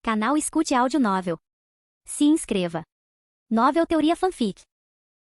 Canal Escute Áudio Novel. Se inscreva. Novel Teoria Fanfic.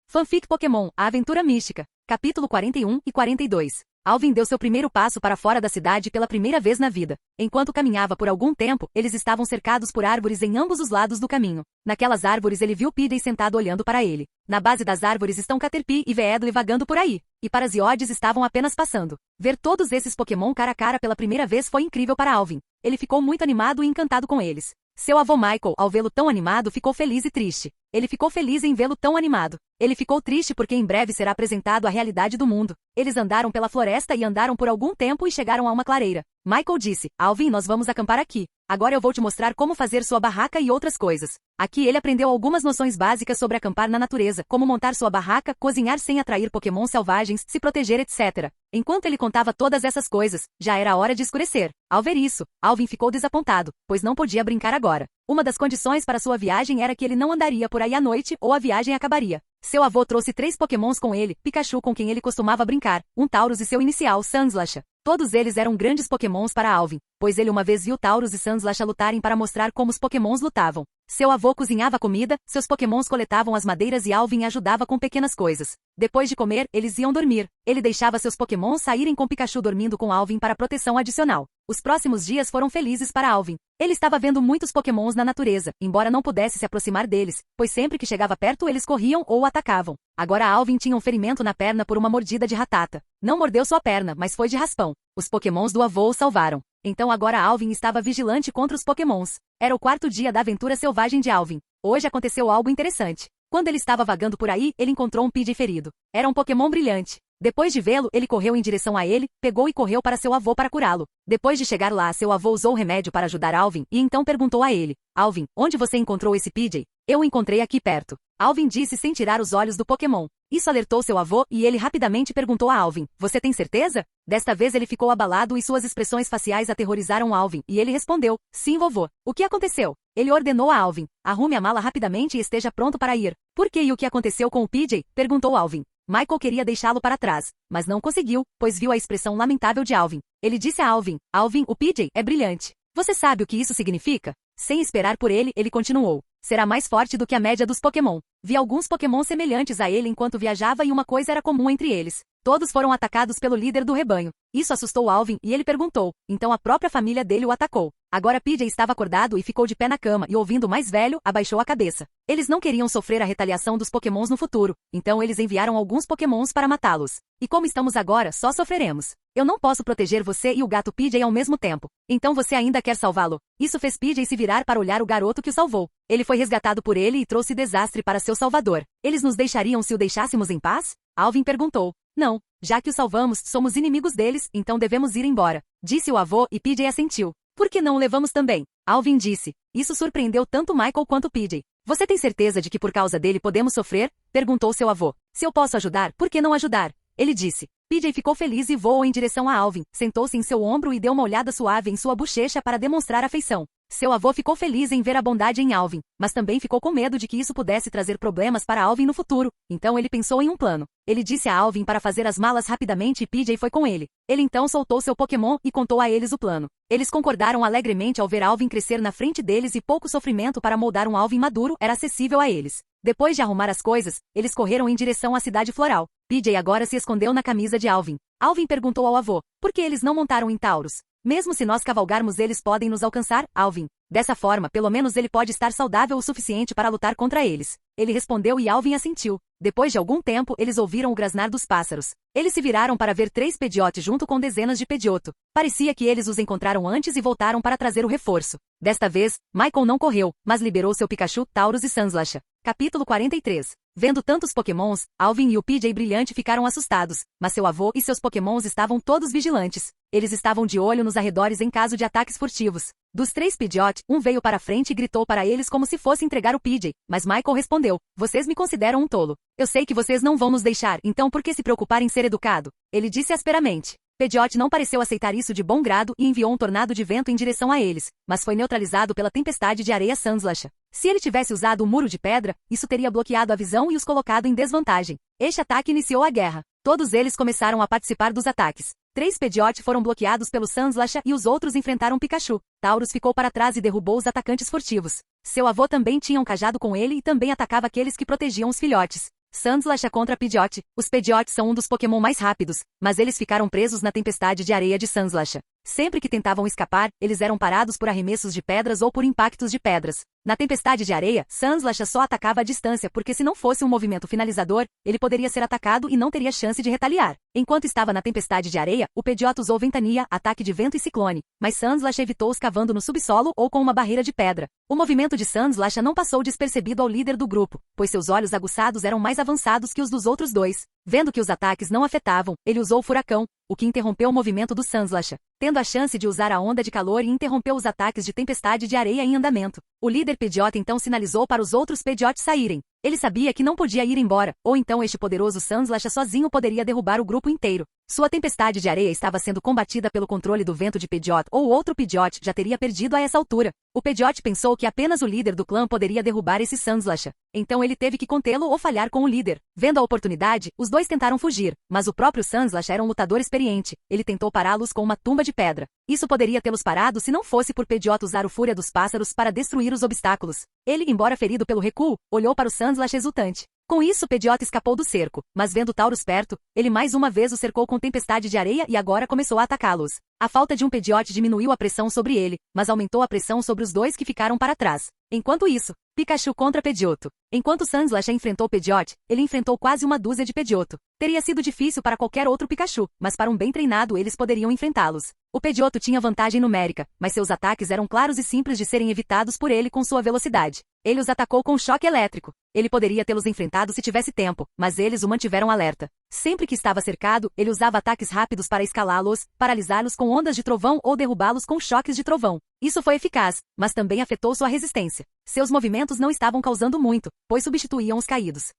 Fanfic Pokémon, a Aventura Mística. Capítulo 41 e 42. Alvin deu seu primeiro passo para fora da cidade pela primeira vez na vida. Enquanto caminhava por algum tempo, eles estavam cercados por árvores em ambos os lados do caminho. Naquelas árvores ele viu Pidgey sentado olhando para ele. Na base das árvores estão Caterpie e Veedle vagando por aí. E Parasiodes estavam apenas passando. Ver todos esses Pokémon cara a cara pela primeira vez foi incrível para Alvin. Ele ficou muito animado e encantado com eles. Seu avô Michael, ao vê-lo tão animado, ficou feliz e triste. Ele ficou feliz em vê-lo tão animado. Ele ficou triste porque em breve será apresentado a realidade do mundo. Eles andaram pela floresta e andaram por algum tempo e chegaram a uma clareira. Michael disse, Alvin, nós vamos acampar aqui. Agora eu vou te mostrar como fazer sua barraca e outras coisas. Aqui ele aprendeu algumas noções básicas sobre acampar na natureza, como montar sua barraca, cozinhar sem atrair Pokémon selvagens, se proteger, etc. Enquanto ele contava todas essas coisas, já era hora de escurecer. Ao ver isso, Alvin ficou desapontado, pois não podia brincar agora. Uma das condições para sua viagem era que ele não andaria por aí à noite ou a viagem acabaria. Seu avô trouxe 3 Pokémons com ele, Pikachu com quem ele costumava brincar, um Taurus e seu inicial, Sandslash. Todos eles eram grandes Pokémons para Alvin, pois ele uma vez viu Taurus e Sandslash lutarem para mostrar como os Pokémons lutavam. Seu avô cozinhava comida, seus Pokémons coletavam as madeiras e Alvin ajudava com pequenas coisas. Depois de comer, eles iam dormir. Ele deixava seus Pokémons saírem com Pikachu dormindo com Alvin para proteção adicional. Os próximos dias foram felizes para Alvin. Ele estava vendo muitos Pokémons na natureza, embora não pudesse se aproximar deles, pois sempre que chegava perto eles corriam ou atacavam. Agora Alvin tinha um ferimento na perna por uma mordida de Rattata. Não mordeu sua perna, mas foi de raspão. Os Pokémons do avô o salvaram. Então agora Alvin estava vigilante contra os Pokémons. Era o 4º dia da aventura selvagem de Alvin. Hoje aconteceu algo interessante. Quando ele estava vagando por aí, ele encontrou um Pidgey ferido. Era um Pokémon brilhante. Depois de vê-lo, ele correu em direção a ele, pegou e correu para seu avô para curá-lo. Depois de chegar lá, seu avô usou o remédio para ajudar Alvin e então perguntou a ele, Alvin, onde você encontrou esse Pidgey? Eu o encontrei aqui perto. Alvin disse sem tirar os olhos do Pokémon. Isso alertou seu avô e ele rapidamente perguntou a Alvin, você tem certeza? Desta vez ele ficou abalado e suas expressões faciais aterrorizaram Alvin e ele respondeu, sim vovô. O que aconteceu? Ele ordenou a Alvin, arrume a mala rapidamente e esteja pronto para ir. Por que e o que aconteceu com o Pidgey? Perguntou Alvin. Michael queria deixá-lo para trás, mas não conseguiu, pois viu a expressão lamentável de Alvin. Ele disse a Alvin, Alvin, o Pidgey é brilhante. Você sabe o que isso significa? Sem esperar por ele, ele continuou. Será mais forte do que a média dos Pokémon. Vi alguns Pokémon semelhantes a ele enquanto viajava e uma coisa era comum entre eles. Todos foram atacados pelo líder do rebanho. Isso assustou Alvin e ele perguntou. Então a própria família dele o atacou. Agora Pidgey estava acordado e ficou de pé na cama e ouvindo o mais velho, abaixou a cabeça. Eles não queriam sofrer a retaliação dos Pokémons no futuro, então eles enviaram alguns Pokémons para matá-los. E como estamos agora, só sofreremos. Eu não posso proteger você e o gato Pidgey ao mesmo tempo. Então você ainda quer salvá-lo? Isso fez Pidgey se virar para olhar o garoto que o salvou. Ele foi resgatado por ele e trouxe desastre para seu salvador. Eles nos deixariam se o deixássemos em paz? Alvin perguntou. Não, já que o salvamos, somos inimigos deles, então devemos ir embora. Disse o avô e Pidgey assentiu. Por que não o levamos também? Alvin disse. Isso surpreendeu tanto Michael quanto Pidgey. Você tem certeza de que por causa dele podemos sofrer? Perguntou seu avô. Se eu posso ajudar, por que não ajudar? Ele disse. Pidgey ficou feliz e voou em direção a Alvin, sentou-se em seu ombro e deu uma olhada suave em sua bochecha para demonstrar afeição. Seu avô ficou feliz em ver a bondade em Alvin, mas também ficou com medo de que isso pudesse trazer problemas para Alvin no futuro, então ele pensou em um plano. Ele disse a Alvin para fazer as malas rapidamente e Pidgey foi com ele. Ele então soltou seu Pokémon e contou a eles o plano. Eles concordaram alegremente ao ver Alvin crescer na frente deles e pouco sofrimento para moldar um Alvin maduro era acessível a eles. Depois de arrumar as coisas, eles correram em direção à cidade floral. Pidgey agora se escondeu na camisa de Alvin. Alvin perguntou ao avô, por que eles não montaram em Taurus? Mesmo se nós cavalgarmos eles podem nos alcançar, Alvin. Dessa forma, pelo menos ele pode estar saudável o suficiente para lutar contra eles. Ele respondeu e Alvin assentiu. Depois de algum tempo, eles ouviram o grasnar dos pássaros. Eles se viraram para ver 3 Pidgeot junto com dezenas de Pidgeotto. Parecia que eles os encontraram antes e voltaram para trazer o reforço. Desta vez, Michael não correu, mas liberou seu Pikachu, Taurus e Sandslash. Capítulo 43. Vendo tantos Pokémons, Alvin e o Pidgey brilhante ficaram assustados, mas seu avô e seus Pokémons estavam todos vigilantes. Eles estavam de olho nos arredores em caso de ataques furtivos. Dos 3 Pidgeot, um veio para frente e gritou para eles como se fosse entregar o Pidgey, mas Michael respondeu, vocês me consideram um tolo. Eu sei que vocês não vão nos deixar, então por que se preocupar em ser educado? Ele disse asperamente. Pidgeot não pareceu aceitar isso de bom grado e enviou um tornado de vento em direção a eles, mas foi neutralizado pela tempestade de areia Sandslash. Se ele tivesse usado o muro de pedra, isso teria bloqueado a visão e os colocado em desvantagem. Este ataque iniciou a guerra. Todos eles começaram a participar dos ataques. 3 Pidgeot foram bloqueados pelo Sandslash e os outros enfrentaram Pikachu. Taurus ficou para trás e derrubou os atacantes furtivos. Seu avô também tinha um cajado com ele e também atacava aqueles que protegiam os filhotes. Sandslash contra Pidgeot. Os Pidgeot são um dos Pokémon mais rápidos, mas eles ficaram presos na tempestade de areia de Sandslash. Sempre que tentavam escapar, eles eram parados por arremessos de pedras ou por impactos de pedras. Na tempestade de areia, Sandslash só atacava à distância porque se não fosse um movimento finalizador, ele poderia ser atacado e não teria chance de retaliar. Enquanto estava na tempestade de areia, o Pidgeot usou Ventania, ataque de vento e ciclone, mas Sandslash evitou-os cavando no subsolo ou com uma barreira de pedra. O movimento de Sandslash não passou despercebido ao líder do grupo, pois seus olhos aguçados eram mais avançados que os dos outros dois. Vendo que os ataques não afetavam, ele usou o Furacão, o que interrompeu o movimento do Sandslash, tendo a chance de usar a onda de calor e interrompeu os ataques de tempestade de areia em andamento. O líder Pidgeot então sinalizou para os outros Pidgeot saírem. Ele sabia que não podia ir embora, ou então este poderoso Sandslash sozinho poderia derrubar o grupo inteiro. Sua tempestade de areia estava sendo combatida pelo controle do vento de Pidgeot ou outro Pidgeot já teria perdido a essa altura. O Pidgeot pensou que apenas o líder do clã poderia derrubar esse Sandslash. Então ele teve que contê-lo ou falhar com o líder. Vendo a oportunidade, os dois tentaram fugir, mas o próprio Sandslash era um lutador experiente. Ele tentou pará-los com uma tumba de pedra. Isso poderia tê-los parado se não fosse por Pidgeot usar o Fúria dos Pássaros para destruir os obstáculos. Ele, embora ferido pelo recuo, olhou para o Sandslash exultante. Com isso, Pidgeot escapou do cerco, mas vendo Taurus perto, ele mais uma vez o cercou com tempestade de areia e agora começou a atacá-los. A falta de um Pidgeot diminuiu a pressão sobre ele, mas aumentou a pressão sobre os dois que ficaram para trás. Enquanto isso, Pikachu contra Pidgeotto. Enquanto Sandslash enfrentou Pidgeot, ele enfrentou quase uma dúzia de Pidgeotto. Teria sido difícil para qualquer outro Pikachu, mas para um bem treinado eles poderiam enfrentá-los. O Pidgeotto tinha vantagem numérica, mas seus ataques eram claros e simples de serem evitados por ele com sua velocidade. Ele os atacou com choque elétrico. Ele poderia tê-los enfrentado se tivesse tempo, mas eles o mantiveram alerta. Sempre que estava cercado, ele usava ataques rápidos para escalá-los, paralisá-los com ondas de trovão ou derrubá-los com choques de trovão. Isso foi eficaz, mas também afetou sua resistência. Seus movimentos não estavam causando muito, pois substituíam os caídos.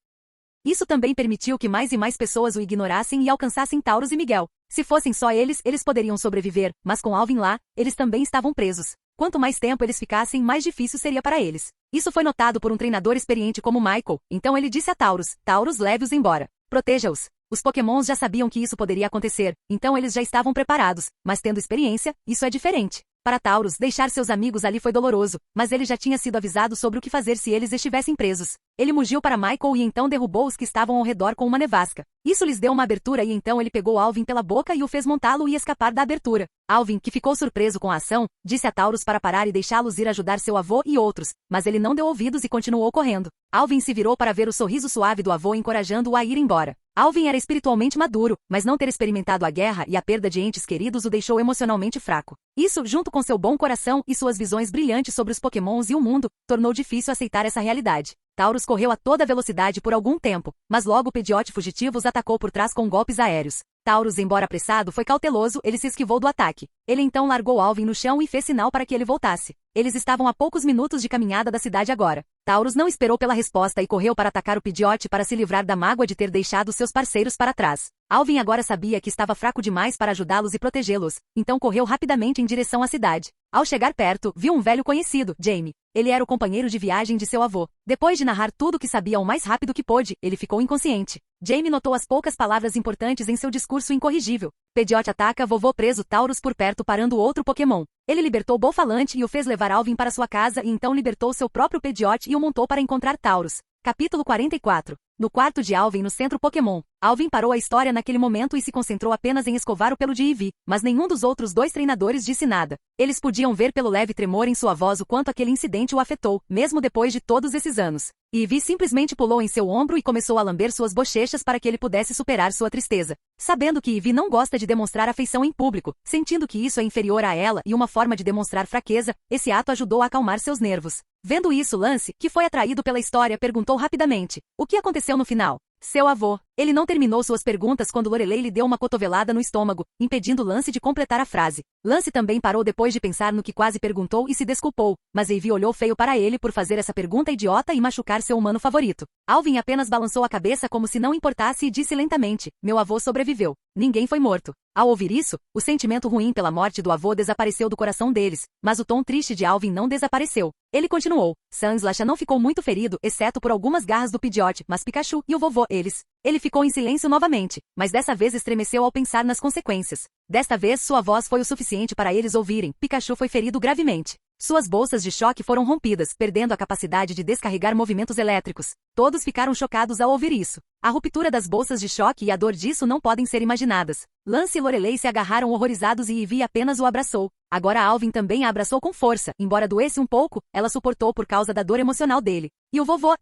Isso também permitiu que mais e mais pessoas o ignorassem e alcançassem Taurus e Miguel. Se fossem só eles, eles poderiam sobreviver, mas com Alvin lá, eles também estavam presos. Quanto mais tempo eles ficassem, mais difícil seria para eles. Isso foi notado por um treinador experiente como Michael, então ele disse a Taurus: Taurus, leve-os embora. Proteja-os. Os Pokémons já sabiam que isso poderia acontecer, então eles já estavam preparados, mas tendo experiência, isso é diferente. Para Taurus, deixar seus amigos ali foi doloroso, mas ele já tinha sido avisado sobre o que fazer se eles estivessem presos. Ele mugiu para Michael e então derrubou os que estavam ao redor com uma nevasca. Isso lhes deu uma abertura e então ele pegou Alvin pela boca e o fez montá-lo e escapar da abertura. Alvin, que ficou surpreso com a ação, disse a Taurus para parar e deixá-los ir ajudar seu avô e outros, mas ele não deu ouvidos e continuou correndo. Alvin se virou para ver o sorriso suave do avô encorajando-o a ir embora. Alvin era espiritualmente maduro, mas não ter experimentado a guerra e a perda de entes queridos o deixou emocionalmente fraco. Isso, junto com seu bom coração e suas visões brilhantes sobre os Pokémons e o mundo, tornou difícil aceitar essa realidade. Taurus correu a toda velocidade por algum tempo, mas logo o Pidgeot fugitivo os atacou por trás com golpes aéreos. Taurus, embora apressado, foi cauteloso, ele se esquivou do ataque. Ele então largou Alvin no chão e fez sinal para que ele voltasse. Eles estavam a poucos minutos de caminhada da cidade agora. Taurus não esperou pela resposta e correu para atacar o Pidgeot para se livrar da mágoa de ter deixado seus parceiros para trás. Alvin agora sabia que estava fraco demais para ajudá-los e protegê-los, então correu rapidamente em direção à cidade. Ao chegar perto, viu um velho conhecido, Jamie. Ele era o companheiro de viagem de seu avô. Depois de narrar tudo o que sabia o mais rápido que pôde, ele ficou inconsciente. Jamie notou as poucas palavras importantes em seu discurso incorrigível. Pidgeot ataca vovô preso Taurus por perto parando outro Pokémon. Ele libertou Bolfalante e o fez levar Alvin para sua casa e então libertou seu próprio Pidgeot e o montou para encontrar Taurus. Capítulo 44. No quarto de Alvin no centro Pokémon, Alvin parou a história naquele momento e se concentrou apenas em escovar o pelo de Eevee, mas nenhum dos outros dois treinadores disse nada. Eles podiam ver pelo leve tremor em sua voz o quanto aquele incidente o afetou, mesmo depois de todos esses anos. Eevee simplesmente pulou em seu ombro e começou a lamber suas bochechas para que ele pudesse superar sua tristeza. Sabendo que Eevee não gosta de demonstrar afeição em público, sentindo que isso é inferior a ela e uma forma de demonstrar fraqueza, esse ato ajudou a acalmar seus nervos. Vendo isso, Lance, que foi atraído pela história, perguntou rapidamente: o que aconteceu no final? Seu avô. Ele não terminou suas perguntas quando Lorelei lhe deu uma cotovelada no estômago, impedindo Lance de completar a frase. Lance também parou depois de pensar no que quase perguntou e se desculpou, mas Eevee olhou feio para ele por fazer essa pergunta idiota e machucar seu humano favorito. Alvin apenas balançou a cabeça como se não importasse e disse lentamente: meu avô sobreviveu. Ninguém foi morto. Ao ouvir isso, o sentimento ruim pela morte do avô desapareceu do coração deles, mas o tom triste de Alvin não desapareceu. Ele continuou. Sandslash não ficou muito ferido, exceto por algumas garras do Pidgeot, mas Pikachu e o vovô, Ele ficou em silêncio novamente, mas dessa vez estremeceu ao pensar nas consequências. Desta vez sua voz foi o suficiente para eles ouvirem. Pikachu foi ferido gravemente. Suas bolsas de choque foram rompidas, perdendo a capacidade de descarregar movimentos elétricos. Todos ficaram chocados ao ouvir isso. A ruptura das bolsas de choque e a dor disso não podem ser imaginadas. Lance e Lorelei se agarraram horrorizados e Ivy apenas o abraçou. Agora Alvin também a abraçou com força. Embora doesse um pouco, ela suportou por causa da dor emocional dele. E o vovô,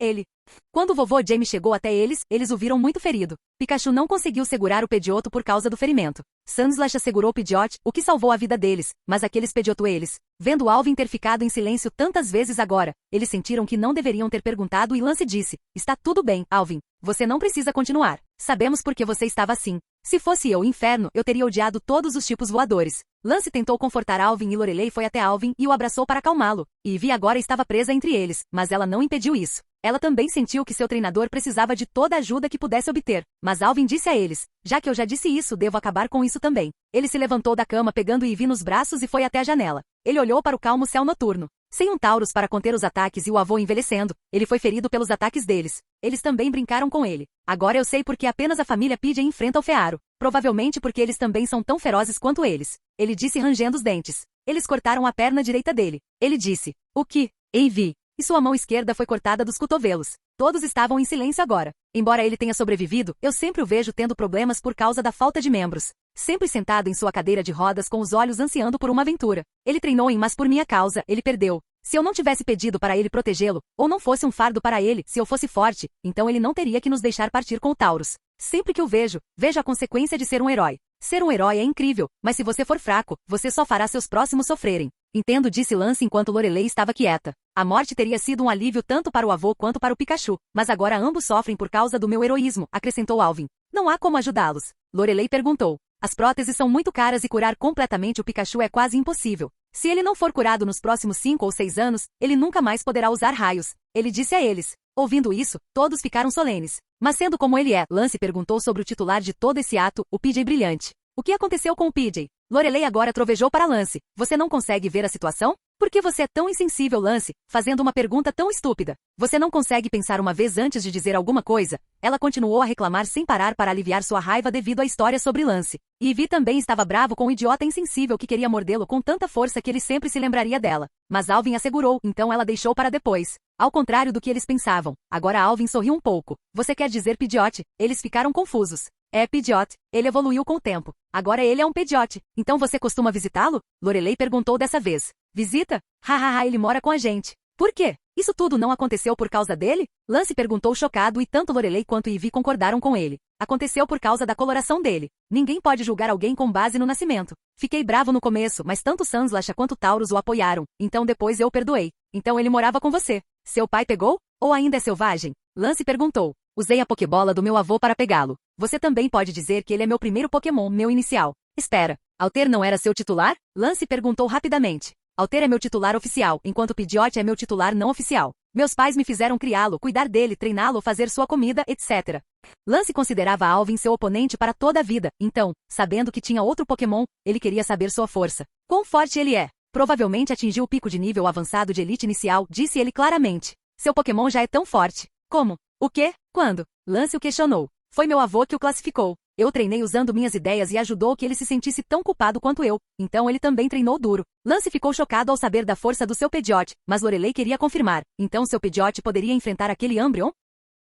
Quando o vovô Jamie chegou até eles o viram muito ferido. Pikachu não conseguiu segurar o Pidgeotto por causa do ferimento. Sandslash segurou o Pidgeot, o que salvou a vida deles, mas aqueles Pidgeotto vendo Alvin ter ficado em silêncio tantas vezes agora, eles sentiram que não deveriam ter perguntado e Lance disse, está tudo bem, Alvin, você não precisa continuar. Sabemos por que você estava assim. Se fosse eu, inferno, eu teria odiado todos os tipos voadores. Lance tentou confortar Alvin e Lorelei foi até Alvin e o abraçou para acalmá-lo. Ivy agora estava presa entre eles, mas ela não impediu isso. Ela também sentiu que seu treinador precisava de toda a ajuda que pudesse obter. Mas Alvin disse a eles, já que eu já disse isso, devo acabar com isso também. Ele se levantou da cama pegando Ivy nos braços e foi até a janela. Ele olhou para o calmo céu noturno. Sem um Taurus para conter os ataques e o avô envelhecendo, ele foi ferido pelos ataques deles. Eles também brincaram com ele. Agora eu sei porque apenas a família Pidgey enfrenta o Fearo. Provavelmente porque eles também são tão ferozes quanto eles. Ele disse rangendo os dentes. Eles cortaram a perna direita dele. Ele disse, o que? Ivy. E sua mão esquerda foi cortada dos cotovelos. Todos estavam em silêncio agora. Embora ele tenha sobrevivido, eu sempre o vejo tendo problemas por causa da falta de membros. Sempre sentado em sua cadeira de rodas com os olhos ansiando por uma aventura. Ele treinou mas por minha causa, ele perdeu. Se eu não tivesse pedido para ele protegê-lo, ou não fosse um fardo para ele, se eu fosse forte, então ele não teria que nos deixar partir com o Taurus. Sempre que o vejo a consequência de ser um herói. Ser um herói é incrível, mas se você for fraco, você só fará seus próximos sofrerem. Entendo, disse Lance enquanto Lorelei estava quieta. A morte teria sido um alívio tanto para o avô quanto para o Pikachu, mas agora ambos sofrem por causa do meu heroísmo, acrescentou Alvin. Não há como ajudá-los. Lorelei perguntou. As próteses são muito caras e curar completamente o Pikachu é quase impossível. Se ele não for curado nos próximos 5 ou 6 anos, ele nunca mais poderá usar raios. Ele disse a eles. Ouvindo isso, todos ficaram solenes. Mas sendo como ele é, Lance perguntou sobre o titular de todo esse ato, o Pidgey brilhante. O que aconteceu com o Pidgey? Lorelei agora trovejou para Lance. Você não consegue ver a situação? Por que você é tão insensível, Lance, fazendo uma pergunta tão estúpida? Você não consegue pensar uma vez antes de dizer alguma coisa? Ela continuou a reclamar sem parar para aliviar sua raiva devido à história sobre Lance. E Ivy também estava bravo com o idiota insensível que queria mordê-lo com tanta força que ele sempre se lembraria dela. Mas Alvin assegurou, então ela deixou para depois. Ao contrário do que eles pensavam. Agora Alvin sorriu um pouco. Você quer dizer Pidgeot? Eles ficaram confusos. É Pidgeot. Ele evoluiu com o tempo. Agora ele é um Pidgeot. Então você costuma visitá-lo? Lorelei perguntou dessa vez. Visita? Hahaha, ele mora com a gente. Por quê? Isso tudo não aconteceu por causa dele? Lance perguntou chocado e tanto Lorelei quanto Ivy concordaram com ele. Aconteceu por causa da coloração dele. Ninguém pode julgar alguém com base no nascimento. Fiquei bravo no começo, mas tanto Sandslash quanto Taurus o apoiaram. Então depois eu o perdoei. Então ele morava com você. Seu pai pegou? Ou ainda é selvagem? Lance perguntou. Usei a Pokébola do meu avô para pegá-lo. Você também pode dizer que ele é meu primeiro Pokémon, meu inicial. Espera, Alter não era seu titular? Lance perguntou rapidamente. Alter é meu titular oficial, enquanto Pidgeot é meu titular não oficial. Meus pais me fizeram criá-lo, cuidar dele, treiná-lo, fazer sua comida, etc. Lance considerava Alvin seu oponente para toda a vida, então, sabendo que tinha outro Pokémon, ele queria saber sua força. Quão forte ele é? Provavelmente atingiu o pico de nível avançado de elite inicial, disse ele claramente. Seu Pokémon já é tão forte. Como? O quê? Quando? Lance o questionou. Foi meu avô que o classificou. Eu treinei usando minhas ideias e ajudou que ele se sentisse tão culpado quanto eu. Então ele também treinou duro. Lance ficou chocado ao saber da força do seu Pidgeot, mas Lorelei queria confirmar. Então seu Pidgeot poderia enfrentar aquele Umbreon?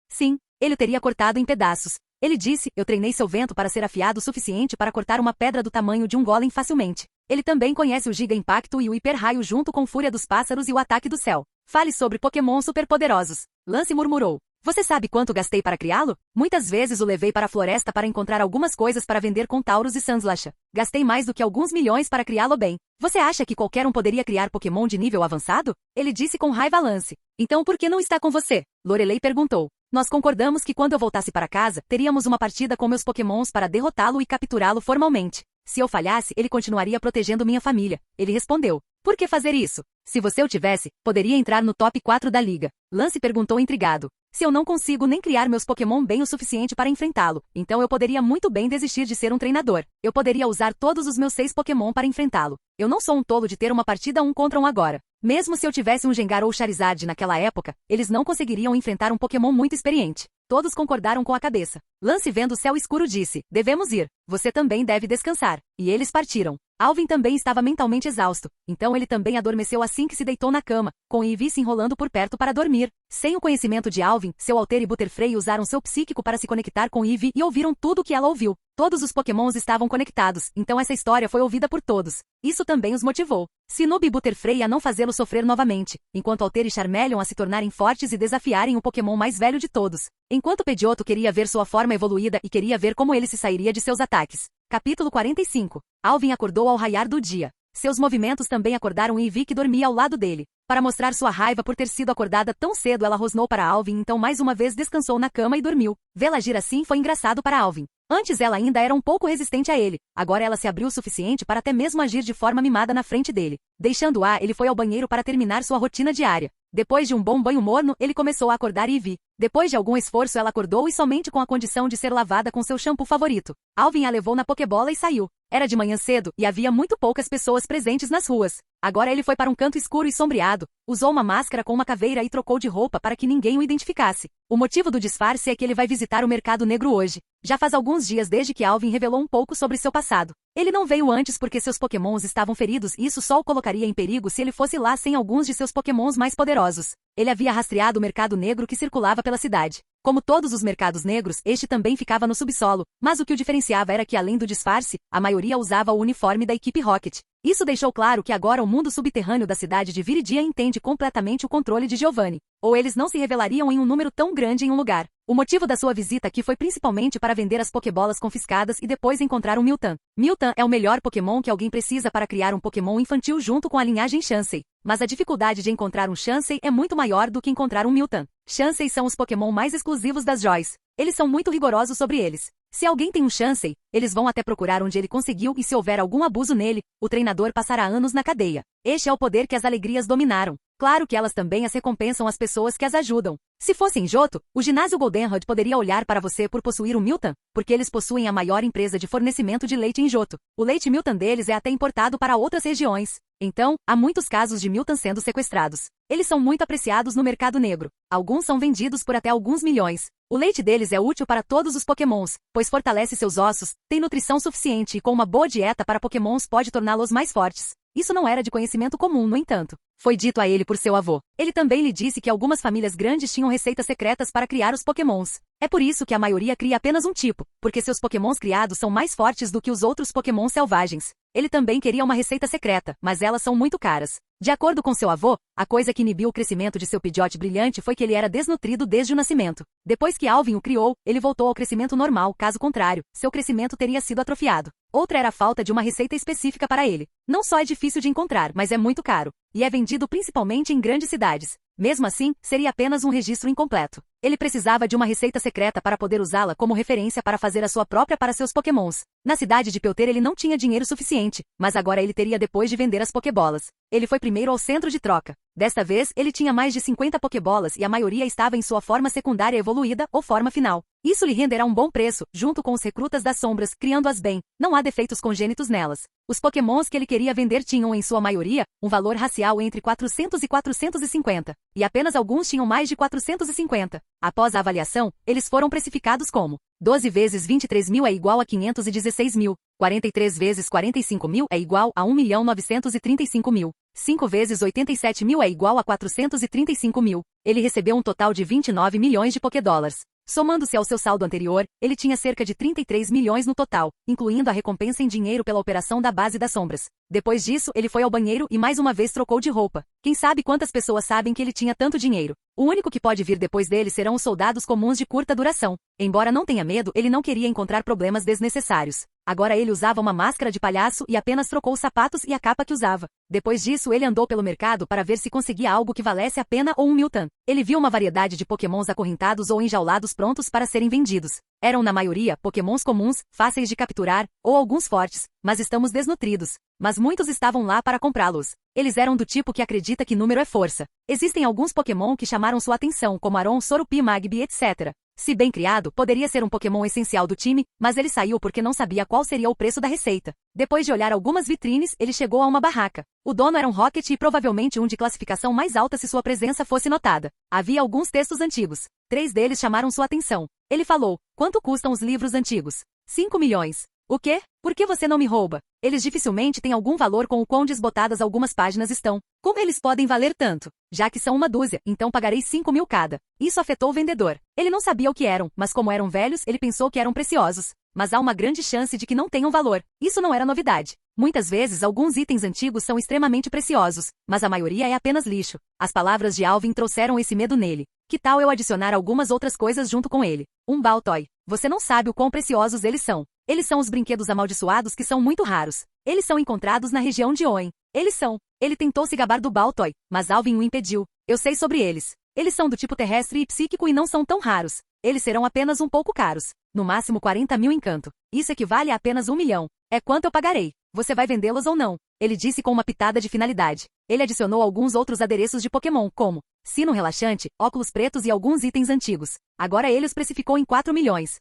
Sim, ele o teria cortado em pedaços. Ele disse, eu treinei seu vento para ser afiado o suficiente para cortar uma pedra do tamanho de um golem facilmente. Ele também conhece o Giga Impacto e o Hiper Raio junto com Fúria dos Pássaros e o Ataque do Céu. Fale sobre Pokémon superpoderosos. Lance murmurou. Você sabe quanto gastei para criá-lo? Muitas vezes o levei para a floresta para encontrar algumas coisas para vender com Taurus e Sandslash. Gastei mais do que alguns milhões para criá-lo bem. Você acha que qualquer um poderia criar Pokémon de nível avançado? Ele disse com raiva a Lance. Então por que não está com você? Lorelei perguntou. Nós concordamos que quando eu voltasse para casa, teríamos uma partida com meus Pokémons para derrotá-lo e capturá-lo formalmente. Se eu falhasse, ele continuaria protegendo minha família. Ele respondeu. Por que fazer isso? Se você o tivesse, poderia entrar no top 4 da liga. Lance perguntou intrigado. Se eu não consigo nem criar meus Pokémon bem o suficiente para enfrentá-lo, então eu poderia muito bem desistir de ser um treinador. Eu poderia usar todos os meus 6 Pokémon para enfrentá-lo. Eu não sou um tolo de ter uma partida 1 contra 1 agora. Mesmo se eu tivesse um Gengar ou Charizard naquela época, eles não conseguiriam enfrentar um Pokémon muito experiente. Todos concordaram com a cabeça. Lance, vendo o céu escuro, disse: devemos ir. Você também deve descansar. E eles partiram. Alvin também estava mentalmente exausto, então ele também adormeceu assim que se deitou na cama, com Eevee se enrolando por perto para dormir. Sem o conhecimento de Alvin, seu Alter e Butterfree usaram seu psíquico para se conectar com Eevee e ouviram tudo o que ela ouviu. Todos os Pokémons estavam conectados, então essa história foi ouvida por todos. Isso também os motivou. Sinnoh e Butterfree a não fazê-lo sofrer novamente, enquanto Alter e Charmeleon a se tornarem fortes e desafiarem o Pokémon mais velho de todos. Enquanto Pidgeotto queria ver sua forma evoluída e queria ver como ele se sairia de seus ataques. Capítulo 45. Alvin acordou ao raiar do dia. Seus movimentos também acordaram Eevee, que dormia ao lado dele. Para mostrar sua raiva por ter sido acordada tão cedo, ela rosnou para Alvin, então mais uma vez descansou na cama e dormiu. Vê-la agir assim foi engraçado para Alvin. Antes ela ainda era um pouco resistente a ele, agora ela se abriu o suficiente para até mesmo agir de forma mimada na frente dele. Deixando-a, ele foi ao banheiro para terminar sua rotina diária. Depois de um bom banho morno, ele começou a acordar Eevee. Depois de algum esforço, ela acordou e somente com a condição de ser lavada com seu shampoo favorito. Alvin a levou na Pokébola e saiu. Era de manhã cedo e havia muito poucas pessoas presentes nas ruas. Agora ele foi para um canto escuro e sombreado, usou uma máscara com uma caveira e trocou de roupa para que ninguém o identificasse. O motivo do disfarce é que ele vai visitar o mercado negro hoje. Já faz alguns dias desde que Alvin revelou um pouco sobre seu passado. Ele não veio antes porque seus Pokémons estavam feridos e isso só o colocaria em perigo se ele fosse lá sem alguns de seus Pokémons mais poderosos. Ele havia rastreado o mercado negro que circulava pela cidade. Como todos os mercados negros, este também ficava no subsolo, mas o que o diferenciava era que, além do disfarce, a maioria usava o uniforme da equipe Rocket. Isso deixou claro que agora o mundo subterrâneo da cidade de Viridia entende completamente o controle de Giovanni. Ou eles não se revelariam em um número tão grande em um lugar. O motivo da sua visita aqui foi principalmente para vender as Pokébolas confiscadas e depois encontrar um Miltank. Miltank é o melhor Pokémon que alguém precisa para criar um Pokémon infantil junto com a linhagem Chansey. Mas a dificuldade de encontrar um Chansey é muito maior do que encontrar um Miltank. Chansey são os Pokémon mais exclusivos das Joys. Eles são muito rigorosos sobre eles. Se alguém tem um Chansey, eles vão até procurar onde ele conseguiu e se houver algum abuso nele, o treinador passará anos na cadeia. Este é o poder que as alegrias dominaram. Claro que elas também as recompensam as pessoas que as ajudam. Se fosse em Johto, o ginásio Goldenrod poderia olhar para você por possuir um Miltank, porque eles possuem a maior empresa de fornecimento de leite em Johto. O leite Miltank deles é até importado para outras regiões. Então, há muitos casos de Miltank sendo sequestrados. Eles são muito apreciados no mercado negro. Alguns são vendidos por até alguns milhões. O leite deles é útil para todos os Pokémons, pois fortalece seus ossos, tem nutrição suficiente e com uma boa dieta para Pokémons pode torná-los mais fortes. Isso não era de conhecimento comum, no entanto. Foi dito a ele por seu avô. Ele também lhe disse que algumas famílias grandes tinham receitas secretas para criar os Pokémons. É por isso que a maioria cria apenas um tipo, porque seus Pokémons criados são mais fortes do que os outros Pokémons selvagens. Ele também queria uma receita secreta, mas elas são muito caras. De acordo com seu avô, a coisa que inibiu o crescimento de seu Pidgeot brilhante foi que ele era desnutrido desde o nascimento. Depois que Alvin o criou, ele voltou ao crescimento normal, caso contrário, seu crescimento teria sido atrofiado. Outra era a falta de uma receita específica para ele. Não só é difícil de encontrar, mas é muito caro. E é vendido principalmente em grandes cidades. Mesmo assim, seria apenas um registro incompleto. Ele precisava de uma receita secreta para poder usá-la como referência para fazer a sua própria para seus Pokémons. Na cidade de Pelter ele não tinha dinheiro suficiente, mas agora ele teria depois de vender as Pokébolas. Ele foi primeiro ao centro de troca. Desta vez, ele tinha mais de 50 Pokébolas e a maioria estava em sua forma secundária evoluída ou forma final. Isso lhe renderá um bom preço, junto com os recrutas das sombras, criando-as bem. Não há defeitos congênitos nelas. Os Pokémons que ele queria vender tinham, em sua maioria, um valor racial entre 400 e 450, e apenas alguns tinham mais de 450. Após a avaliação, eles foram precificados como 12 vezes 23 mil é igual a 516 mil, 43 vezes 45 mil é igual a 1.935 mil, 5 vezes 87 mil é igual a 435 mil. Ele recebeu um total de 29 milhões de Pokédólares. Somando-se ao seu saldo anterior, ele tinha cerca de 33 milhões no total, incluindo a recompensa em dinheiro pela operação da base das sombras. Depois disso, ele foi ao banheiro e mais uma vez trocou de roupa. Quem sabe quantas pessoas sabem que ele tinha tanto dinheiro? O único que pode vir depois dele serão os soldados comuns de curta duração. Embora não tenha medo, ele não queria encontrar problemas desnecessários. Agora ele usava uma máscara de palhaço e apenas trocou os sapatos e a capa que usava. Depois disso, ele andou pelo mercado para ver se conseguia algo que valesse a pena ou um Miltank. Ele viu uma variedade de Pokémons acorrentados ou enjaulados prontos para serem vendidos. Eram, na maioria, Pokémons comuns, fáceis de capturar, ou alguns fortes, mas estamos desnutridos. Mas muitos estavam lá para comprá-los. Eles eram do tipo que acredita que número é força. Existem alguns Pokémon que chamaram sua atenção, como Aron, Sorupi, Magby, etc. Se bem criado, poderia ser um Pokémon essencial do time, mas ele saiu porque não sabia qual seria o preço da receita. Depois de olhar algumas vitrines, ele chegou a uma barraca. O dono era um Rocket e provavelmente um de classificação mais alta se sua presença fosse notada. Havia alguns textos antigos. 3 deles chamaram sua atenção. Ele falou: quanto custam os livros antigos? 5 milhões. O quê? Por que você não me rouba? Eles dificilmente têm algum valor com o quão desbotadas algumas páginas estão. Como eles podem valer tanto? Já que são uma dúzia, então pagarei 5 mil cada. Isso afetou o vendedor. Ele não sabia o que eram, mas como eram velhos, ele pensou que eram preciosos. Mas há uma grande chance de que não tenham valor. Isso não era novidade. Muitas vezes, alguns itens antigos são extremamente preciosos, mas a maioria é apenas lixo. As palavras de Alvin trouxeram esse medo nele. Que tal eu adicionar algumas outras coisas junto com ele? Um Baltoy. Você não sabe o quão preciosos eles são. Eles são os brinquedos amaldiçoados que são muito raros. Eles são encontrados na região de Oen. Eles são. Ele tentou se gabar do Baltoy, mas Alvin o impediu. Eu sei sobre eles. Eles são do tipo terrestre e psíquico e não são tão raros. Eles serão apenas um pouco caros. No máximo 40 mil encanto. Isso equivale a apenas 1 milhão. É quanto eu pagarei. Você vai vendê-los ou não? Ele disse com uma pitada de finalidade. Ele adicionou alguns outros adereços de Pokémon, como sino relaxante, óculos pretos e alguns itens antigos. Agora ele os precificou em 4 milhões.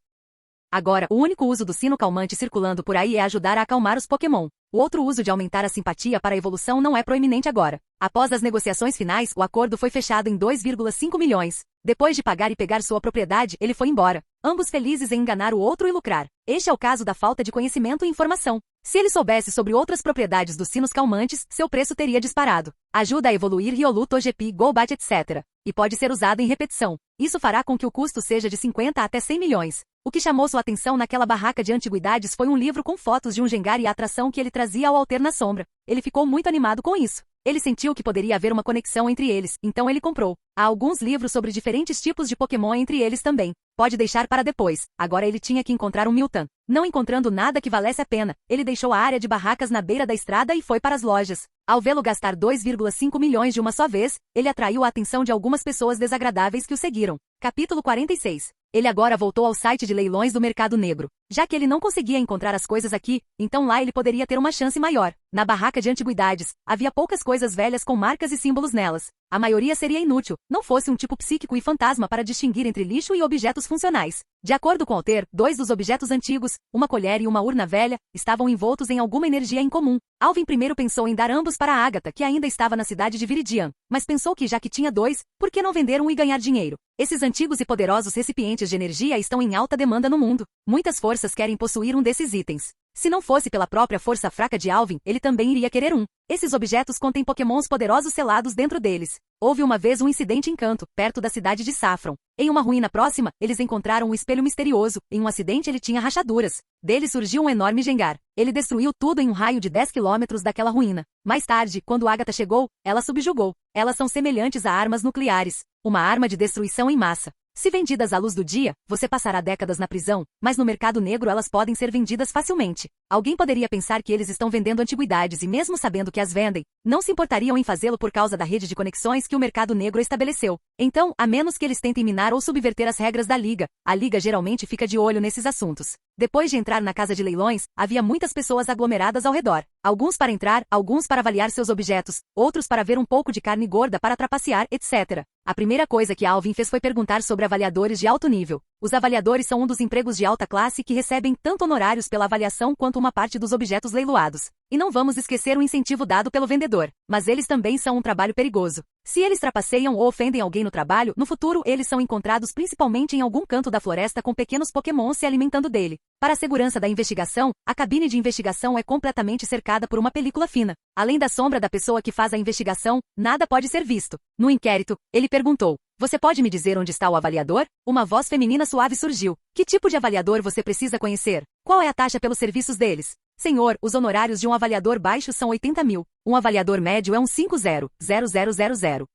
Agora, o único uso do sino calmante circulando por aí é ajudar a acalmar os Pokémon. O outro uso de aumentar a simpatia para a evolução não é proeminente agora. Após as negociações finais, o acordo foi fechado em 2,5 milhões. Depois de pagar e pegar sua propriedade, ele foi embora. Ambos felizes em enganar o outro e lucrar. Este é o caso da falta de conhecimento e informação. Se ele soubesse sobre outras propriedades dos sinos calmantes, seu preço teria disparado. Ajuda a evoluir Riolu, Togepi, Golbat, etc. E pode ser usado em repetição. Isso fará com que o custo seja de 50 até 100 milhões. O que chamou sua atenção naquela barraca de antiguidades foi um livro com fotos de um Gengar e a atração que ele trazia ao Alter na sombra. Ele ficou muito animado com isso. Ele sentiu que poderia haver uma conexão entre eles, então ele comprou. Há alguns livros sobre diferentes tipos de Pokémon entre eles também. Pode deixar para depois. Agora ele tinha que encontrar um Miltank. Não encontrando nada que valesse a pena, ele deixou a área de barracas na beira da estrada e foi para as lojas. Ao vê-lo gastar 2,5 milhões de uma só vez, ele atraiu a atenção de algumas pessoas desagradáveis que o seguiram. Capítulo 46. Ele agora voltou ao site de leilões do mercado negro. Já que ele não conseguia encontrar as coisas aqui, então lá ele poderia ter uma chance maior. Na barraca de antiguidades, havia poucas coisas velhas com marcas e símbolos nelas. A maioria seria inútil, não fosse um tipo psíquico e fantasma para distinguir entre lixo e objetos funcionais. De acordo com Alter, 2 dos objetos antigos, uma colher e uma urna velha, estavam envoltos em alguma energia incomum. Alvin primeiro pensou em dar ambos para Agatha, que ainda estava na cidade de Viridian, mas pensou que já que tinha 2, por que não vender um e ganhar dinheiro? Esses antigos e poderosos recipientes de energia estão em alta demanda no mundo. Muitas forças querem possuir um desses itens. Se não fosse pela própria força fraca de Alvin, ele também iria querer um. Esses objetos contêm Pokémons poderosos selados dentro deles. Houve uma vez um incidente em Kanto, perto da cidade de Saffron. Em uma ruína próxima, eles encontraram um espelho misterioso. Em um acidente ele tinha rachaduras. Dele surgiu um enorme Gengar. Ele destruiu tudo em um raio de 10 quilômetros daquela ruína. Mais tarde, quando Agatha chegou, ela subjugou. Elas são semelhantes a armas nucleares. Uma arma de destruição em massa. Se vendidas à luz do dia, você passará décadas na prisão, mas no mercado negro elas podem ser vendidas facilmente. Alguém poderia pensar que eles estão vendendo antiguidades e mesmo sabendo que as vendem, não se importariam em fazê-lo por causa da rede de conexões que o mercado negro estabeleceu. Então, a menos que eles tentem minar ou subverter as regras da Liga, a Liga geralmente fica de olho nesses assuntos. Depois de entrar na casa de leilões, havia muitas pessoas aglomeradas ao redor. Alguns para entrar, alguns para avaliar seus objetos, outros para ver um pouco de carne gorda para trapacear, etc. A primeira coisa que Alvin fez foi perguntar sobre avaliadores de alto nível. Os avaliadores são um dos empregos de alta classe que recebem tanto honorários pela avaliação quanto uma parte dos objetos leiloados. E não vamos esquecer o incentivo dado pelo vendedor. Mas eles também são um trabalho perigoso. Se eles trapaceiam ou ofendem alguém no trabalho, no futuro eles são encontrados principalmente em algum canto da floresta com pequenos Pokémon se alimentando dele. Para a segurança da investigação, a cabine de investigação é completamente cercada por uma película fina. Além da sombra da pessoa que faz a investigação, nada pode ser visto. No inquérito, ele perguntou: "Você pode me dizer onde está o avaliador?" Uma voz feminina suave surgiu. "Que tipo de avaliador você precisa conhecer? Qual é a taxa pelos serviços deles?" "Senhor, os honorários de um avaliador baixo são 80 mil. Um avaliador médio é um 50,0000.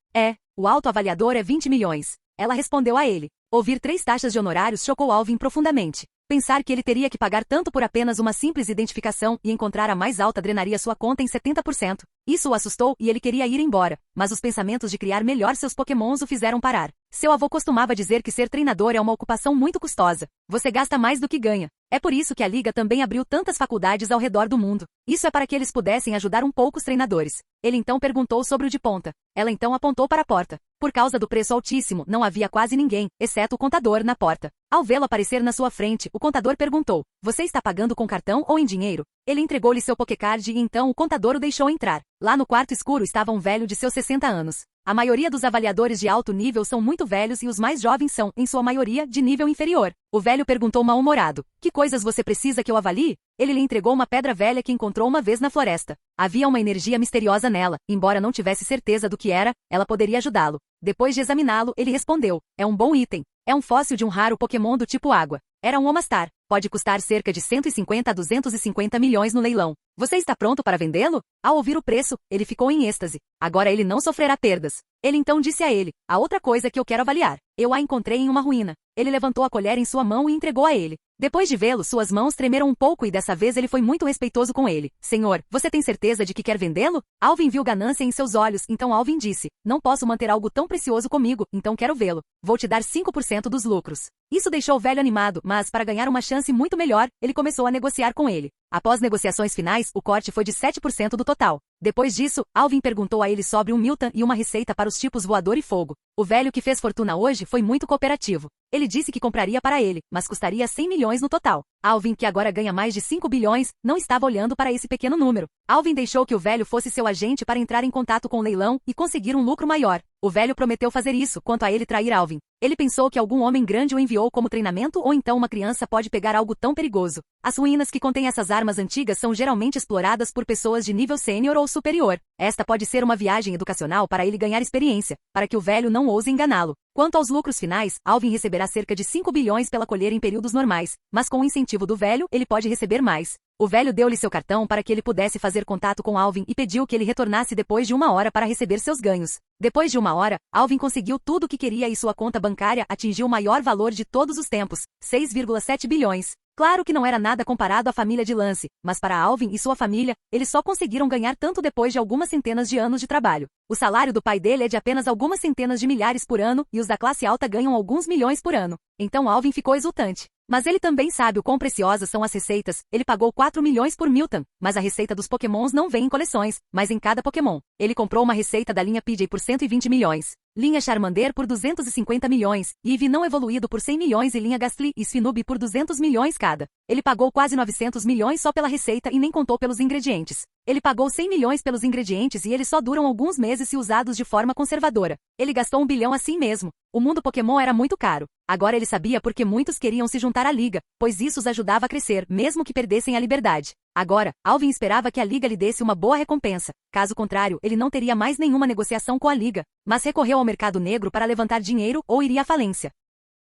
O alto avaliador é 20 milhões. Ela respondeu a ele. Ouvir 3 taxas de honorários chocou Alvin profundamente. Pensar que ele teria que pagar tanto por apenas uma simples identificação e encontrar a mais alta drenaria sua conta em 70%. Isso o assustou e ele queria ir embora, mas os pensamentos de criar melhor seus pokémons o fizeram parar. Seu avô costumava dizer que ser treinador é uma ocupação muito custosa. Você gasta mais do que ganha. É por isso que a Liga também abriu tantas faculdades ao redor do mundo. Isso é para que eles pudessem ajudar um pouco os treinadores. Ele então perguntou sobre o de ponta. Ela então apontou para a porta. Por causa do preço altíssimo, não havia quase ninguém, exceto o contador, na porta. Ao vê-lo aparecer na sua frente, o contador perguntou: "Você está pagando com cartão ou em dinheiro?" Ele entregou-lhe seu Pokécard e então o contador o deixou entrar. Lá no quarto escuro estava um velho de seus 60 anos. A maioria dos avaliadores de alto nível são muito velhos e os mais jovens são, em sua maioria, de nível inferior. O velho perguntou mal-humorado: "Que coisas você precisa que eu avalie?" Ele lhe entregou uma pedra velha que encontrou uma vez na floresta. Havia uma energia misteriosa nela. Embora não tivesse certeza do que era, ela poderia ajudá-lo. Depois de examiná-lo, ele respondeu: "É um bom item. É um fóssil de um raro Pokémon do tipo água. Era um Omastar. Pode custar cerca de 150 a 250 milhões no leilão. Você está pronto para vendê-lo?" Ao ouvir o preço, ele ficou em êxtase. Agora ele não sofrerá perdas. Ele então disse a ele: "A outra coisa que eu quero avaliar. Eu a encontrei em uma ruína." Ele levantou a colher em sua mão e entregou a ele. Depois de vê-lo, suas mãos tremeram um pouco e dessa vez ele foi muito respeitoso com ele. "Senhor, você tem certeza de que quer vendê-lo?" Alvin viu ganância em seus olhos, então Alvin disse: "Não posso manter algo tão precioso comigo, então quero vê-lo. Vou te dar 5% dos lucros." Isso deixou o velho animado, mas para ganhar uma chance muito melhor, ele começou a negociar com ele. Após negociações finais, o corte foi de 7% do total. Depois disso, Alvin perguntou a ele sobre um Miltank e uma receita para os tipos voador e fogo. O velho que fez fortuna hoje foi muito cooperativo. Ele disse que compraria para ele, mas custaria 100 milhões no total. Alvin, que agora ganha mais de 5 bilhões, não estava olhando para esse pequeno número. Alvin deixou que o velho fosse seu agente para entrar em contato com o leilão e conseguir um lucro maior. O velho prometeu fazer isso quanto a ele trair Alvin. Ele pensou que algum homem grande o enviou como treinamento ou então uma criança pode pegar algo tão perigoso. As ruínas que contêm essas armas antigas são geralmente exploradas por pessoas de nível sênior ou superior. Esta pode ser uma viagem educacional para ele ganhar experiência, para que o velho não ouse enganá-lo. Quanto aos lucros finais, Alvin receberá cerca de 5 bilhões pela colher em períodos normais, mas com o incentivo do velho, ele pode receber mais. O velho deu-lhe seu cartão para que ele pudesse fazer contato com Alvin e pediu que ele retornasse depois de 1 hora para receber seus ganhos. Depois de 1 hora, Alvin conseguiu tudo o que queria e sua conta bancária atingiu o maior valor de todos os tempos, 6,7 bilhões. Claro que não era nada comparado à família de Lance, mas para Alvin e sua família, eles só conseguiram ganhar tanto depois de algumas centenas de anos de trabalho. O salário do pai dele é de apenas algumas centenas de milhares por ano e os da classe alta ganham alguns milhões por ano. Então Alvin ficou exultante. Mas ele também sabe o quão preciosas são as receitas. Ele pagou 4 milhões por Miltank, mas a receita dos Pokémons não vem em coleções, mas em cada Pokémon. Ele comprou uma receita da linha PJ por 120 milhões. Linha Charmander por 250 milhões, Eevee não evoluído por 100 milhões e linha Gastly e Spinobi por 200 milhões cada. Ele pagou quase 900 milhões só pela receita e nem contou pelos ingredientes. Ele pagou 100 milhões pelos ingredientes e eles só duram alguns meses se usados de forma conservadora. Ele gastou 1 bilhão assim mesmo. O mundo Pokémon era muito caro. Agora ele sabia por que muitos queriam se juntar à Liga, pois isso os ajudava a crescer, mesmo que perdessem a liberdade. Agora, Alvin esperava que a Liga lhe desse uma boa recompensa. Caso contrário, ele não teria mais nenhuma negociação com a Liga, mas recorreu ao mercado negro para levantar dinheiro ou iria à falência.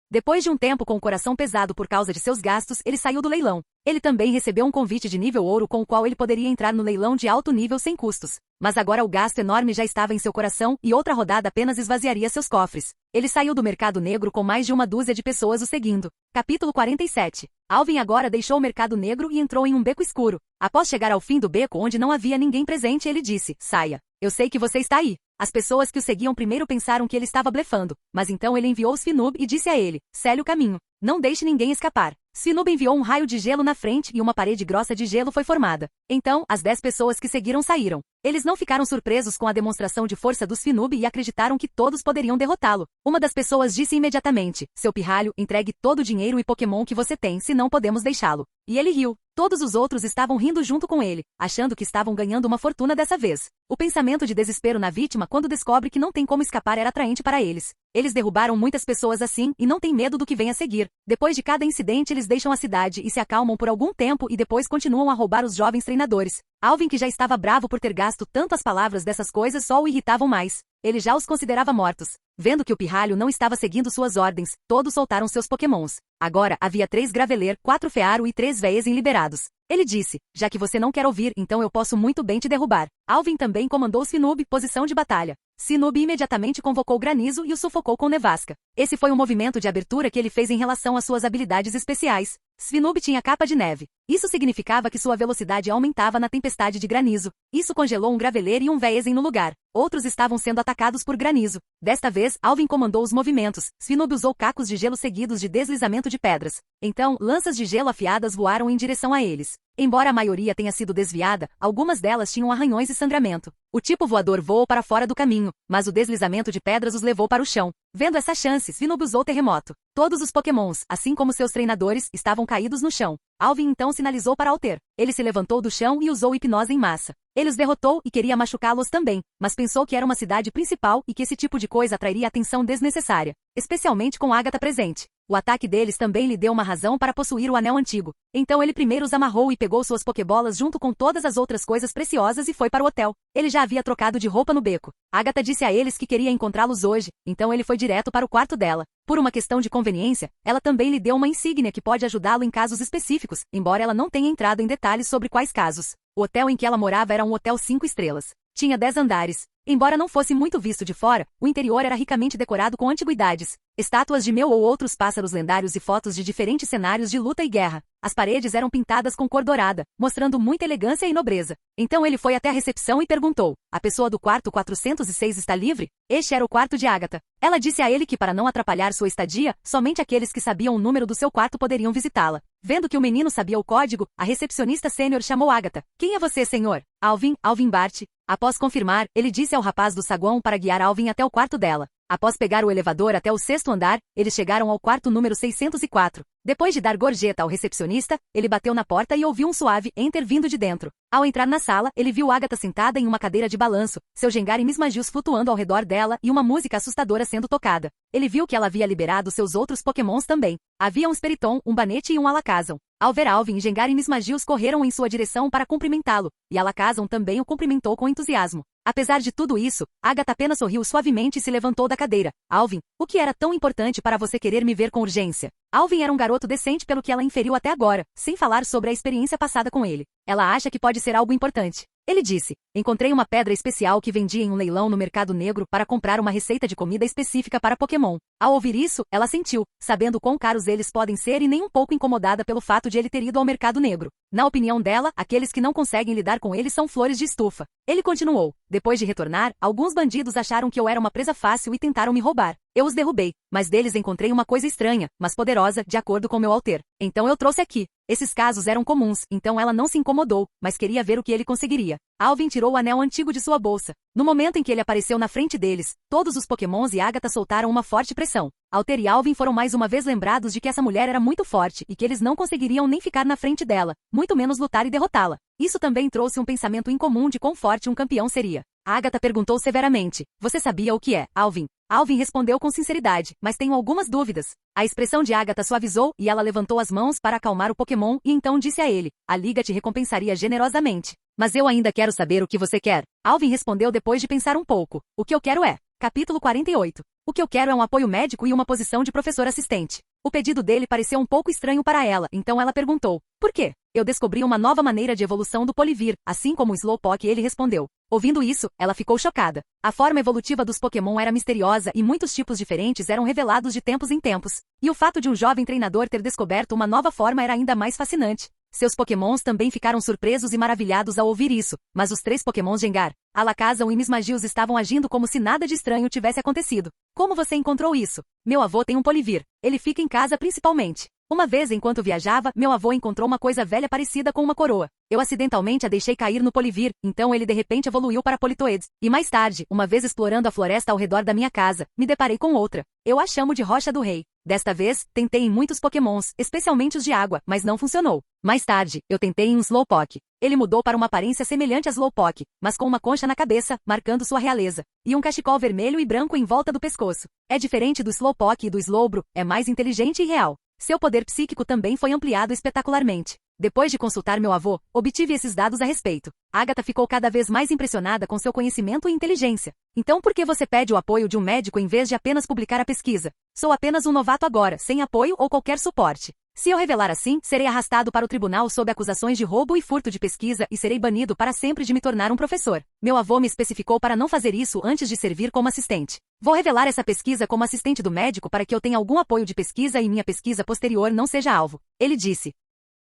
Depois de um tempo com o coração pesado por causa de seus gastos, ele saiu do leilão. Ele também recebeu um convite de nível ouro com o qual ele poderia entrar no leilão de alto nível sem custos. Mas agora o gasto enorme já estava em seu coração e outra rodada apenas esvaziaria seus cofres. Ele saiu do mercado negro com mais de 1 dúzia de pessoas o seguindo. Capítulo 47. Alvin agora deixou o mercado negro e entrou em um beco escuro. Após chegar ao fim do beco onde não havia ninguém presente, ele disse: "Saia. Eu sei que você está aí." As pessoas que o seguiam primeiro pensaram que ele estava blefando, mas então ele enviou Spinob e disse a ele: "Cele o caminho. Não deixe ninguém escapar." Spinob enviou um raio de gelo na frente e uma parede grossa de gelo foi formada. Então, as 10 pessoas que seguiram saíram. Eles não ficaram surpresos com a demonstração de força do Spinob e acreditaram que todos poderiam derrotá-lo. Uma das pessoas disse imediatamente: "Seu pirralho, entregue todo o dinheiro e Pokémon que você tem, senão podemos deixá-lo." E ele riu. Todos os outros estavam rindo junto com ele, achando que estavam ganhando uma fortuna dessa vez. O pensamento de desespero na vítima quando descobre que não tem como escapar era atraente para eles. Eles derrubaram muitas pessoas assim e não têm medo do que vem a seguir. Depois de cada incidente eles deixam a cidade e se acalmam por algum tempo e depois continuam a roubar os jovens treinadores. Alvin, que já estava bravo por ter gasto tanto as palavras dessas coisas, só o irritavam mais. Ele já os considerava mortos. Vendo que o pirralho não estava seguindo suas ordens, todos soltaram seus pokémons. Agora, havia 3 Graveler, 4 Fearu e 3 Veezin liberados. Ele disse: "Já que você não quer ouvir, então eu posso muito bem te derrubar." Alvin também comandou Spinob, posição de batalha. Spinob imediatamente convocou Granizo e o sufocou com nevasca. Esse foi um movimento de abertura que ele fez em relação às suas habilidades especiais. Svinoob tinha capa de neve. Isso significava que sua velocidade aumentava na tempestade de granizo. Isso congelou um Graveler e um Veesen no lugar. Outros estavam sendo atacados por granizo. Desta vez, Alvin comandou os movimentos. Svinoob usou cacos de gelo seguidos de deslizamento de pedras. Então, lanças de gelo afiadas voaram em direção a eles. Embora a maioria tenha sido desviada, algumas delas tinham arranhões e sangramento. O tipo voador voou para fora do caminho, mas o deslizamento de pedras os levou para o chão. Vendo essa chance, Svinoob usou terremoto. Todos os pokémons, assim como seus treinadores, estavam caídos no chão. Alvin então sinalizou para Alter. Ele se levantou do chão e usou hipnose em massa. Ele os derrotou e queria machucá-los também, mas pensou que era uma cidade principal e que esse tipo de coisa atrairia atenção desnecessária, especialmente com Agatha presente. O ataque deles também lhe deu uma razão para possuir o anel antigo. Então ele primeiro os amarrou e pegou suas pokébolas junto com todas as outras coisas preciosas e foi para o hotel. Ele já havia trocado de roupa no beco. Agatha disse a eles que queria encontrá-los hoje, então ele foi direto para o quarto dela. Por uma questão de conveniência, ela também lhe deu uma insígnia que pode ajudá-lo em casos específicos, embora ela não tenha entrado em detalhes sobre quais casos. O hotel em que ela morava era um hotel 5 estrelas. Tinha 10 andares. Embora não fosse muito visto de fora, o interior era ricamente decorado com antiguidades, estátuas de Mew ou outros pássaros lendários e fotos de diferentes cenários de luta e guerra. As paredes eram pintadas com cor dourada, mostrando muita elegância e nobreza. Então ele foi até a recepção e perguntou: a pessoa do quarto 406 está livre? Este era o quarto de Agatha. Ela disse a ele que para não atrapalhar sua estadia, somente aqueles que sabiam o número do seu quarto poderiam visitá-la. Vendo que o menino sabia o código, a recepcionista sênior chamou Agatha. Quem é você, senhor? Alvin Bart. Após confirmar, ele disse ao rapaz do saguão para guiar Alvin até o quarto dela. Após pegar o elevador até o 6º andar, eles chegaram ao quarto número 604. Depois de dar gorjeta ao recepcionista, ele bateu na porta e ouviu um suave enter vindo de dentro. Ao entrar na sala, ele viu Agatha sentada em uma cadeira de balanço, seu Gengar e Mismagius flutuando ao redor dela e uma música assustadora sendo tocada. Ele viu que ela havia liberado seus outros pokémons também. Havia um Spiritomb, um Banette e um Alakazam. Ao ver Alvin, Gengar e Mismagius correram em sua direção para cumprimentá-lo, e Alakazam também o cumprimentou com entusiasmo. Apesar de tudo isso, Agatha apenas sorriu suavemente e se levantou da cadeira. Alvin, o que era tão importante para você querer me ver com urgência? Alvin era um garoto decente pelo que ela inferiu até agora, sem falar sobre a experiência passada com ele. Ela acha que pode ser algo importante. Ele disse: encontrei uma pedra especial que vendia em um leilão no mercado negro para comprar uma receita de comida específica para Pokémon. Ao ouvir isso, ela sentiu, sabendo quão caros eles podem ser e nem um pouco incomodada pelo fato de ele ter ido ao mercado negro. Na opinião dela, aqueles que não conseguem lidar com eles são flores de estufa. Ele continuou: depois de retornar, alguns bandidos acharam que eu era uma presa fácil e tentaram me roubar. Eu os derrubei, mas deles encontrei uma coisa estranha, mas poderosa, de acordo com meu Alter. Então eu trouxe aqui. Esses casos eram comuns, então ela não se incomodou, mas queria ver o que ele conseguiria. Alvin tirou o anel antigo de sua bolsa. No momento em que ele apareceu na frente deles, todos os Pokémons e Agatha soltaram uma forte pressão. Alter e Alvin foram mais uma vez lembrados de que essa mulher era muito forte e que eles não conseguiriam nem ficar na frente dela, muito menos lutar e derrotá-la. Isso também trouxe um pensamento incomum de quão forte um campeão seria. Agatha perguntou severamente: você sabia o que é, Alvin? Alvin respondeu com sinceridade: mas tenho algumas dúvidas. A expressão de Agatha suavizou e ela levantou as mãos para acalmar o Pokémon e então disse a ele: a Liga te recompensaria generosamente. Mas eu ainda quero saber o que você quer. Alvin respondeu depois de pensar um pouco: o que eu quero é... Capítulo 48. O que eu quero é um apoio médico e uma posição de professor assistente. O pedido dele pareceu um pouco estranho para ela, então ela perguntou: por quê? Eu descobri uma nova maneira de evolução do Polivir, assim como o Slowpoke, ele respondeu. Ouvindo isso, ela ficou chocada. A forma evolutiva dos Pokémon era misteriosa e muitos tipos diferentes eram revelados de tempos em tempos. E o fato de um jovem treinador ter descoberto uma nova forma era ainda mais fascinante. Seus Pokémons também ficaram surpresos e maravilhados ao ouvir isso, mas os 3 Pokémons Gengar, Alakazam e Mismagius estavam agindo como se nada de estranho tivesse acontecido. Como você encontrou isso? Meu avô tem um Polivir. Ele fica em casa principalmente. Uma vez enquanto viajava, meu avô encontrou uma coisa velha parecida com uma coroa. Eu acidentalmente a deixei cair no Polivir, então ele de repente evoluiu para Politoedes. E mais tarde, uma vez explorando a floresta ao redor da minha casa, me deparei com outra. Eu a chamo de Rocha do Rei. Desta vez, tentei em muitos Pokémons, especialmente os de água, mas não funcionou. Mais tarde, eu tentei em um Slowpoke. Ele mudou para uma aparência semelhante a Slowpoke, mas com uma concha na cabeça, marcando sua realeza, e um cachecol vermelho e branco em volta do pescoço. É diferente do Slowpoke e do Slowbro, é mais inteligente e real. Seu poder psíquico também foi ampliado espetacularmente. Depois de consultar meu avô, obtive esses dados a respeito. Agatha ficou cada vez mais impressionada com seu conhecimento e inteligência. Então por que você pede o apoio de um médico em vez de apenas publicar a pesquisa? Sou apenas um novato agora, sem apoio ou qualquer suporte. Se eu revelar assim, serei arrastado para o tribunal sob acusações de roubo e furto de pesquisa e serei banido para sempre de me tornar um professor. Meu avô me especificou para não fazer isso antes de servir como assistente. Vou revelar essa pesquisa como assistente do médico para que eu tenha algum apoio de pesquisa e minha pesquisa posterior não seja alvo. Ele disse.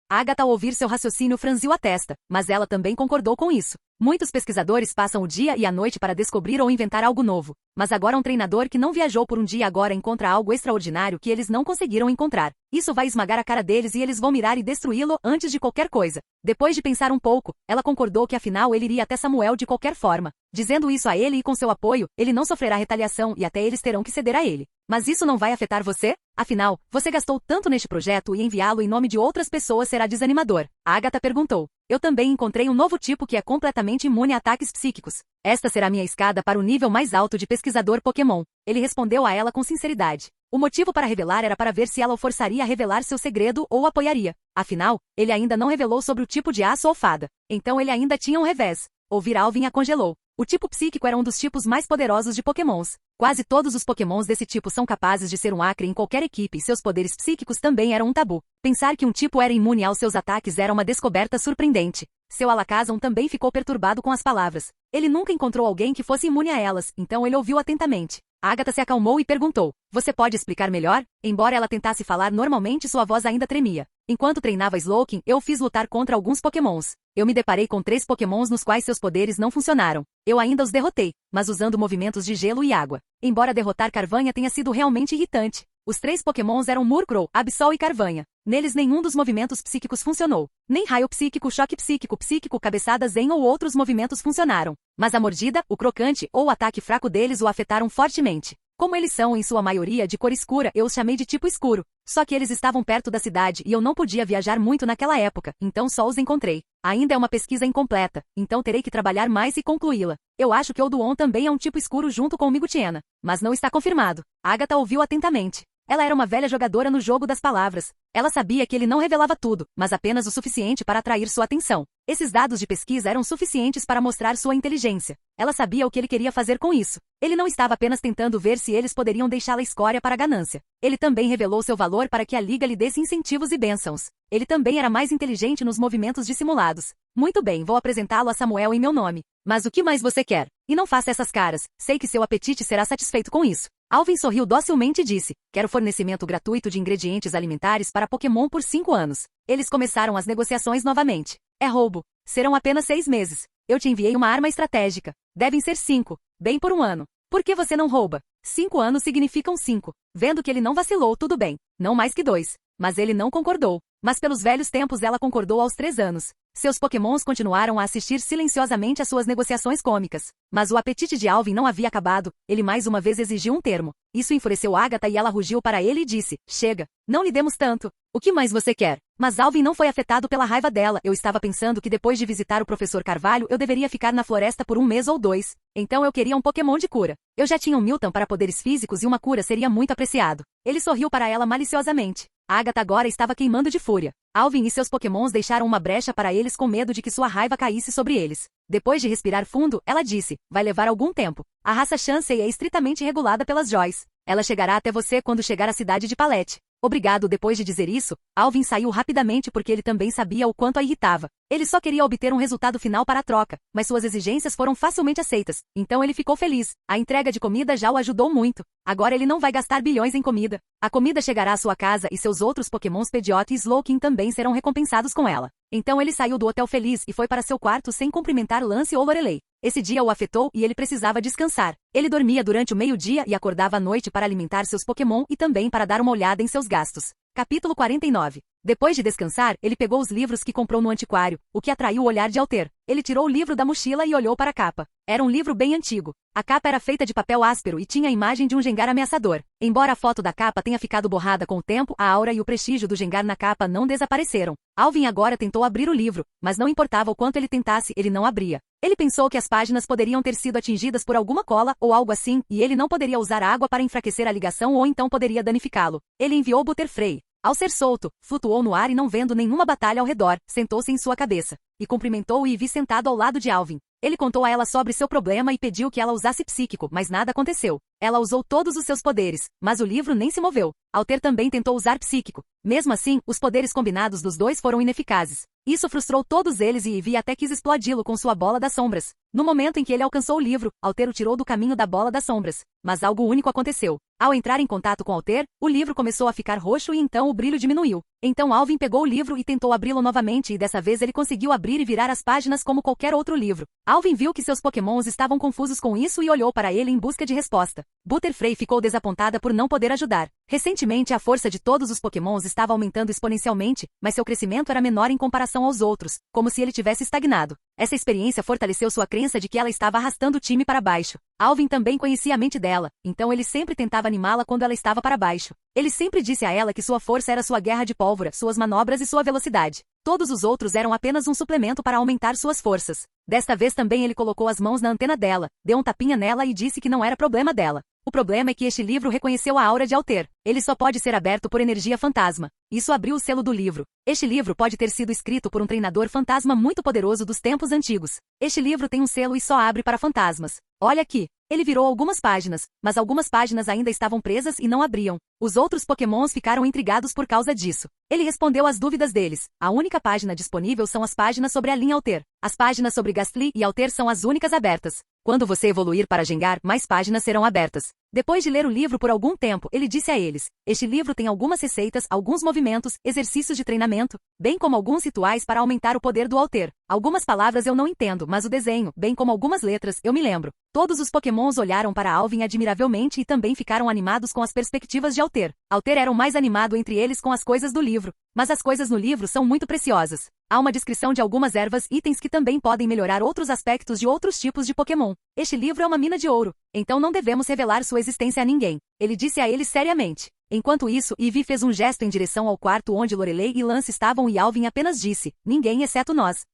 Agatha, ao ouvir seu raciocínio, franziu a testa, mas ela também concordou com isso. Muitos pesquisadores passam o dia e a noite para descobrir ou inventar algo novo, mas agora um treinador que não viajou por um dia agora encontra algo extraordinário que eles não conseguiram encontrar. Isso vai esmagar a cara deles e eles vão mirar e destruí-lo antes de qualquer coisa. Depois de pensar um pouco, ela concordou que afinal ele iria até Samuel de qualquer forma. Dizendo isso a ele e com seu apoio, ele não sofrerá retaliação e até eles terão que ceder a ele. Mas isso não vai afetar você? Afinal, você gastou tanto neste projeto e enviá-lo em nome de outras pessoas será desanimador. Agatha perguntou. Eu também encontrei um novo tipo que é completamente imune a ataques psíquicos. Esta será minha escada para o nível mais alto de pesquisador Pokémon. Ele respondeu a ela com sinceridade. O motivo para revelar era para ver se ela o forçaria a revelar seu segredo ou o apoiaria. Afinal, ele ainda não revelou sobre o tipo de aço ou fada. Então ele ainda tinha um revés. Ouvir Alvin a congelou. O tipo psíquico era um dos tipos mais poderosos de Pokémons. Quase todos os Pokémons desse tipo são capazes de ser um acre em qualquer equipe e seus poderes psíquicos também eram um tabu. Pensar que um tipo era imune aos seus ataques era uma descoberta surpreendente. Seu Alakazam também ficou perturbado com as palavras. Ele nunca encontrou alguém que fosse imune a elas, então ele ouviu atentamente. Agatha se acalmou e perguntou. Você pode explicar melhor? Embora ela tentasse falar normalmente, sua voz ainda tremia. Enquanto treinava Slowking, eu o fiz lutar contra alguns Pokémons. Eu me deparei com 3 Pokémons nos quais seus poderes não funcionaram. Eu ainda os derrotei, mas usando movimentos de gelo e água. Embora derrotar Carvanha tenha sido realmente irritante. Os 3 Pokémons eram Murkrow, Absol e Carvanha. Neles nenhum dos movimentos psíquicos funcionou. Nem raio psíquico, choque psíquico, cabeçada zen ou outros movimentos funcionaram. Mas a mordida, o crocante ou o ataque fraco deles o afetaram fortemente. Como eles são, em sua maioria, de cor escura, eu os chamei de tipo escuro. Só que eles estavam perto da cidade e eu não podia viajar muito naquela época, então só os encontrei. Ainda é uma pesquisa incompleta, então terei que trabalhar mais e concluí-la. Eu acho que o Duon também é um tipo escuro junto com o Migutiena, mas não está confirmado. Agatha ouviu atentamente. Ela era uma velha jogadora no jogo das palavras. Ela sabia que ele não revelava tudo, mas apenas o suficiente para atrair sua atenção. Esses dados de pesquisa eram suficientes para mostrar sua inteligência. Ela sabia o que ele queria fazer com isso. Ele não estava apenas tentando ver se eles poderiam deixá-la escória para a ganância. Ele também revelou seu valor para que a Liga lhe desse incentivos e bênçãos. Ele também era mais inteligente nos movimentos dissimulados. Muito bem, vou apresentá-lo a Samuel em meu nome. Mas o que mais você quer? E não faça essas caras. Sei que seu apetite será satisfeito com isso. Alvin sorriu docilmente e disse, quero fornecimento gratuito de ingredientes alimentares para Pokémon por 5 anos. Eles começaram as negociações novamente. É roubo. Serão apenas 6 meses. Eu te enviei uma arma estratégica. Devem ser 5. Bem por 1 ano. Por que você não rouba? 5 anos significam 5. Vendo que ele não vacilou, tudo bem. Não mais que 2. Mas ele não concordou. Mas pelos velhos tempos ela concordou aos 3 anos. Seus Pokémons continuaram a assistir silenciosamente às suas negociações cômicas. Mas o apetite de Alvin não havia acabado. Ele mais uma vez exigiu um termo. Isso enfureceu Agatha e ela rugiu para ele e disse, chega, não lhe demos tanto. O que mais você quer? Mas Alvin não foi afetado pela raiva dela. Eu estava pensando que depois de visitar o professor Carvalho eu deveria ficar na floresta por 1 mês ou 2. Então eu queria um Pokémon de cura. Eu já tinha um Milton para poderes físicos e uma cura seria muito apreciado. Ele sorriu para ela maliciosamente. Agatha agora estava queimando de fúria. Alvin e seus Pokémons deixaram uma brecha para eles com medo de que sua raiva caísse sobre eles. Depois de respirar fundo, ela disse, vai levar algum tempo. A raça Chansey é estritamente regulada pelas Joys. Ela chegará até você quando chegar à cidade de Palette. Obrigado. Depois de dizer isso, Alvin saiu rapidamente porque ele também sabia o quanto a irritava. Ele só queria obter um resultado final para a troca, mas suas exigências foram facilmente aceitas, então ele ficou feliz. A entrega de comida já o ajudou muito. Agora ele não vai gastar bilhões em comida. A comida chegará à sua casa e seus outros Pokémons Pidgeot e Slowking também serão recompensados com ela. Então ele saiu do hotel feliz e foi para seu quarto sem cumprimentar Lance ou Lorelei. Esse dia o afetou e ele precisava descansar. Ele dormia durante o meio-dia e acordava à noite para alimentar seus Pokémon e também para dar uma olhada em seus gastos. Capítulo 49. Depois de descansar, ele pegou os livros que comprou no antiquário, o que atraiu o olhar de Alter. Ele tirou o livro da mochila e olhou para a capa. Era um livro bem antigo. A capa era feita de papel áspero e tinha a imagem de um Gengar ameaçador. Embora a foto da capa tenha ficado borrada com o tempo, a aura e o prestígio do Gengar na capa não desapareceram. Alvin agora tentou abrir o livro, mas não importava o quanto ele tentasse, ele não abria. Ele pensou que as páginas poderiam ter sido atingidas por alguma cola ou algo assim, e ele não poderia usar água para enfraquecer a ligação ou então poderia danificá-lo. Ele enviou Butterfree. Ao ser solto, flutuou no ar e não vendo nenhuma batalha ao redor, sentou-se em sua cabeça. E cumprimentou Ivy sentado ao lado de Alvin. Ele contou a ela sobre seu problema e pediu que ela usasse psíquico, mas nada aconteceu. Ela usou todos os seus poderes, mas o livro nem se moveu. Alter também tentou usar psíquico. Mesmo assim, os poderes combinados dos dois foram ineficazes. Isso frustrou todos eles e Ivy até quis explodi-lo com sua bola das sombras. No momento em que ele alcançou o livro, Alter o tirou do caminho da bola das sombras. Mas algo único aconteceu. Ao entrar em contato com Alter, o livro começou a ficar roxo e então o brilho diminuiu. Então Alvin pegou o livro e tentou abri-lo novamente e dessa vez ele conseguiu abrir e virar as páginas como qualquer outro livro. Alvin viu que seus pokémons estavam confusos com isso e olhou para ele em busca de resposta. Butterfree ficou desapontada por não poder ajudar. Recentemente a força de todos os pokémons estava aumentando exponencialmente, mas seu crescimento era menor em comparação aos outros, como se ele tivesse estagnado. Essa experiência fortaleceu sua crença de que ela estava arrastando o time para baixo. Alvin também conhecia a mente dela, então ele sempre tentava animá-la quando ela estava para baixo. Ele sempre disse a ela que sua força era sua guerra de pólvora, suas manobras e sua velocidade. Todos os outros eram apenas um suplemento para aumentar suas forças. Desta vez também ele colocou as mãos na antena dela, deu um tapinha nela e disse que não era problema dela. O problema é que este livro reconheceu a aura de Alter. Ele só pode ser aberto por energia fantasma. Isso abriu o selo do livro. Este livro pode ter sido escrito por um treinador fantasma muito poderoso dos tempos antigos. Este livro tem um selo e só abre para fantasmas. Olha aqui. Ele virou algumas páginas, mas algumas páginas ainda estavam presas e não abriam. Os outros pokémons ficaram intrigados por causa disso. Ele respondeu às dúvidas deles. A única página disponível são as páginas sobre a linha Alter. As páginas sobre Gastly e Alter são as únicas abertas. Quando você evoluir para Gengar, mais páginas serão abertas. Depois de ler o livro por algum tempo, ele disse a eles: este livro tem algumas receitas, alguns movimentos, exercícios de treinamento, bem como alguns rituais para aumentar o poder do Alter. Algumas palavras eu não entendo, mas o desenho, bem como algumas letras, eu me lembro. Todos os pokémons olharam para Alvin admiravelmente e também ficaram animados com as perspectivas de Alter. Alter era o mais animado entre eles com as coisas do livro. Mas as coisas no livro são muito preciosas. Há uma descrição de algumas ervas e itens que também podem melhorar outros aspectos de outros tipos de Pokémon. Este livro é uma mina de ouro, então não devemos revelar sua existência a ninguém. Ele disse a eles seriamente. Enquanto isso, Ivy fez um gesto em direção ao quarto onde Lorelei e Lance estavam e Alvin apenas disse: ninguém exceto nós.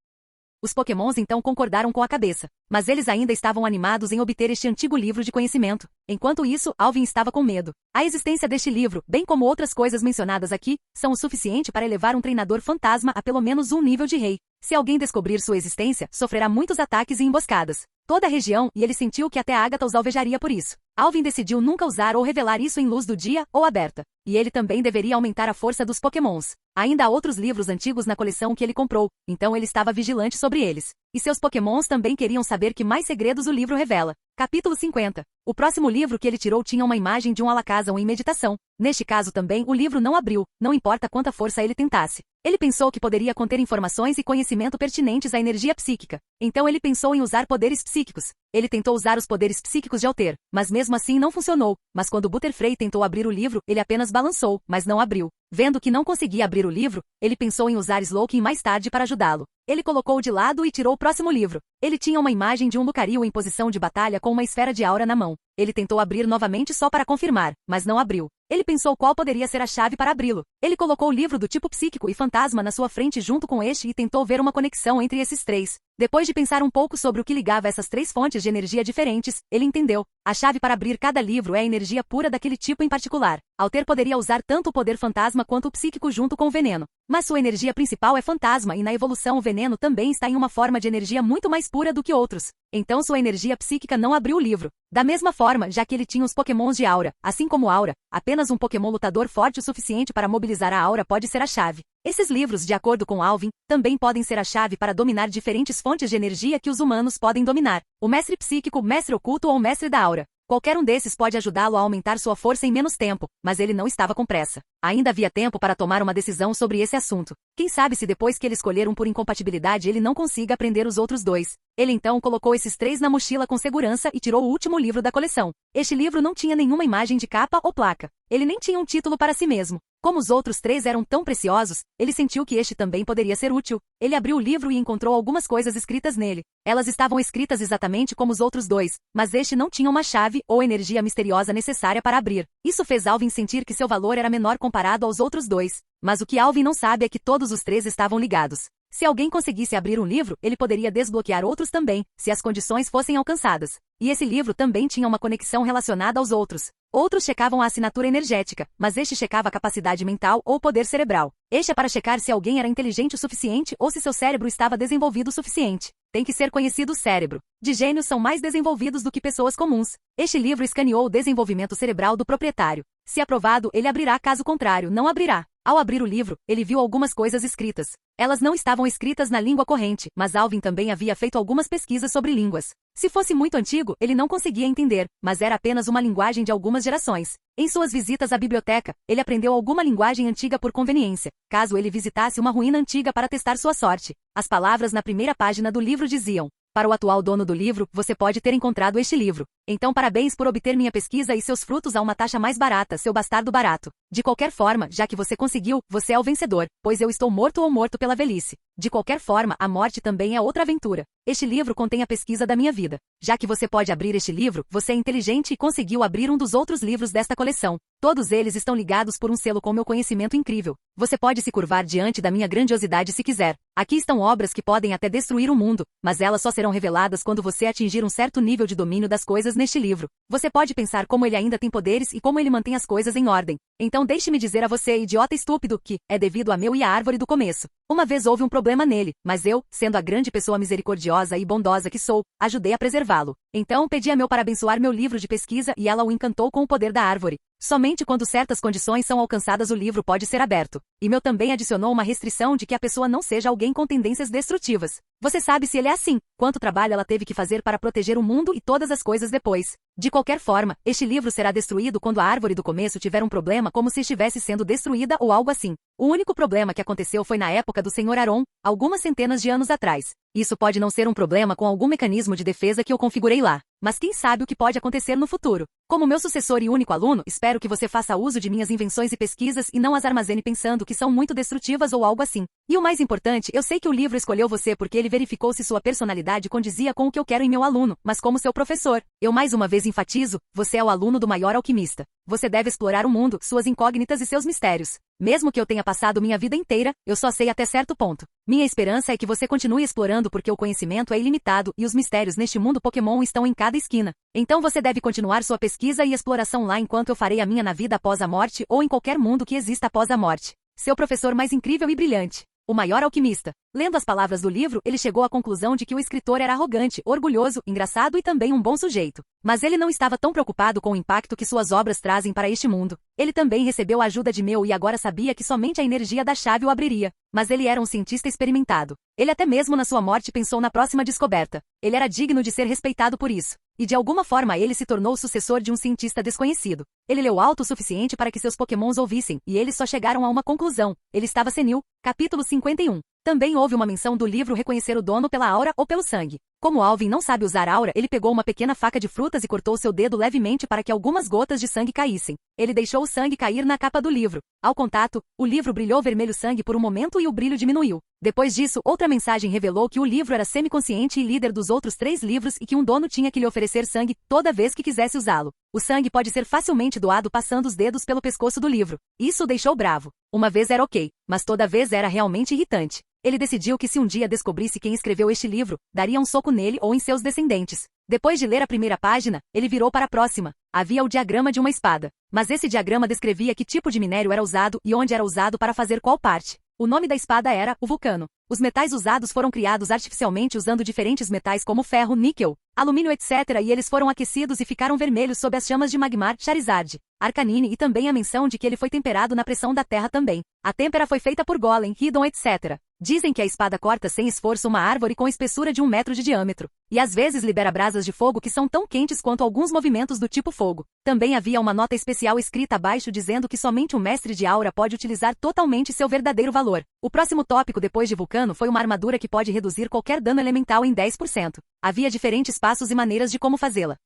Os Pokémons então concordaram com a cabeça, mas eles ainda estavam animados em obter este antigo livro de conhecimento. Enquanto isso, Alvin estava com medo. A existência deste livro, bem como outras coisas mencionadas aqui, são o suficiente para elevar um treinador fantasma a pelo menos um nível de rei. Se alguém descobrir sua existência, sofrerá muitos ataques e emboscadas. Toda a região, e ele sentiu que até Agatha os alvejaria por isso. Alvin decidiu nunca usar ou revelar isso em luz do dia ou aberta. E ele também deveria aumentar a força dos Pokémons. Ainda há outros livros antigos na coleção que ele comprou, então ele estava vigilante sobre eles. E seus Pokémons também queriam saber que mais segredos o livro revela. Capítulo 50. O próximo livro que ele tirou tinha uma imagem de um Alakazam em meditação. Neste caso também, o livro não abriu, não importa quanta força ele tentasse. Ele pensou que poderia conter informações e conhecimento pertinentes à energia psíquica. Então ele pensou em usar poderes psíquicos. Ele tentou usar os poderes psíquicos de Alter, mas mesmo assim não funcionou. Mas quando Butterfree tentou abrir o livro, ele apenas balançou, mas não abriu. Vendo que não conseguia abrir o livro, ele pensou em usar Slowking mais tarde para ajudá-lo. Ele colocou-o de lado e tirou o próximo livro. Ele tinha uma imagem de um Lucario em posição de batalha com uma esfera de aura na mão. Ele tentou abrir novamente só para confirmar, mas não abriu. Ele pensou qual poderia ser a chave para abri-lo. Ele colocou o livro do tipo psíquico e fantasma na sua frente junto com este e tentou ver uma conexão entre esses três. Depois de pensar um pouco sobre o que ligava essas três fontes de energia diferentes, ele entendeu. A chave para abrir cada livro é a energia pura daquele tipo em particular. Alter poderia usar tanto o poder fantasma quanto o psíquico junto com o veneno. Mas sua energia principal é fantasma e na evolução o veneno também está em uma forma de energia muito mais pura do que outros. Então sua energia psíquica não abriu o livro. Da mesma forma, já que ele tinha os pokémons de aura, assim como Aura, apenas um pokémon lutador forte o suficiente para mobilizar a aura pode ser a chave. Esses livros, de acordo com Alvin, também podem ser a chave para dominar diferentes fontes de energia que os humanos podem dominar. O mestre psíquico, mestre oculto ou mestre da aura. Qualquer um desses pode ajudá-lo a aumentar sua força em menos tempo, mas ele não estava com pressa. Ainda havia tempo para tomar uma decisão sobre esse assunto. Quem sabe se depois que ele escolher um por incompatibilidade ele não consiga aprender os outros dois. Ele então colocou esses três na mochila com segurança e tirou o último livro da coleção. Este livro não tinha nenhuma imagem de capa ou placa. Ele nem tinha um título para si mesmo. Como os outros três eram tão preciosos, ele sentiu que este também poderia ser útil. Ele abriu o livro e encontrou algumas coisas escritas nele. Elas estavam escritas exatamente como os outros dois, mas este não tinha uma chave ou energia misteriosa necessária para abrir. Isso fez Alvin sentir que seu valor era menor comparado aos outros dois. Mas o que Alvin não sabe é que todos os três estavam ligados. Se alguém conseguisse abrir um livro, ele poderia desbloquear outros também, se as condições fossem alcançadas. E esse livro também tinha uma conexão relacionada aos outros. Outros checavam a assinatura energética, mas este checava a capacidade mental ou poder cerebral. Este é para checar se alguém era inteligente o suficiente ou se seu cérebro estava desenvolvido o suficiente. Tem que ser conhecido o cérebro. De gênios são mais desenvolvidos do que pessoas comuns. Este livro escaneou o desenvolvimento cerebral do proprietário. Se aprovado, ele abrirá, caso contrário, não abrirá. Ao abrir o livro, ele viu algumas coisas escritas. Elas não estavam escritas na língua corrente, mas Alvin também havia feito algumas pesquisas sobre línguas. Se fosse muito antigo, ele não conseguia entender, mas era apenas uma linguagem de algumas gerações. Em suas visitas à biblioteca, ele aprendeu alguma linguagem antiga por conveniência, caso ele visitasse uma ruína antiga para testar sua sorte. As palavras na primeira página do livro diziam: para o atual dono do livro, você pode ter encontrado este livro. Então parabéns por obter minha pesquisa e seus frutos a uma taxa mais barata, seu bastardo barato. De qualquer forma, já que você conseguiu, você é o vencedor, pois eu estou morto ou morto pela velhice. De qualquer forma, a morte também é outra aventura. Este livro contém a pesquisa da minha vida. Já que você pode abrir este livro, você é inteligente e conseguiu abrir um dos outros livros desta coleção. Todos eles estão ligados por um selo com meu conhecimento incrível. Você pode se curvar diante da minha grandiosidade se quiser. Aqui estão obras que podem até destruir o mundo, mas elas só serão reveladas quando você atingir um certo nível de domínio das coisas neste livro. Você pode pensar como ele ainda tem poderes e como ele mantém as coisas em ordem. Então deixe-me dizer a você, idiota estúpido, que é devido a meu e a árvore do começo. Uma vez houve um problema nele, mas eu, sendo a grande pessoa misericordiosa e bondosa que sou, ajudei a preservá-lo. Então pedi a meu para abençoar meu livro de pesquisa e ela o encantou com o poder da árvore. Somente quando certas condições são alcançadas o livro pode ser aberto. E meu também adicionou uma restrição de que a pessoa não seja alguém com tendências destrutivas. Você sabe se ele é assim, quanto trabalho ela teve que fazer para proteger o mundo e todas as coisas depois. De qualquer forma, este livro será destruído quando a árvore do começo tiver um problema como se estivesse sendo destruída ou algo assim. O único problema que aconteceu foi na época do Sr. Aron, algumas centenas de anos atrás. Isso pode não ser um problema com algum mecanismo de defesa que eu configurei lá. Mas quem sabe o que pode acontecer no futuro. Como meu sucessor e único aluno, espero que você faça uso de minhas invenções e pesquisas e não as armazene pensando que são muito destrutivas ou algo assim. E o mais importante, eu sei que o livro escolheu você porque ele verificou se sua personalidade condizia com o que eu quero em meu aluno, mas como seu professor, eu mais uma vez enfatizo, você é o aluno do maior alquimista. Você deve explorar o mundo, suas incógnitas e seus mistérios. Mesmo que eu tenha passado minha vida inteira, eu só sei até certo ponto. Minha esperança é que você continue explorando porque o conhecimento é ilimitado e os mistérios neste mundo Pokémon estão em cada esquina. Então você deve continuar sua pesquisa e exploração lá enquanto eu farei a minha na vida após a morte ou em qualquer mundo que exista após a morte. Seu professor mais incrível e brilhante. O maior alquimista. Lendo as palavras do livro, ele chegou à conclusão de que o escritor era arrogante, orgulhoso, engraçado e também um bom sujeito. Mas ele não estava tão preocupado com o impacto que suas obras trazem para este mundo. Ele também recebeu a ajuda de Meu e agora sabia que somente a energia da chave o abriria. Mas ele era um cientista experimentado. Ele até mesmo na sua morte pensou na próxima descoberta. Ele era digno de ser respeitado por isso. E de alguma forma ele se tornou o sucessor de um cientista desconhecido. Ele leu alto o suficiente para que seus pokémons ouvissem, e eles só chegaram a uma conclusão. Ele estava senil. Capítulo 51. Também houve uma menção do livro reconhecer o dono pela aura ou pelo sangue. Como Alvin não sabe usar aura, ele pegou uma pequena faca de frutas e cortou seu dedo levemente para que algumas gotas de sangue caíssem. Ele deixou o sangue cair na capa do livro. Ao contato, o livro brilhou vermelho sangue por um momento e o brilho diminuiu. Depois disso, outra mensagem revelou que o livro era semiconsciente e líder dos outros 3 livros e que um dono tinha que lhe oferecer sangue toda vez que quisesse usá-lo. O sangue pode ser facilmente doado passando os dedos pelo pescoço do livro. Isso o deixou bravo. Uma vez era ok, mas toda vez era realmente irritante. Ele decidiu que se um dia descobrisse quem escreveu este livro, daria um soco nele ou em seus descendentes. Depois de ler a primeira página, ele virou para a próxima. Havia o diagrama de uma espada. Mas esse diagrama descrevia que tipo de minério era usado e onde era usado para fazer qual parte. O nome da espada era o Vulcano. Os metais usados foram criados artificialmente usando diferentes metais como ferro, níquel, alumínio, etc. E eles foram aquecidos e ficaram vermelhos sob as chamas de Magmar, Charizard, Arcanine e também a menção de que ele foi temperado na pressão da terra também. A têmpera foi feita por Golem, Hidon, etc. Dizem que a espada corta sem esforço uma árvore com espessura de 1 metro de diâmetro. E às vezes libera brasas de fogo que são tão quentes quanto alguns movimentos do tipo fogo. Também havia uma nota especial escrita abaixo dizendo que somente um mestre de aura pode utilizar totalmente seu verdadeiro valor. O próximo tópico depois de Vulcano foi uma armadura que pode reduzir qualquer dano elemental em 10%. Havia diferentes passos e maneiras de como fazê-la.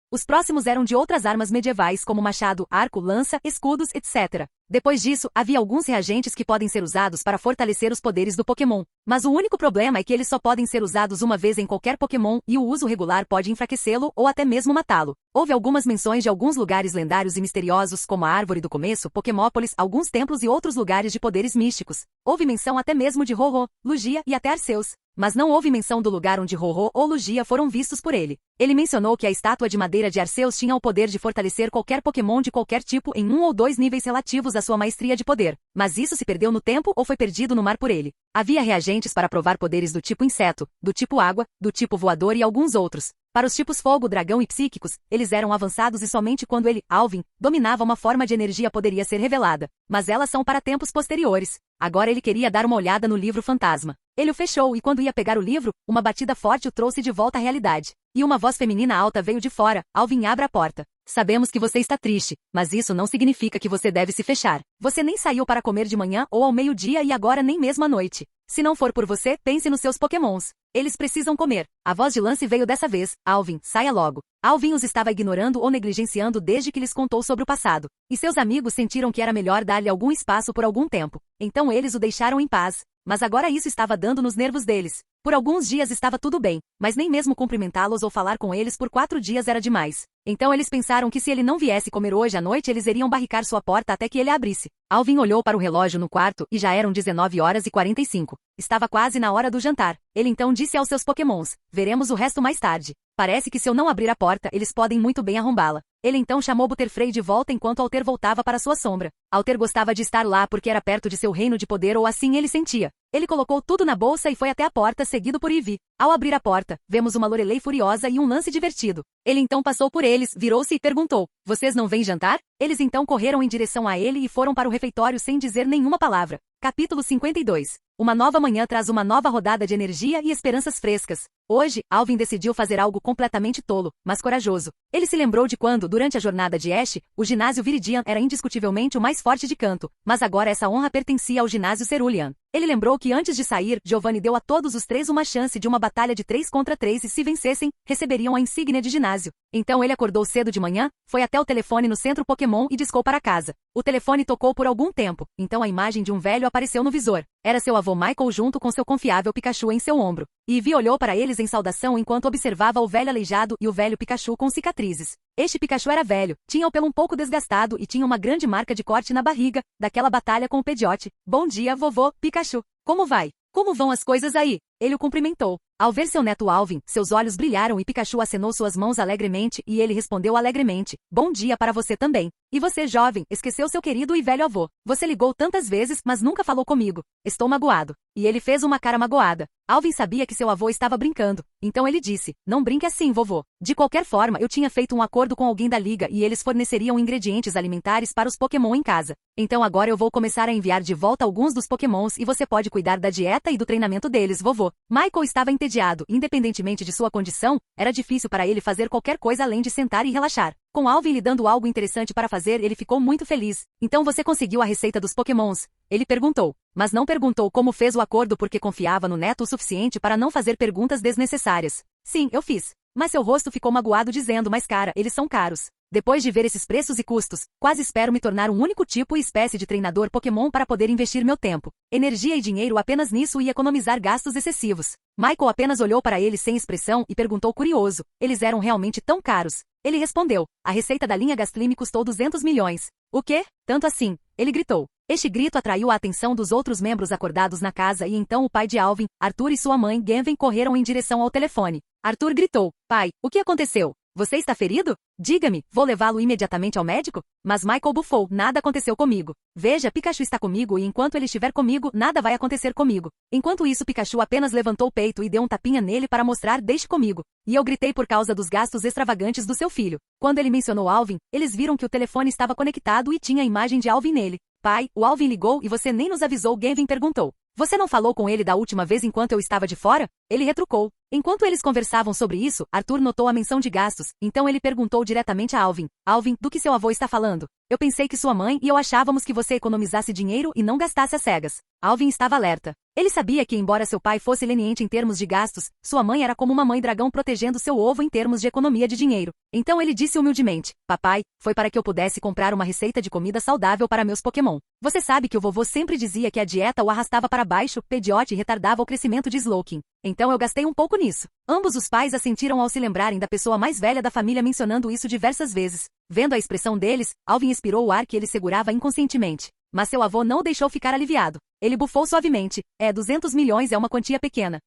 Os próximos eram de outras armas medievais como machado, arco, lança, escudos, etc. Depois disso, havia alguns reagentes que podem ser usados para fortalecer os poderes do Pokémon. Mas o único problema é que eles só podem ser usados uma vez em qualquer Pokémon e o uso regular pode enfraquecê-lo ou até mesmo matá-lo. Houve algumas menções de alguns lugares lendários e misteriosos como a Árvore do Começo, Pokémópolis, alguns templos e outros lugares de poderes místicos. Houve menção até mesmo de Ho-Oh, Lugia e até Arceus. mas não houve menção do lugar onde Ho-Oh ou Lugia foram vistos por ele. Ele mencionou que a estátua de madeira de Arceus tinha o poder de fortalecer qualquer Pokémon de qualquer tipo em 1 ou 2 níveis relativos à sua maestria de poder, mas isso se perdeu no tempo ou foi perdido no mar por ele. Havia reagentes para provar poderes do tipo inseto, do tipo água, do tipo voador e alguns outros. Para os tipos fogo, dragão e psíquicos, eles eram avançados e somente quando ele, Alvin, dominava uma forma de energia poderia ser revelada, mas elas são para tempos posteriores. Agora ele queria dar uma olhada no livro fantasma. Ele o fechou e quando ia pegar o livro, uma batida forte o trouxe de volta à realidade. E uma voz feminina alta veio de fora: Alvin, abra a porta. Sabemos que você está triste, mas isso não significa que você deve se fechar. Você nem saiu para comer de manhã ou ao meio-dia e agora nem mesmo à noite. Se não for por você, pense nos seus Pokémons. Eles precisam comer. A voz de Lance veio dessa vez: Alvin, saia logo. Alvin os estava ignorando ou negligenciando desde que lhes contou sobre o passado. E seus amigos sentiram que era melhor dar-lhe algum espaço por algum tempo. Então eles o deixaram em paz. Mas agora isso estava dando nos nervos deles. Por alguns dias estava tudo bem, mas nem mesmo cumprimentá-los ou falar com eles por 4 dias era demais. Então eles pensaram que se ele não viesse comer hoje à noite eles iriam barricar sua porta até que ele a abrisse. Alvin olhou para o relógio no quarto e já eram 19h45. Estava quase na hora do jantar. Ele então disse aos seus Pokémons: veremos o resto mais tarde. Parece que se eu não abrir a porta, eles podem muito bem arrombá-la. Ele então chamou Butterfree de volta enquanto Alter voltava para sua sombra. Alter gostava de estar lá porque era perto de seu reino de poder ou assim ele sentia. Ele colocou tudo na bolsa e foi até a porta seguido por Ivy. Ao abrir a porta, vemos uma Lorelei furiosa e um Lance divertido. Ele então passou por eles, virou-se e perguntou: vocês não vêm jantar? Eles então correram em direção a ele e foram para o refeitório sem dizer nenhuma palavra. Capítulo 52. Uma nova manhã traz uma nova rodada de energia e esperanças frescas. Hoje, Alvin decidiu fazer algo completamente tolo, mas corajoso. Ele se lembrou de quando, durante a jornada de Ash, o ginásio Viridian era indiscutivelmente o mais forte de Kanto, mas agora essa honra pertencia ao ginásio Cerulean. Ele lembrou que antes de sair, Giovanni deu a todos os 3 uma chance de uma batalha de 3 contra 3 e se vencessem, receberiam a insígnia de ginásio. Então ele acordou cedo de manhã, foi até o telefone no centro Pokémon e discou para casa. O telefone tocou por algum tempo, então a imagem de um velho apareceu no visor. Era seu avô Michael junto com seu confiável Pikachu em seu ombro. Ivy olhou para eles em saudação enquanto observava o velho aleijado e o velho Pikachu com cicatrizes. Este Pikachu era velho, tinha o pelo um pouco desgastado e tinha uma grande marca de corte na barriga, daquela batalha com o Pidgeot. Bom dia, vovô, Pikachu. Como vai? Como vão as coisas aí? Ele o cumprimentou. Ao ver seu neto Alvin, seus olhos brilharam e Pikachu acenou suas mãos alegremente e ele respondeu alegremente: bom dia para você também. E você, jovem, esqueceu seu querido e velho avô. Você ligou tantas vezes, mas nunca falou comigo. Estou magoado. E ele fez uma cara magoada. Alvin sabia que seu avô estava brincando. Então ele disse: não brinque assim, vovô. De qualquer forma, eu tinha feito um acordo com alguém da liga e eles forneceriam ingredientes alimentares para os Pokémon em casa. Então agora eu vou começar a enviar de volta alguns dos Pokémons e você pode cuidar da dieta e do treinamento deles, vovô. Michael estava entediado, independentemente de sua condição, era difícil para ele fazer qualquer coisa além de sentar e relaxar. Com Alvin lhe dando algo interessante para fazer, ele ficou muito feliz. Então você conseguiu a receita dos Pokémons? Ele perguntou. Mas não perguntou como fez o acordo porque confiava no neto o suficiente para não fazer perguntas desnecessárias. Sim, eu fiz. Mas seu rosto ficou magoado dizendo: mas cara, eles são caros. Depois de ver esses preços e custos, quase espero me tornar um único tipo e espécie de treinador Pokémon para poder investir meu tempo, energia e dinheiro apenas nisso e economizar gastos excessivos. Michael apenas olhou para ele sem expressão e perguntou curioso: eles eram realmente tão caros? Ele respondeu: a receita da linha Gastly me custou 200 milhões. O quê? Tanto assim? Ele gritou. Este grito atraiu a atenção dos outros membros acordados na casa e então o pai de Alvin, Arthur e sua mãe, Genven, correram em direção ao telefone. Arthur gritou: pai, o que aconteceu? Você está ferido? Diga-me, vou levá-lo imediatamente ao médico? Mas Michael bufou: nada aconteceu comigo. Veja, Pikachu está comigo e enquanto ele estiver comigo, nada vai acontecer comigo. Enquanto isso, Pikachu apenas levantou o peito e deu um tapinha nele para mostrar: deixe comigo. E eu gritei por causa dos gastos extravagantes do seu filho. Quando ele mencionou Alvin, eles viram que o telefone estava conectado e tinha a imagem de Alvin nele. Pai, o Alvin ligou e você nem nos avisou, Genven perguntou. Você não falou com ele da última vez enquanto eu estava de fora? Ele retrucou. Enquanto eles conversavam sobre isso, Arthur notou a menção de gastos, então ele perguntou diretamente a Alvin: Alvin, do que seu avô está falando? Eu pensei que sua mãe e eu achávamos que você economizasse dinheiro e não gastasse às cegas. Alvin estava alerta. Ele sabia que, embora seu pai fosse leniente em termos de gastos, sua mãe era como uma mãe dragão protegendo seu ovo em termos de economia de dinheiro. Então ele disse humildemente: papai, foi para que eu pudesse comprar uma receita de comida saudável para meus Pokémon. Você sabe que o vovô sempre dizia que a dieta o arrastava para baixo, Pidgeot retardava o crescimento de Slowking. Então eu gastei um pouco nisso. Ambos os pais assentiram ao se lembrarem da pessoa mais velha da família mencionando isso diversas vezes. Vendo a expressão deles, Alvin expirou o ar que ele segurava inconscientemente. mas seu avô não o deixou ficar aliviado. Ele bufou suavemente. 200 milhões é uma quantia pequena.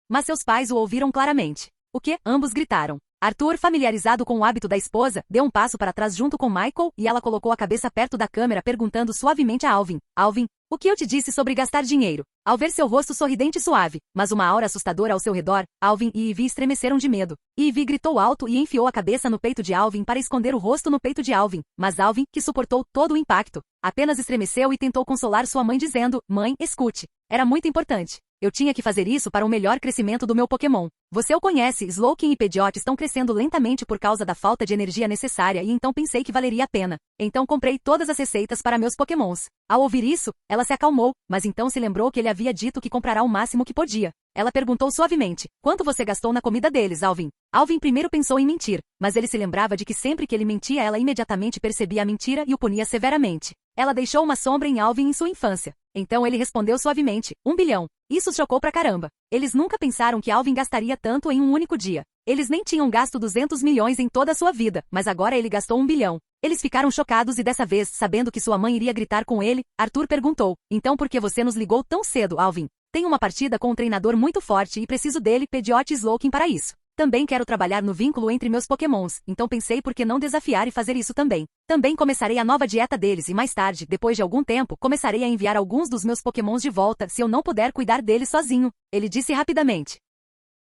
Mas seus pais o ouviram claramente. O quê? Ambos gritaram. Arthur, familiarizado com o hábito da esposa, deu um passo para trás junto com Michael e ela colocou a cabeça perto da câmera perguntando suavemente a Alvin. Alvin, o que eu te disse sobre gastar dinheiro? Ao ver seu rosto sorridente e suave, mas uma aura assustadora ao seu redor, Alvin e Ivy estremeceram de medo. Ivy gritou alto e enfiou a cabeça no peito de Alvin para esconder o rosto no peito de Alvin, mas Alvin, que suportou todo o impacto, apenas estremeceu e tentou consolar sua mãe dizendo, mãe, escute. Era muito importante. Eu tinha que fazer isso para o melhor crescimento do meu Pokémon. Você o conhece, Slowking e Pidgeot estão crescendo lentamente por causa da falta de energia necessária e então pensei que valeria a pena. Então comprei todas as receitas para meus Pokémons. Ao ouvir isso, ela se acalmou, mas então se lembrou que ele havia dito que comprará o máximo que podia. Ela perguntou suavemente, quanto você gastou na comida deles, Alvin? Alvin primeiro pensou em mentir, mas ele se lembrava de que sempre que ele mentia ela imediatamente percebia a mentira e o punia severamente. Ela deixou uma sombra em Alvin em sua infância. Então ele respondeu suavemente, 1 bilhão. Isso os chocou pra caramba. Eles nunca pensaram que Alvin gastaria tanto em um único dia. Eles nem tinham gasto 200 milhões em toda a sua vida, mas agora ele gastou 1 bilhão. Eles ficaram chocados e dessa vez, sabendo que sua mãe iria gritar com ele, Arthur perguntou, então por que você nos ligou tão cedo, Alvin? Tenho uma partida com um treinador muito forte e preciso dele, Pidgeot e Slowking para isso. Também quero trabalhar no vínculo entre meus Pokémons, então pensei por que não desafiar e fazer isso também. Também começarei a nova dieta deles e mais tarde, depois de algum tempo, começarei a enviar alguns dos meus Pokémons de volta se eu não puder cuidar deles sozinho, ele disse rapidamente.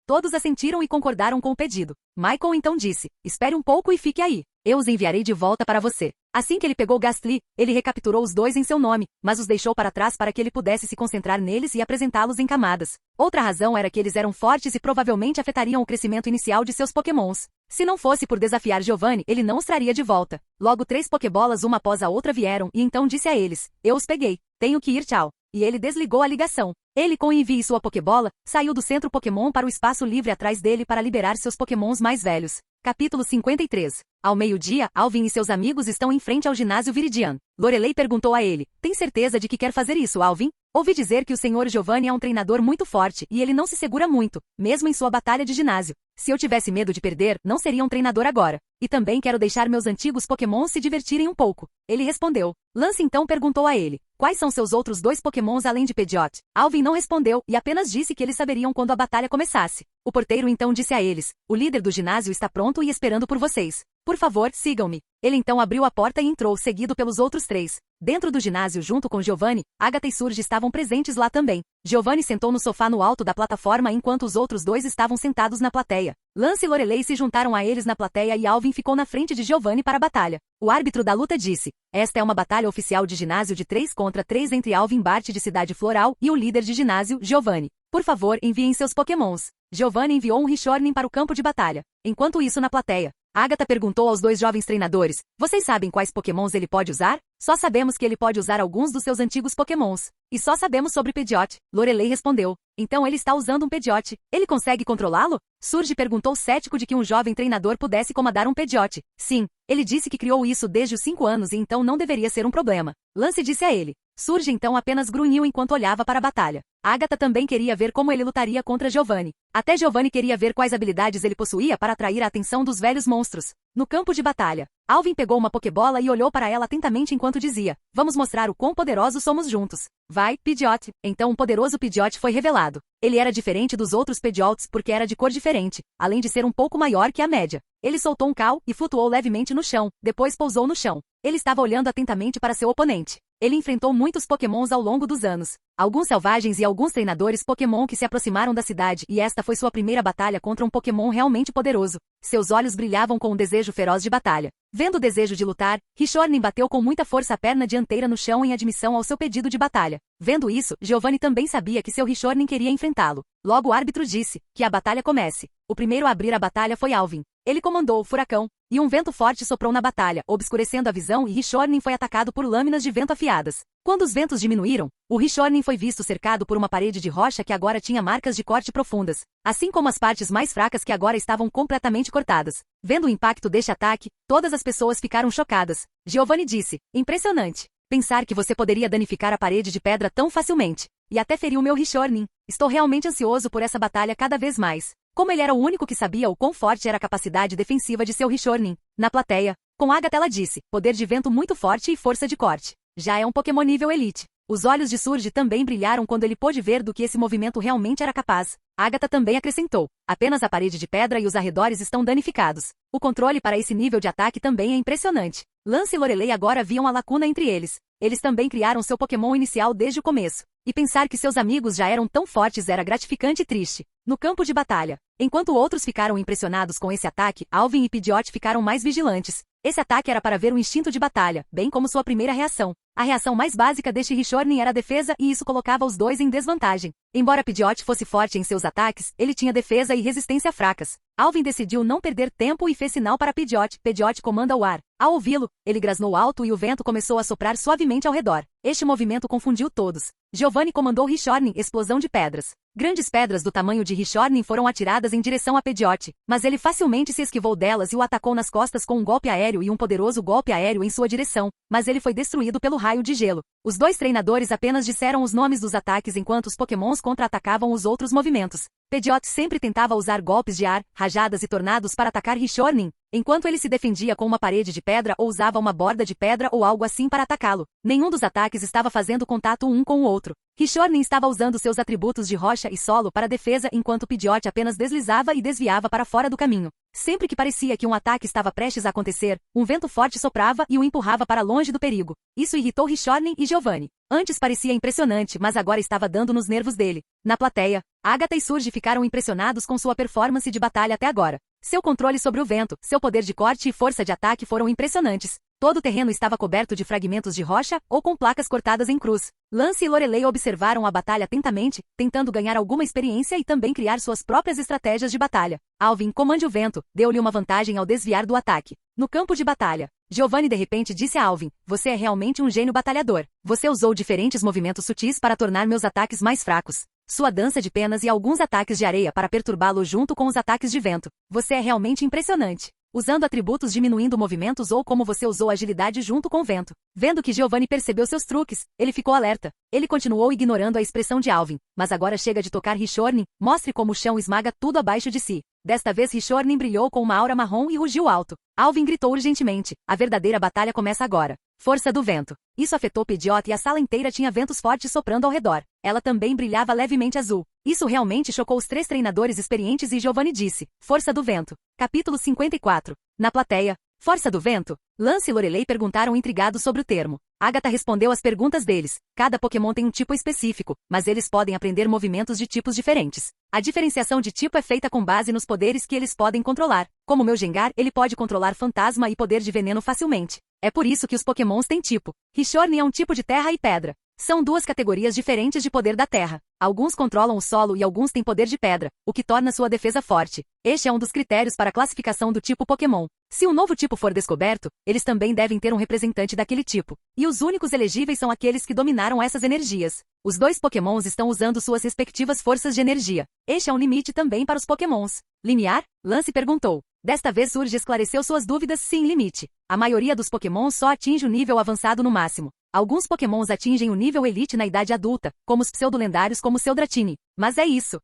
Todos assentiram e concordaram com o pedido. Michael então disse, espere um pouco e fique aí. Eu os enviarei de volta para você. Assim que ele pegou Gastly, ele recapturou os dois em seu nome, mas os deixou para trás para que ele pudesse se concentrar neles e apresentá-los em camadas. Outra razão era que eles eram fortes e provavelmente afetariam o crescimento inicial de seus Pokémons. Se não fosse por desafiar Giovanni, ele não os traria de volta. Logo 3 Pokébolas uma após a outra vieram e então disse a eles, eu os peguei. Tenho que ir, tchau. E ele desligou a ligação. Ele com Eevee e sua Pokébola, saiu do centro Pokémon para o espaço livre atrás dele para liberar seus Pokémons mais velhos. Capítulo 53. Ao meio-dia, Alvin e seus amigos estão em frente ao ginásio Viridian. Lorelei perguntou a ele, tem certeza de que quer fazer isso, Alvin? Ouvi dizer que o Sr. Giovanni é um treinador muito forte e ele não se segura muito, mesmo em sua batalha de ginásio. Se eu tivesse medo de perder, não seria um treinador agora. E também quero deixar meus antigos Pokémons se divertirem um pouco. Ele respondeu. Lance então perguntou a ele, quais são seus outros 2 Pokémons além de Pidgeot? Alvin não respondeu e apenas disse que eles saberiam quando a batalha começasse. O porteiro então disse a eles, o líder do ginásio está pronto e esperando por vocês. Por favor, sigam-me. Ele então abriu a porta e entrou, seguido pelos outros 3. Dentro do ginásio junto com Giovanni, Agatha e Surge estavam presentes lá também. Giovanni sentou no sofá no alto da plataforma enquanto os outros 2 estavam sentados na plateia. Lance e Lorelei se juntaram a eles na plateia e Alvin ficou na frente de Giovanni para a batalha. O árbitro da luta disse, esta é uma batalha oficial de ginásio de 3 contra 3 entre Alvin Bart de Cidade Floral e o líder de ginásio, Giovanni. Por favor, enviem seus Pokémons. Giovanni enviou um Rhyhorny para o campo de batalha. Enquanto isso na plateia, Agatha perguntou aos 2 jovens treinadores, vocês sabem quais Pokémons ele pode usar? Só sabemos que ele pode usar alguns dos seus antigos Pokémons. E só sabemos sobre Pidgeot. Lorelei respondeu. Então ele está usando um Pidgeot. Ele consegue controlá-lo? Surge perguntou cético de que um jovem treinador pudesse comandar um Pidgeot. Sim, ele disse que criou isso desde os 5 anos e então não deveria ser um problema. Lance disse a ele. Surge então apenas grunhiu enquanto olhava para a batalha. Agatha também queria ver como ele lutaria contra Giovanni. Até Giovanni queria ver quais habilidades ele possuía para atrair a atenção dos velhos monstros. No campo de batalha, Alvin pegou uma Pokébola e olhou para ela atentamente enquanto dizia, vamos mostrar o quão poderosos somos juntos. Vai, Pidgeot. Então um poderoso Pidgeot foi revelado. Ele era diferente dos outros Pidgeots porque era de cor diferente, além de ser um pouco maior que a média. Ele soltou um cau e flutuou levemente no chão, depois pousou no chão. Ele estava olhando atentamente para seu oponente. Ele enfrentou muitos Pokémons ao longo dos anos. Alguns selvagens e alguns treinadores Pokémon que se aproximaram da cidade e esta foi sua primeira batalha contra um Pokémon realmente poderoso. Seus olhos brilhavam com um desejo feroz de batalha. Vendo o desejo de lutar, Rhyhorny bateu com muita força a perna dianteira no chão em admissão ao seu pedido de batalha. Vendo isso, Giovanni também sabia que seu Rhyhorny queria enfrentá-lo. Logo o árbitro disse, que a batalha comece. O primeiro a abrir a batalha foi Alvin. Ele comandou o furacão, e um vento forte soprou na batalha, obscurecendo a visão e Rhyhorny foi atacado por lâminas de vento afiadas. Quando os ventos diminuíram, o Rhyhorny foi visto cercado por uma parede de rocha que agora tinha marcas de corte profundas, assim como as partes mais fracas que agora estavam completamente cortadas. Vendo o impacto deste ataque, todas as pessoas ficaram chocadas. Giovanni disse, impressionante. Pensar que você poderia danificar a parede de pedra tão facilmente. E até feriu meu Rhyhorny. Estou realmente ansioso por essa batalha cada vez mais. Como ele era o único que sabia o quão forte era a capacidade defensiva de seu Rhyhorny. Na plateia, com Agatha ela disse, poder de vento muito forte e força de corte. Já é um Pokémon nível Elite. Os olhos de Surge também brilharam quando ele pôde ver do que esse movimento realmente era capaz. Agatha também acrescentou. Apenas a parede de pedra e os arredores estão danificados. O controle para esse nível de ataque também é impressionante. Lance e Lorelei agora viam a lacuna entre eles. Eles também criaram seu Pokémon inicial desde o começo. E pensar que seus amigos já eram tão fortes era gratificante e triste. No campo de batalha. Enquanto outros ficaram impressionados com esse ataque, Alvin e Pidgeot ficaram mais vigilantes. Esse ataque era para ver o instinto de batalha, bem como sua primeira reação. A reação mais básica deste Rhyhorny era a defesa e isso colocava os dois em desvantagem. Embora Pidgeot fosse forte em seus ataques, ele tinha defesa e resistência fracas. Alvin decidiu não perder tempo e fez sinal para Pidgeot. Pidgeot comanda o ar. Ao ouvi-lo, ele grasnou alto e o vento começou a soprar suavemente ao redor. Este movimento confundiu todos. Giovanni comandou Rhyhorny, explosão de pedras. Grandes pedras do tamanho de Rhyhorny foram atiradas em direção a Pidgeot, mas ele facilmente se esquivou delas e o atacou nas costas com um golpe aéreo e um poderoso golpe aéreo em sua direção, mas ele foi destruído pelo raio de gelo. Os dois treinadores apenas disseram os nomes dos ataques enquanto os Pokémons contra-atacavam os outros movimentos. Pidgeot sempre tentava usar golpes de ar, rajadas e tornados para atacar Rhyhorny, enquanto ele se defendia com uma parede de pedra ou usava uma borda de pedra ou algo assim para atacá-lo. Nenhum dos ataques estava fazendo contato um com o outro. Rhyhorny estava usando seus atributos de rocha e solo para defesa enquanto Pidgeot apenas deslizava e desviava para fora do caminho. Sempre que parecia que um ataque estava prestes a acontecer, um vento forte soprava e o empurrava para longe do perigo. Isso irritou Rhyhorny e Giovanni. Antes parecia impressionante, mas agora estava dando nos nervos dele. Na plateia, Agatha e Surge ficaram impressionados com sua performance de batalha até agora. Seu controle sobre o vento, seu poder de corte e força de ataque foram impressionantes. Todo o terreno estava coberto de fragmentos de rocha ou com placas cortadas em cruz. Lance e Lorelei observaram a batalha atentamente, tentando ganhar alguma experiência e também criar suas próprias estratégias de batalha. Alvin, comande o vento, deu-lhe uma vantagem ao desviar do ataque. No campo de batalha, Giovanni de repente disse a Alvin, você é realmente um gênio batalhador. Você usou diferentes movimentos sutis para tornar meus ataques mais fracos. Sua dança de penas e alguns ataques de areia para perturbá-lo junto com os ataques de vento. Você é realmente impressionante. Usando atributos diminuindo movimentos ou como você usou agilidade junto com o vento. Vendo que Giovanni percebeu seus truques, ele ficou alerta. Ele continuou ignorando a expressão de Alvin, mas agora chega de tocar Rhyhorny, mostre como o chão esmaga tudo abaixo de si. Desta vez Rhyhorny brilhou com uma aura marrom e rugiu alto. Alvin gritou urgentemente, a verdadeira batalha começa agora. Força do vento. Isso afetou Pidgeot e a sala inteira tinha ventos fortes soprando ao redor. Ela também brilhava levemente azul. Isso realmente chocou os três treinadores experientes e Giovanni disse, força do vento. Capítulo 54. Na plateia, força do vento? Lance e Lorelei perguntaram intrigados sobre o termo. Agatha respondeu às perguntas deles. Cada Pokémon tem um tipo específico, mas eles podem aprender movimentos de tipos diferentes. A diferenciação de tipo é feita com base nos poderes que eles podem controlar. Como meu Gengar, ele pode controlar fantasma e poder de veneno facilmente. É por isso que os Pokémons têm tipo. Rhyhorny é um tipo de terra e pedra. São duas categorias diferentes de poder da terra. Alguns controlam o solo e alguns têm poder de pedra, o que torna sua defesa forte. Este é um dos critérios para a classificação do tipo Pokémon. Se um novo tipo for descoberto, eles também devem ter um representante daquele tipo. E os únicos elegíveis são aqueles que dominaram essas energias. Os dois Pokémons estão usando suas respectivas forças de energia. Este é um limite também para os Pokémons. Limiar? Lance perguntou. Desta vez Surge esclareceu suas dúvidas sem limite. A maioria dos Pokémons só atinge o nível avançado no máximo. Alguns Pokémons atingem o nível Elite na idade adulta, como os pseudo-lendários como seu Dratini. Mas é isso.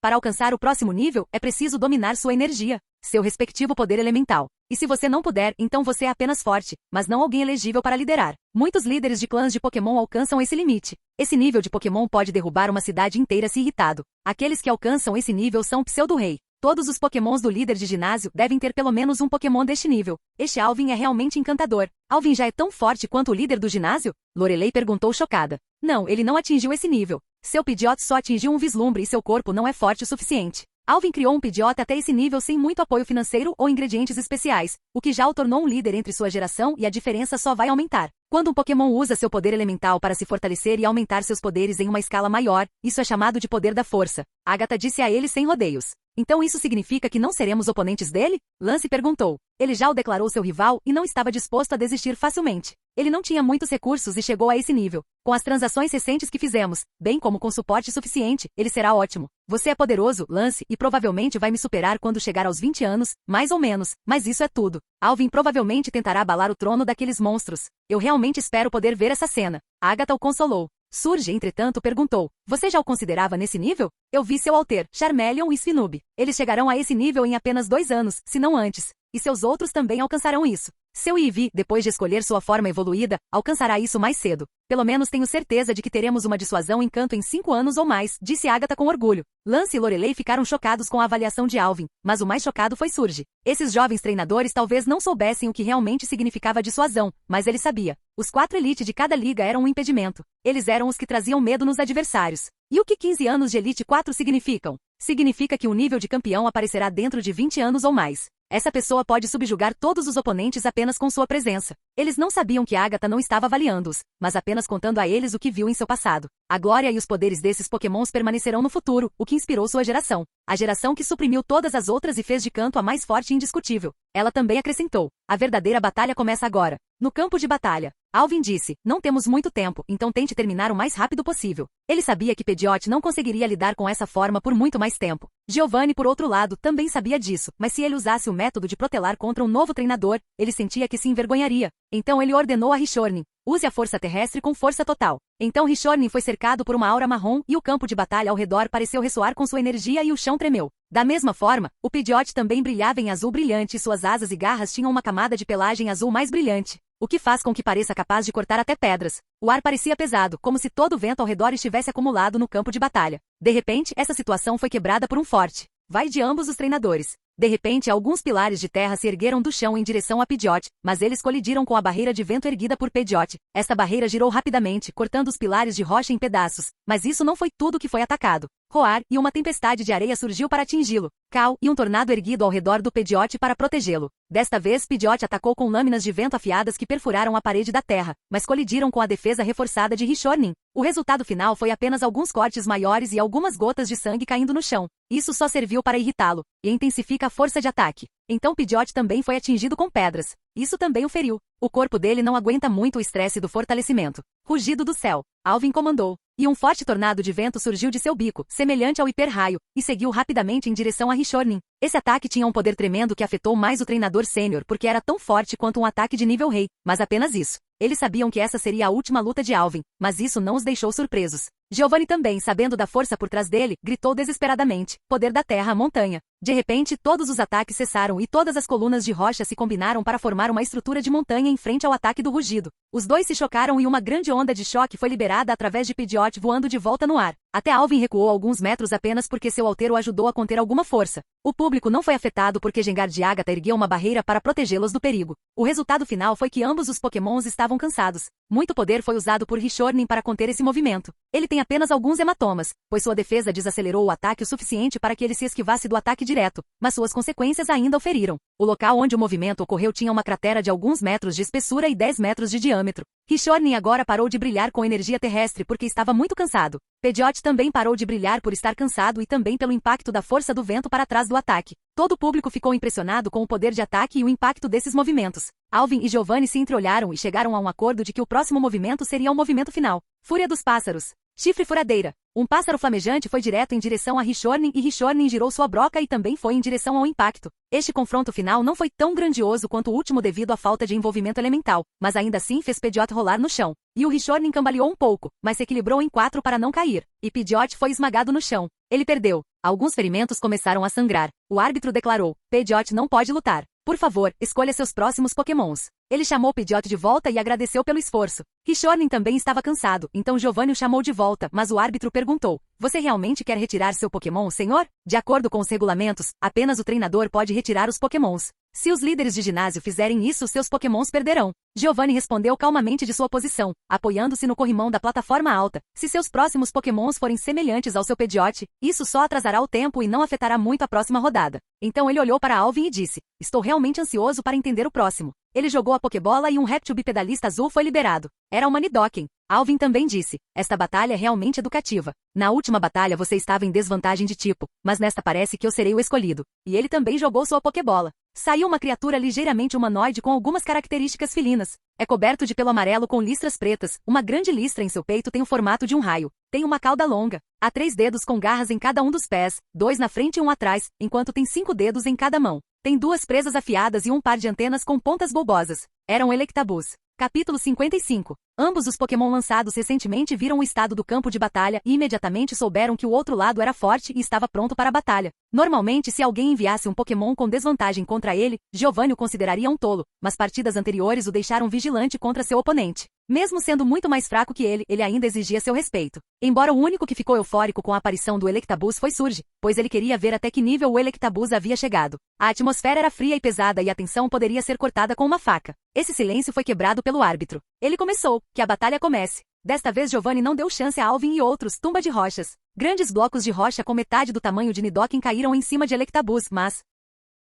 Para alcançar o próximo nível, é preciso dominar sua energia, seu respectivo poder elemental. E se você não puder, então você é apenas forte, mas não alguém elegível para liderar. Muitos líderes de clãs de Pokémon alcançam esse limite. Esse nível de Pokémon pode derrubar uma cidade inteira se irritado. Aqueles que alcançam esse nível são o pseudo-rei. Todos os Pokémons do líder de ginásio devem ter pelo menos um Pokémon deste nível. Este Alvin é realmente encantador. Alvin já é tão forte quanto o líder do ginásio? Lorelei perguntou chocada. Não, ele não atingiu esse nível. Seu Pidgeot só atingiu um vislumbre e seu corpo não é forte o suficiente. Alvin criou um Pidgeot até esse nível sem muito apoio financeiro ou ingredientes especiais, o que já o tornou um líder entre sua geração e a diferença só vai aumentar. Quando um Pokémon usa seu poder elemental para se fortalecer e aumentar seus poderes em uma escala maior, isso é chamado de poder da força. Agatha disse a ele sem rodeios. Então isso significa que não seremos oponentes dele? Lance perguntou. Ele já o declarou seu rival e não estava disposto a desistir facilmente. Ele não tinha muitos recursos e chegou a esse nível. Com as transações recentes que fizemos, bem como com suporte suficiente, ele será ótimo. Você é poderoso, Lance, e provavelmente vai me superar quando chegar aos 20 anos, mais ou menos, mas isso é tudo. Alvin provavelmente tentará abalar o trono daqueles monstros. Eu realmente espero poder ver essa cena. Agatha o consolou. Surge, entretanto, perguntou, você já o considerava nesse nível? Eu vi seu Alter, Charmeleon e Swinub. Eles chegarão a esse nível em apenas 2 anos, se não antes. E seus outros também alcançarão isso. Seu Eevee, depois de escolher sua forma evoluída, alcançará isso mais cedo. Pelo menos tenho certeza de que teremos uma dissuasão encanto em 5 anos ou mais, disse Agatha com orgulho. Lance e Lorelei ficaram chocados com a avaliação de Alvin, mas o mais chocado foi Surge. Esses jovens treinadores talvez não soubessem o que realmente significava dissuasão, mas ele sabia. Os 4 Elite de cada liga eram um impedimento. Eles eram os que traziam medo nos adversários. E o que 15 anos de Elite 4 significam? Significa que o nível de campeão aparecerá dentro de 20 anos ou mais. Essa pessoa pode subjugar todos os oponentes apenas com sua presença. Eles não sabiam que Agatha não estava avaliando-os, mas apenas contando a eles o que viu em seu passado. A glória e os poderes desses pokémons permanecerão no futuro, o que inspirou sua geração. A geração que suprimiu todas as outras e fez de Kanto a mais forte e indiscutível. Ela também acrescentou: a verdadeira batalha começa agora. No campo de batalha. Alvin disse: não temos muito tempo, então tente terminar o mais rápido possível. Ele sabia que Pidgeot não conseguiria lidar com essa forma por muito mais tempo. Giovanni, por outro lado, também sabia disso, mas se ele usasse o método de protelar contra um novo treinador, ele sentia que se envergonharia. Então ele ordenou a Richornin: use a força terrestre com força total. Então Richornin foi cercado por uma aura marrom e o campo de batalha ao redor pareceu ressoar com sua energia e o chão tremeu. Da mesma forma, o Pidgeot também brilhava em azul brilhante e suas asas e garras tinham uma camada de pelagem azul mais brilhante, o que faz com que pareça capaz de cortar até pedras. O ar parecia pesado, como se todo o vento ao redor estivesse acumulado no campo de batalha. De repente, essa situação foi quebrada por um forte vai de ambos os treinadores. De repente, alguns pilares de terra se ergueram do chão em direção a Pidgeot, mas eles colidiram com a barreira de vento erguida por Pidgeot. Esta barreira girou rapidamente, cortando os pilares de rocha em pedaços, mas isso não foi tudo que foi atacado. Roar, e uma tempestade de areia surgiu para atingi-lo. Cal, e um tornado erguido ao redor do Pidgeot para protegê-lo. Desta vez, Pidgeot atacou com lâminas de vento afiadas que perfuraram a parede da terra, mas colidiram com a defesa reforçada de Richornin. O resultado final foi apenas alguns cortes maiores e algumas gotas de sangue caindo no chão. Isso só serviu para irritá-lo, e intensifica a força de ataque. Então Pidgeot também foi atingido com pedras. Isso também o feriu. O corpo dele não aguenta muito o estresse do fortalecimento. Rugido do céu. Alvin comandou. E um forte tornado de vento surgiu de seu bico, semelhante ao hiper-raio, e seguiu rapidamente em direção a Richornin. Esse ataque tinha um poder tremendo que afetou mais o treinador sênior porque era tão forte quanto um ataque de nível rei, mas apenas isso. Eles sabiam que essa seria a última luta de Alvin, mas isso não os deixou surpresos. Giovanni também, sabendo da força por trás dele, gritou desesperadamente: poder da terra à montanha. De repente, todos os ataques cessaram e todas as colunas de rocha se combinaram para formar uma estrutura de montanha em frente ao ataque do rugido. Os dois se chocaram e uma grande onda de choque foi liberada através de Pidgeot voando de volta no ar. Até Alvin recuou alguns metros apenas porque seu alter o ajudou a conter alguma força. O público não foi afetado porque Gengar de Agatha ergueu uma barreira para protegê-los do perigo. O resultado final foi que ambos os pokémons estavam cansados. Muito poder foi usado por Richornin para conter esse movimento. Ele tem apenas alguns hematomas, pois sua defesa desacelerou o ataque o suficiente para que ele se esquivasse do ataque direto, mas suas consequências ainda o feriram. O local onde o movimento ocorreu tinha uma cratera de alguns metros de espessura e 10 metros de diâmetro. Richornin agora parou de brilhar com energia terrestre porque estava muito cansado. Pidgeot também parou de brilhar por estar cansado e também pelo impacto da força do vento para trás do ataque. Todo o público ficou impressionado com o poder de ataque e o impacto desses movimentos. Alvin e Giovanni se entreolharam e chegaram a um acordo de que o próximo movimento seria o movimento final. Fúria dos pássaros. Chifre furadeira. Um pássaro flamejante foi direto em direção a Richornin e Richornin girou sua broca e também foi em direção ao impacto. Este confronto final não foi tão grandioso quanto o último devido à falta de envolvimento elemental, mas ainda assim fez Pidgeot rolar no chão. E o Richornin cambaleou um pouco, mas se equilibrou em 4 para não cair, e Pidgeot foi esmagado no chão. Ele perdeu. Alguns ferimentos começaram a sangrar. O árbitro declarou: Pidgeot não pode lutar. Por favor, escolha seus próximos pokémons. Ele chamou Pidgeot de volta e agradeceu pelo esforço. Richornin também estava cansado, então Giovanni o chamou de volta, mas o árbitro perguntou: você realmente quer retirar seu pokémon, senhor? De acordo com os regulamentos, apenas o treinador pode retirar os pokémons. Se os líderes de ginásio fizerem isso, seus pokémons perderão. Giovanni respondeu calmamente de sua posição, apoiando-se no corrimão da plataforma alta. Se seus próximos pokémons forem semelhantes ao seu Pidgeot, isso só atrasará o tempo e não afetará muito a próxima rodada. Então ele olhou para Alvin e disse: estou realmente ansioso para entender o próximo. Ele jogou a Pokébola e um réptil bipedalista azul foi liberado. Era uma Nidoking. Alvin também disse: esta batalha é realmente educativa. Na última batalha você estava em desvantagem de tipo, mas nesta parece que eu serei o escolhido. E ele também jogou sua Pokébola. Saiu uma criatura ligeiramente humanoide com algumas características felinas. É coberto de pelo amarelo com listras pretas, uma grande listra em seu peito tem o formato de um raio. Tem uma cauda longa. Há 3 dedos com garras em cada um dos pés, 2 na frente e 1 atrás, enquanto tem 5 dedos em cada mão. Tem 2 presas afiadas e um par de antenas com pontas bulbosas. Era um Electabuzz. Capítulo 55. Ambos os Pokémon lançados recentemente viram o estado do campo de batalha e imediatamente souberam que o outro lado era forte e estava pronto para a batalha. Normalmente, se alguém enviasse um Pokémon com desvantagem contra ele, Giovanni o consideraria um tolo, mas partidas anteriores o deixaram vigilante contra seu oponente. Mesmo sendo muito mais fraco que ele ainda exigia seu respeito. Embora o único que ficou eufórico com a aparição do Electabuzz foi Surge, pois ele queria ver até que nível o Electabuzz havia chegado. A atmosfera era fria e pesada e a tensão poderia ser cortada com uma faca. Esse silêncio foi quebrado pelo árbitro. Ele começou, que a batalha comece. Desta vez Giovanni não deu chance a Alvin e outros, tumba de rochas. Grandes blocos de rocha com metade do tamanho de Nidoking caíram em cima de Electabuzz, mas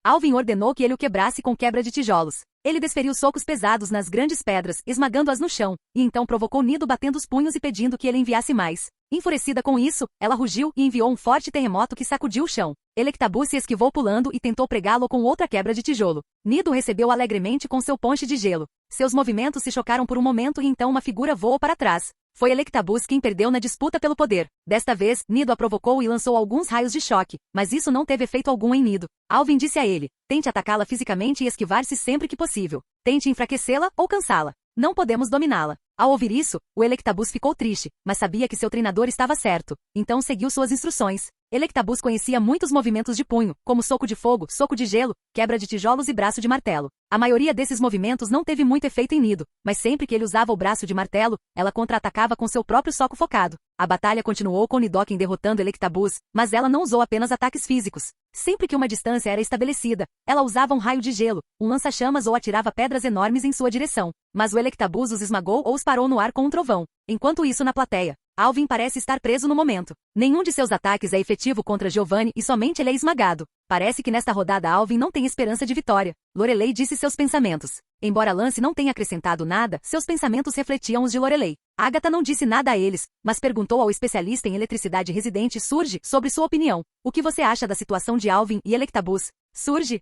Alvin ordenou que ele o quebrasse com quebra de tijolos. Ele desferiu socos pesados nas grandes pedras, esmagando-as no chão, e então provocou Nido batendo os punhos e pedindo que ele enviasse mais. Enfurecida com isso, ela rugiu e enviou um forte terremoto que sacudiu o chão. Electabuzz se esquivou pulando e tentou pregá-lo com outra quebra de tijolo. Nido recebeu alegremente com seu ponche de gelo. Seus movimentos se chocaram por um momento e então uma figura voou para trás. Foi Electabuzz quem perdeu na disputa pelo poder. Desta vez, Nido a provocou e lançou alguns raios de choque, mas isso não teve efeito algum em Nido. Alvin disse a ele: tente atacá-la fisicamente e esquivar-se sempre que possível. Tente enfraquecê-la ou cansá-la. Não podemos dominá-la. Ao ouvir isso, o Electabuzz ficou triste, mas sabia que seu treinador estava certo, então seguiu suas instruções. Electabuzz conhecia muitos movimentos de punho, como soco de fogo, soco de gelo, quebra de tijolos e braço de martelo. A maioria desses movimentos não teve muito efeito em Nido, mas sempre que ele usava o braço de martelo, ela contra-atacava com seu próprio soco focado. A batalha continuou com Nidoking derrotando Electabuzz, mas ela não usou apenas ataques físicos. Sempre que uma distância era estabelecida, ela usava um raio de gelo, um lança-chamas ou atirava pedras enormes em sua direção. Mas o Electabuzz os esmagou ou os parou no ar com um trovão. Enquanto isso na plateia, Alvin parece estar preso no momento. Nenhum de seus ataques é efetivo contra Giovanni e somente ele é esmagado. Parece que nesta rodada Alvin não tem esperança de vitória. Lorelei disse seus pensamentos. Embora Lance não tenha acrescentado nada, seus pensamentos refletiam os de Lorelei. Agatha não disse nada a eles, mas perguntou ao especialista em eletricidade residente Surge sobre sua opinião. O que você acha da situação de Alvin e Electabuzz? Surge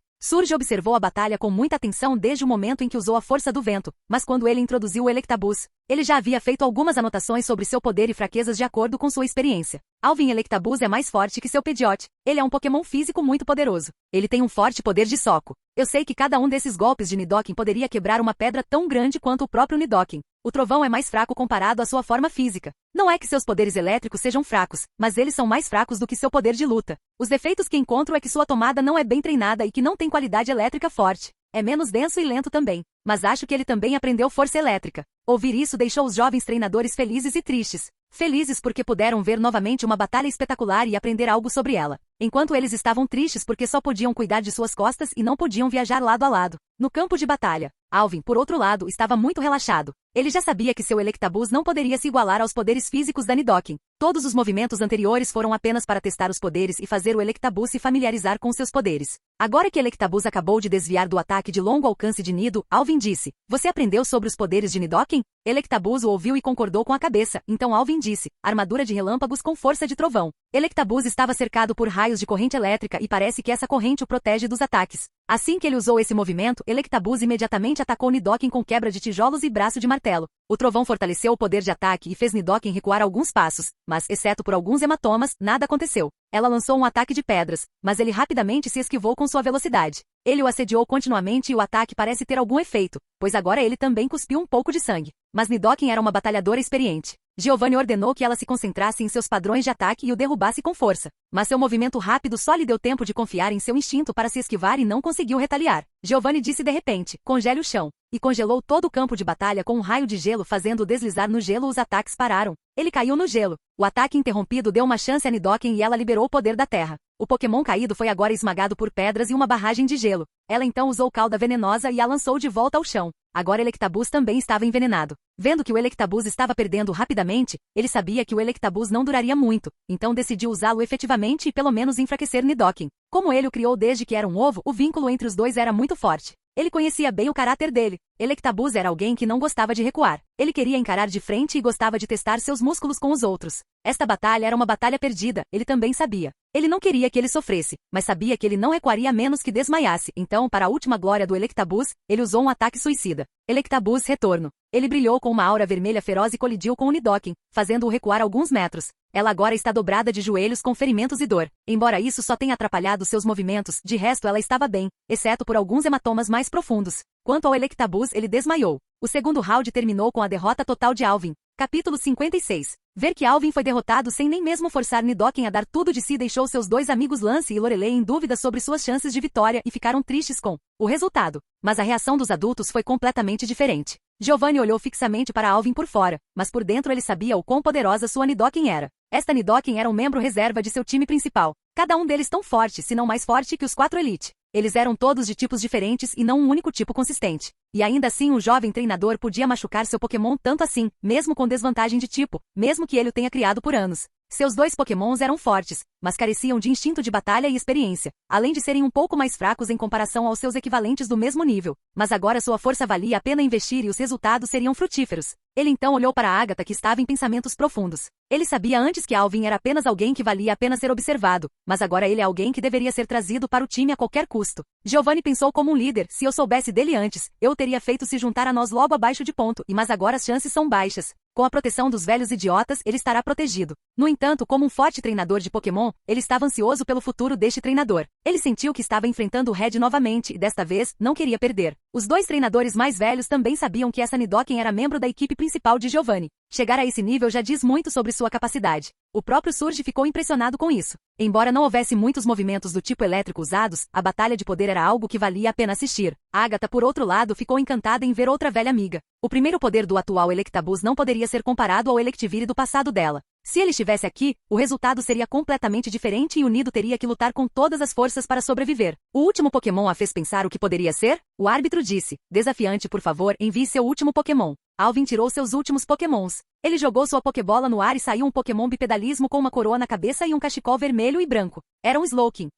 observou a batalha com muita atenção desde o momento em que usou a força do vento, mas quando ele introduziu o Electabuzz, ele já havia feito algumas anotações sobre seu poder e fraquezas de acordo com sua experiência. Alvin Electabuzz é mais forte que seu Pidgeot. Ele é um Pokémon físico muito poderoso. Ele tem um forte poder de soco. Eu sei que cada um desses golpes de Nidoking poderia quebrar uma pedra tão grande quanto o próprio Nidoking. O trovão é mais fraco comparado à sua forma física. Não é que seus poderes elétricos sejam fracos, mas eles são mais fracos do que seu poder de luta. Os defeitos que encontro é que sua tomada não é bem treinada e que não tem qualidade elétrica forte. É menos denso e lento também, mas acho que ele também aprendeu força elétrica. Ouvir isso deixou os jovens treinadores felizes e tristes. Felizes porque puderam ver novamente uma batalha espetacular e aprender algo sobre ela, enquanto eles estavam tristes porque só podiam cuidar de suas costas e não podiam viajar lado a lado. No campo de batalha, Alvin, por outro lado, estava muito relaxado. Ele já sabia que seu Electabuzz não poderia se igualar aos poderes físicos da Nidoking. Todos os movimentos anteriores foram apenas para testar os poderes e fazer o Electabuzz se familiarizar com seus poderes. Agora que Electabuzz acabou de desviar do ataque de longo alcance de Nido, Alvin disse: você aprendeu sobre os poderes de Nidoking? Electabuzz o ouviu e concordou com a cabeça, então Alvin disse: armadura de relâmpagos com força de trovão. Electabuzz estava cercado por raios de corrente elétrica e parece que essa corrente o protege dos ataques. Assim que ele usou esse movimento, Electabuzz imediatamente atacou Nidoking com quebra de tijolos e braço de martelo. O trovão fortaleceu o poder de ataque e fez Nidoking recuar alguns passos, mas, exceto por alguns hematomas, nada aconteceu. Ela lançou um ataque de pedras, mas ele rapidamente se esquivou com sua velocidade. Ele o assediou continuamente e o ataque parece ter algum efeito, pois agora ele também cuspiu um pouco de sangue. Mas Nidoking era uma batalhadora experiente. Giovanni ordenou que ela se concentrasse em seus padrões de ataque e o derrubasse com força. Mas seu movimento rápido só lhe deu tempo de confiar em seu instinto para se esquivar e não conseguiu retaliar. Giovanni disse de repente: congele o chão. E congelou todo o campo de batalha com um raio de gelo fazendo-o deslizar no gelo. Os ataques pararam. Ele caiu no gelo. O ataque interrompido deu uma chance a Nidoking e ela liberou o poder da terra. O Pokémon caído foi agora esmagado por pedras e uma barragem de gelo. Ela então usou cauda venenosa e a lançou de volta ao chão. Agora Electabuzz também estava envenenado. Vendo que o Electabuzz estava perdendo rapidamente, ele sabia que o Electabuzz não duraria muito, então decidiu usá-lo efetivamente e pelo menos enfraquecer Nidoking. Como ele o criou desde que era um ovo, o vínculo entre os dois era muito forte. Ele conhecia bem o caráter dele. Electabuzz era alguém que não gostava de recuar. Ele queria encarar de frente e gostava de testar seus músculos com os outros. Esta batalha era uma batalha perdida, ele também sabia. Ele não queria que ele sofresse, mas sabia que ele não recuaria a menos que desmaiasse. Então, para a última glória do Electabuzz, ele usou um ataque suicida. Electabuzz retorno. Ele brilhou com uma aura vermelha feroz e colidiu com o Nidoking, fazendo-o recuar alguns metros. Ela agora está dobrada de joelhos com ferimentos e dor. Embora isso só tenha atrapalhado seus movimentos, de resto ela estava bem, exceto por alguns hematomas mais profundos. Quanto ao Electabuzz, ele desmaiou. O segundo round terminou com a derrota total de Alvin. Capítulo 56. Ver que Alvin foi derrotado sem nem mesmo forçar Nidoken a dar tudo de si deixou seus dois amigos Lance e Lorelei em dúvida sobre suas chances de vitória e ficaram tristes com o resultado. Mas a reação dos adultos foi completamente diferente. Giovanni olhou fixamente para Alvin por fora, mas por dentro ele sabia o quão poderosa sua Nidoken era. Esta Nidoken era um membro reserva de seu time principal. Cada um deles tão forte, se não mais forte que os 4 Elite. Eles eram todos de tipos diferentes e não um único tipo consistente. E ainda assim o jovem treinador podia machucar seu Pokémon tanto assim, mesmo com desvantagem de tipo, mesmo que ele o tenha criado por anos. Seus dois Pokémons eram fortes, mas careciam de instinto de batalha e experiência, além de serem um pouco mais fracos em comparação aos seus equivalentes do mesmo nível. Mas agora sua força valia a pena investir e os resultados seriam frutíferos. Ele então olhou para Agatha que estava em pensamentos profundos. Ele sabia antes que Alvin era apenas alguém que valia a pena ser observado, mas agora ele é alguém que deveria ser trazido para o time a qualquer custo. Giovanni pensou como um líder, se eu soubesse dele antes, eu o teria feito se juntar a nós logo abaixo de ponto, mas agora as chances são baixas. Com a proteção dos velhos idiotas, ele estará protegido. No entanto, como um forte treinador de Pokémon, ele estava ansioso pelo futuro deste treinador. Ele sentiu que estava enfrentando o Red novamente e desta vez, não queria perder. Os dois treinadores mais velhos também sabiam que essa Nidoken era membro da equipe principal de Giovanni. Chegar a esse nível já diz muito sobre sua capacidade. O próprio Surge ficou impressionado com isso. Embora não houvesse muitos movimentos do tipo elétrico usados, a batalha de poder era algo que valia a pena assistir. Agatha, por outro lado, ficou encantada em ver outra velha amiga. O primeiro poder do atual Electabuzz não poderia ser comparado ao Electivire do passado dela. Se ele estivesse aqui, o resultado seria completamente diferente e o Nido teria que lutar com todas as forças para sobreviver. O último Pokémon a fez pensar o que poderia ser? O árbitro disse: desafiante, por favor, envie seu último Pokémon. Alvin tirou seus últimos Pokémons. Ele jogou sua Pokébola no ar e saiu um Pokémon bipedalismo com uma coroa na cabeça e um cachecol vermelho e branco. Era um Slowking.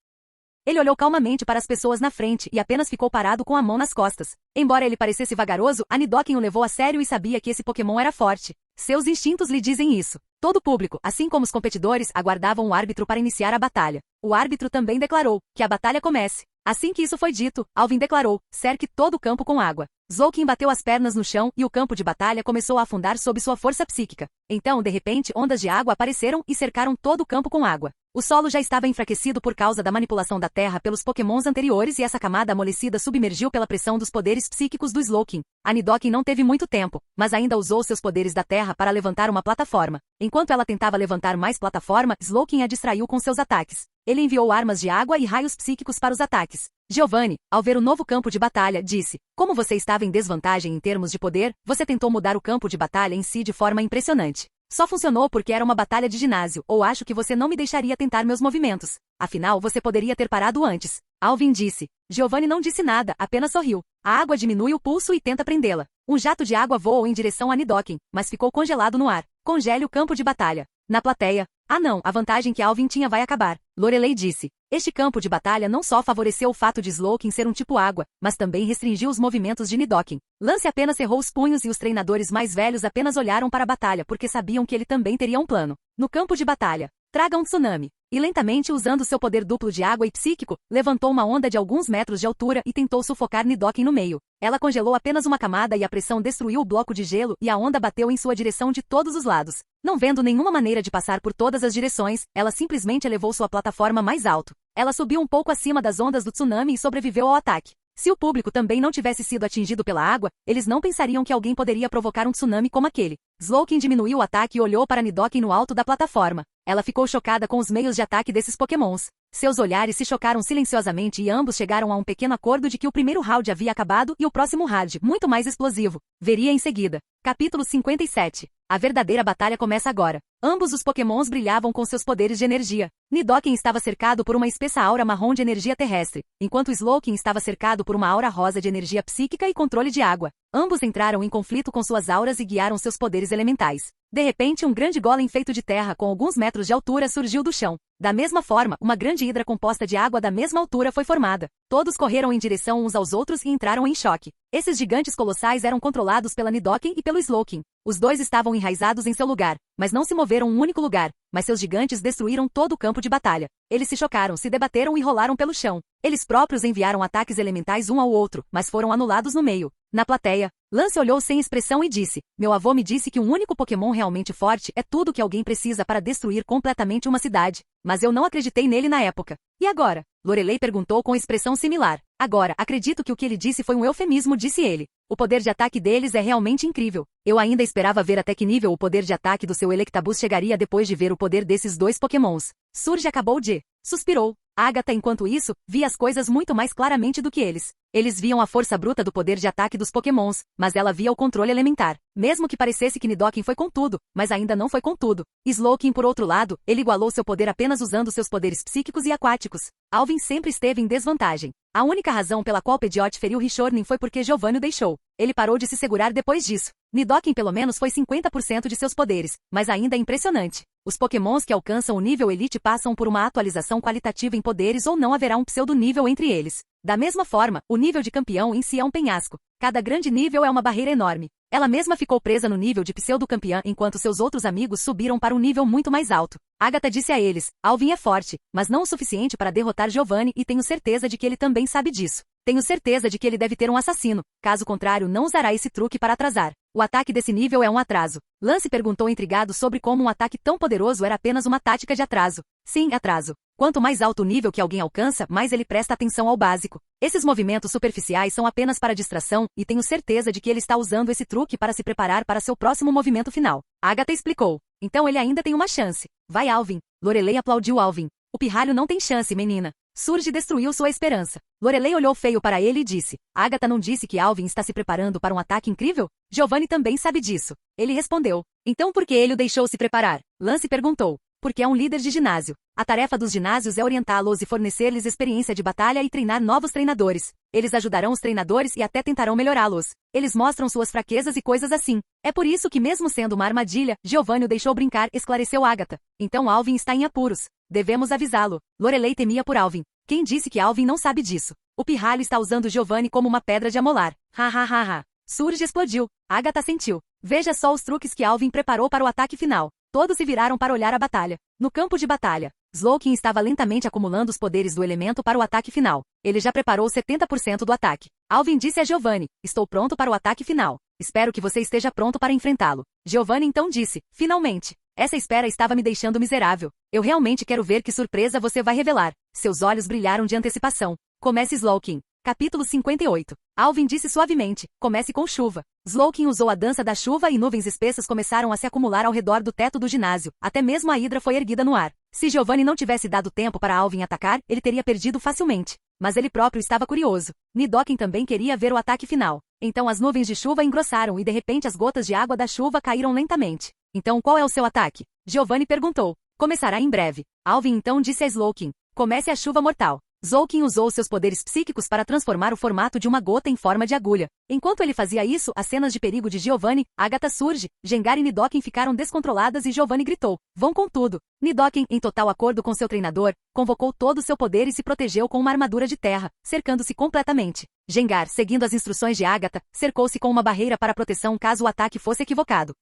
Ele olhou calmamente para as pessoas na frente e apenas ficou parado com a mão nas costas. Embora ele parecesse vagaroso, a Nidoken o levou a sério e sabia que esse Pokémon era forte. Seus instintos lhe dizem isso. Todo o público, assim como os competidores, aguardavam o árbitro para iniciar a batalha. O árbitro também declarou que a batalha comece. Assim que isso foi dito, Alvin declarou: cerque todo o campo com água. Zolkin bateu as pernas no chão e o campo de batalha começou a afundar sob sua força psíquica. Então, de repente, ondas de água apareceram e cercaram todo o campo com água. O solo já estava enfraquecido por causa da manipulação da terra pelos Pokémons anteriores e essa camada amolecida submergiu pela pressão dos poderes psíquicos do Slowking. A Nidoken não teve muito tempo, mas ainda usou seus poderes da terra para levantar uma plataforma. Enquanto ela tentava levantar mais plataforma, Slowking a distraiu com seus ataques. Ele enviou armas de água e raios psíquicos para os ataques. Giovanni, ao ver o novo campo de batalha, disse: como você estava em desvantagem em termos de poder, você tentou mudar o campo de batalha em si de forma impressionante. Só funcionou porque era uma batalha de ginásio, ou acho que você não me deixaria tentar meus movimentos. Afinal, você poderia ter parado antes. Alvin disse. Giovanni não disse nada, apenas sorriu. A água diminui o pulso e tenta prendê-la. Um jato de água voou em direção a Nidoken, mas ficou congelado no ar. Congele o campo de batalha. Na plateia: ah não, a vantagem que Alvin tinha vai acabar. Lorelei disse. Este campo de batalha não só favoreceu o fato de Slowking ser um tipo água, mas também restringiu os movimentos de Nidoken. Lance apenas cerrou os punhos e os treinadores mais velhos apenas olharam para a batalha porque sabiam que ele também teria um plano. No campo de batalha: traga um tsunami. E lentamente, usando seu poder duplo de água e psíquico, levantou uma onda de alguns metros de altura e tentou sufocar Nidoken no meio. Ela congelou apenas uma camada e a pressão destruiu o bloco de gelo e a onda bateu em sua direção de todos os lados. Não vendo nenhuma maneira de passar por todas as direções, ela simplesmente elevou sua plataforma mais alto. Ela subiu um pouco acima das ondas do tsunami e sobreviveu ao ataque. Se o público também não tivesse sido atingido pela água, eles não pensariam que alguém poderia provocar um tsunami como aquele. Slowking diminuiu o ataque e olhou para Nidoken no alto da plataforma. Ela ficou chocada com os meios de ataque desses Pokémons. Seus olhares se chocaram silenciosamente e ambos chegaram a um pequeno acordo de que o primeiro round havia acabado e o próximo round, muito mais explosivo, viria em seguida. Capítulo 57. A verdadeira batalha começa agora. Ambos os Pokémons brilhavam com seus poderes de energia. Nidoken estava cercado por uma espessa aura marrom de energia terrestre, enquanto Slowking estava cercado por uma aura rosa de energia psíquica e controle de água. Ambos entraram em conflito com suas auras e guiaram seus poderes elementais. De repente, um grande golem feito de terra com alguns metros de altura surgiu do chão. Da mesma forma, uma grande hidra composta de água da mesma altura foi formada. Todos correram em direção uns aos outros e entraram em choque. Esses gigantes colossais eram controlados pela Nidoken e pelo Slowking. Os dois estavam enraizados em seu lugar, mas não se moveram um único lugar. Mas seus gigantes destruíram todo o campo de batalha. Eles se chocaram, se debateram e rolaram pelo chão. Eles próprios enviaram ataques elementais um ao outro, mas foram anulados no meio. Na plateia: Lance olhou sem expressão e disse, meu avô me disse que um único Pokémon realmente forte é tudo que alguém precisa para destruir completamente uma cidade. Mas eu não acreditei nele na época. E agora? Lorelei perguntou com expressão similar. Agora, acredito que o que ele disse foi um eufemismo, disse ele. O poder de ataque deles é realmente incrível. Eu ainda esperava ver até que nível o poder de ataque do seu Electabuzz chegaria depois de ver o poder desses dois Pokémons. Surge acabou de... Suspirou. Agatha, enquanto isso, via as coisas muito mais claramente do que eles. Eles viam a força bruta do poder de ataque dos Pokémons, mas ela via o controle elementar. Mesmo que parecesse que Nidoking foi com tudo, mas ainda não foi com tudo. Slowking, por outro lado, ele igualou seu poder apenas usando seus poderes psíquicos e aquáticos. Alvin sempre esteve em desvantagem. A única razão pela qual Pidgeot feriu Richornin foi porque Giovanni o deixou. Ele parou de se segurar depois disso. Nidoking pelo menos foi 50% de seus poderes, mas ainda é impressionante. Os Pokémons que alcançam o nível Elite passam por uma atualização qualitativa em poderes ou não haverá um pseudo-nível entre eles. Da mesma forma, o nível de campeão em si é um penhasco. Cada grande nível é uma barreira enorme. Ela mesma ficou presa no nível de pseudo-campeã enquanto seus outros amigos subiram para um nível muito mais alto. Agatha disse a eles, Alvin é forte, mas não o suficiente para derrotar Giovanni e tenho certeza de que ele também sabe disso. Tenho certeza de que ele deve ter um assassino, caso contrário não usará esse truque para atrasar. O ataque desse nível é um atraso. Lance perguntou intrigado sobre como um ataque tão poderoso era apenas uma tática de atraso. Sim, atraso. Quanto mais alto o nível que alguém alcança, mais ele presta atenção ao básico. Esses movimentos superficiais são apenas para distração, e tenho certeza de que ele está usando esse truque para se preparar para seu próximo movimento final. Agatha explicou. Então ele ainda tem uma chance. Vai, Alvin. Lorelei aplaudiu Alvin. O pirralho não tem chance, menina. Surge destruiu sua esperança. Lorelei olhou feio para ele e disse, Agatha não disse que Alvin está se preparando para um ataque incrível? Giovanni também sabe disso. Ele respondeu. Então por que ele o deixou se preparar? Lance perguntou. Porque é um líder de ginásio. A tarefa dos ginásios é orientá-los e fornecer-lhes experiência de batalha e treinar novos treinadores. Eles ajudarão os treinadores e até tentarão melhorá-los. Eles mostram suas fraquezas e coisas assim. É por isso que mesmo sendo uma armadilha, Giovanni o deixou brincar, esclareceu Agatha. Então Alvin está em apuros. Devemos avisá-lo. Lorelei temia por Alvin. Quem disse que Alvin não sabe disso? O pirralho está usando Giovanni como uma pedra de amolar. Ha ha ha ha. Surge explodiu. Agatha sentiu. Veja só os truques que Alvin preparou para o ataque final. Todos se viraram para olhar a batalha. No campo de batalha, Slowking estava lentamente acumulando os poderes do elemento para o ataque final. Ele já preparou 70% do ataque. Alvin disse a Giovanni, estou pronto para o ataque final. Espero que você esteja pronto para enfrentá-lo. Giovanni então disse, finalmente. Essa espera estava me deixando miserável. Eu realmente quero ver que surpresa você vai revelar. Seus olhos brilharam de antecipação. Comece Slowking. Capítulo 58. Alvin disse suavemente, comece com chuva. Slowking usou a dança da chuva e nuvens espessas começaram a se acumular ao redor do teto do ginásio, até mesmo a hidra foi erguida no ar. Se Giovanni não tivesse dado tempo para Alvin atacar, ele teria perdido facilmente. Mas ele próprio estava curioso. Nidoking também queria ver o ataque final. Então as nuvens de chuva engrossaram e de repente as gotas de água da chuva caíram lentamente. Então qual é o seu ataque? Giovanni perguntou. Começará em breve. Alvin então disse a Slowking, comece a chuva mortal. Slowking usou seus poderes psíquicos para transformar o formato de uma gota em forma de agulha. Enquanto ele fazia isso, as cenas de perigo de Giovanni, Agatha surge, Gengar e Nidoking ficaram descontroladas e Giovanni gritou, vão com tudo. Nidoking, em total acordo com seu treinador, convocou todo o seu poder e se protegeu com uma armadura de terra, cercando-se completamente. Gengar, seguindo as instruções de Agatha, cercou-se com uma barreira para proteção caso o ataque fosse equivocado.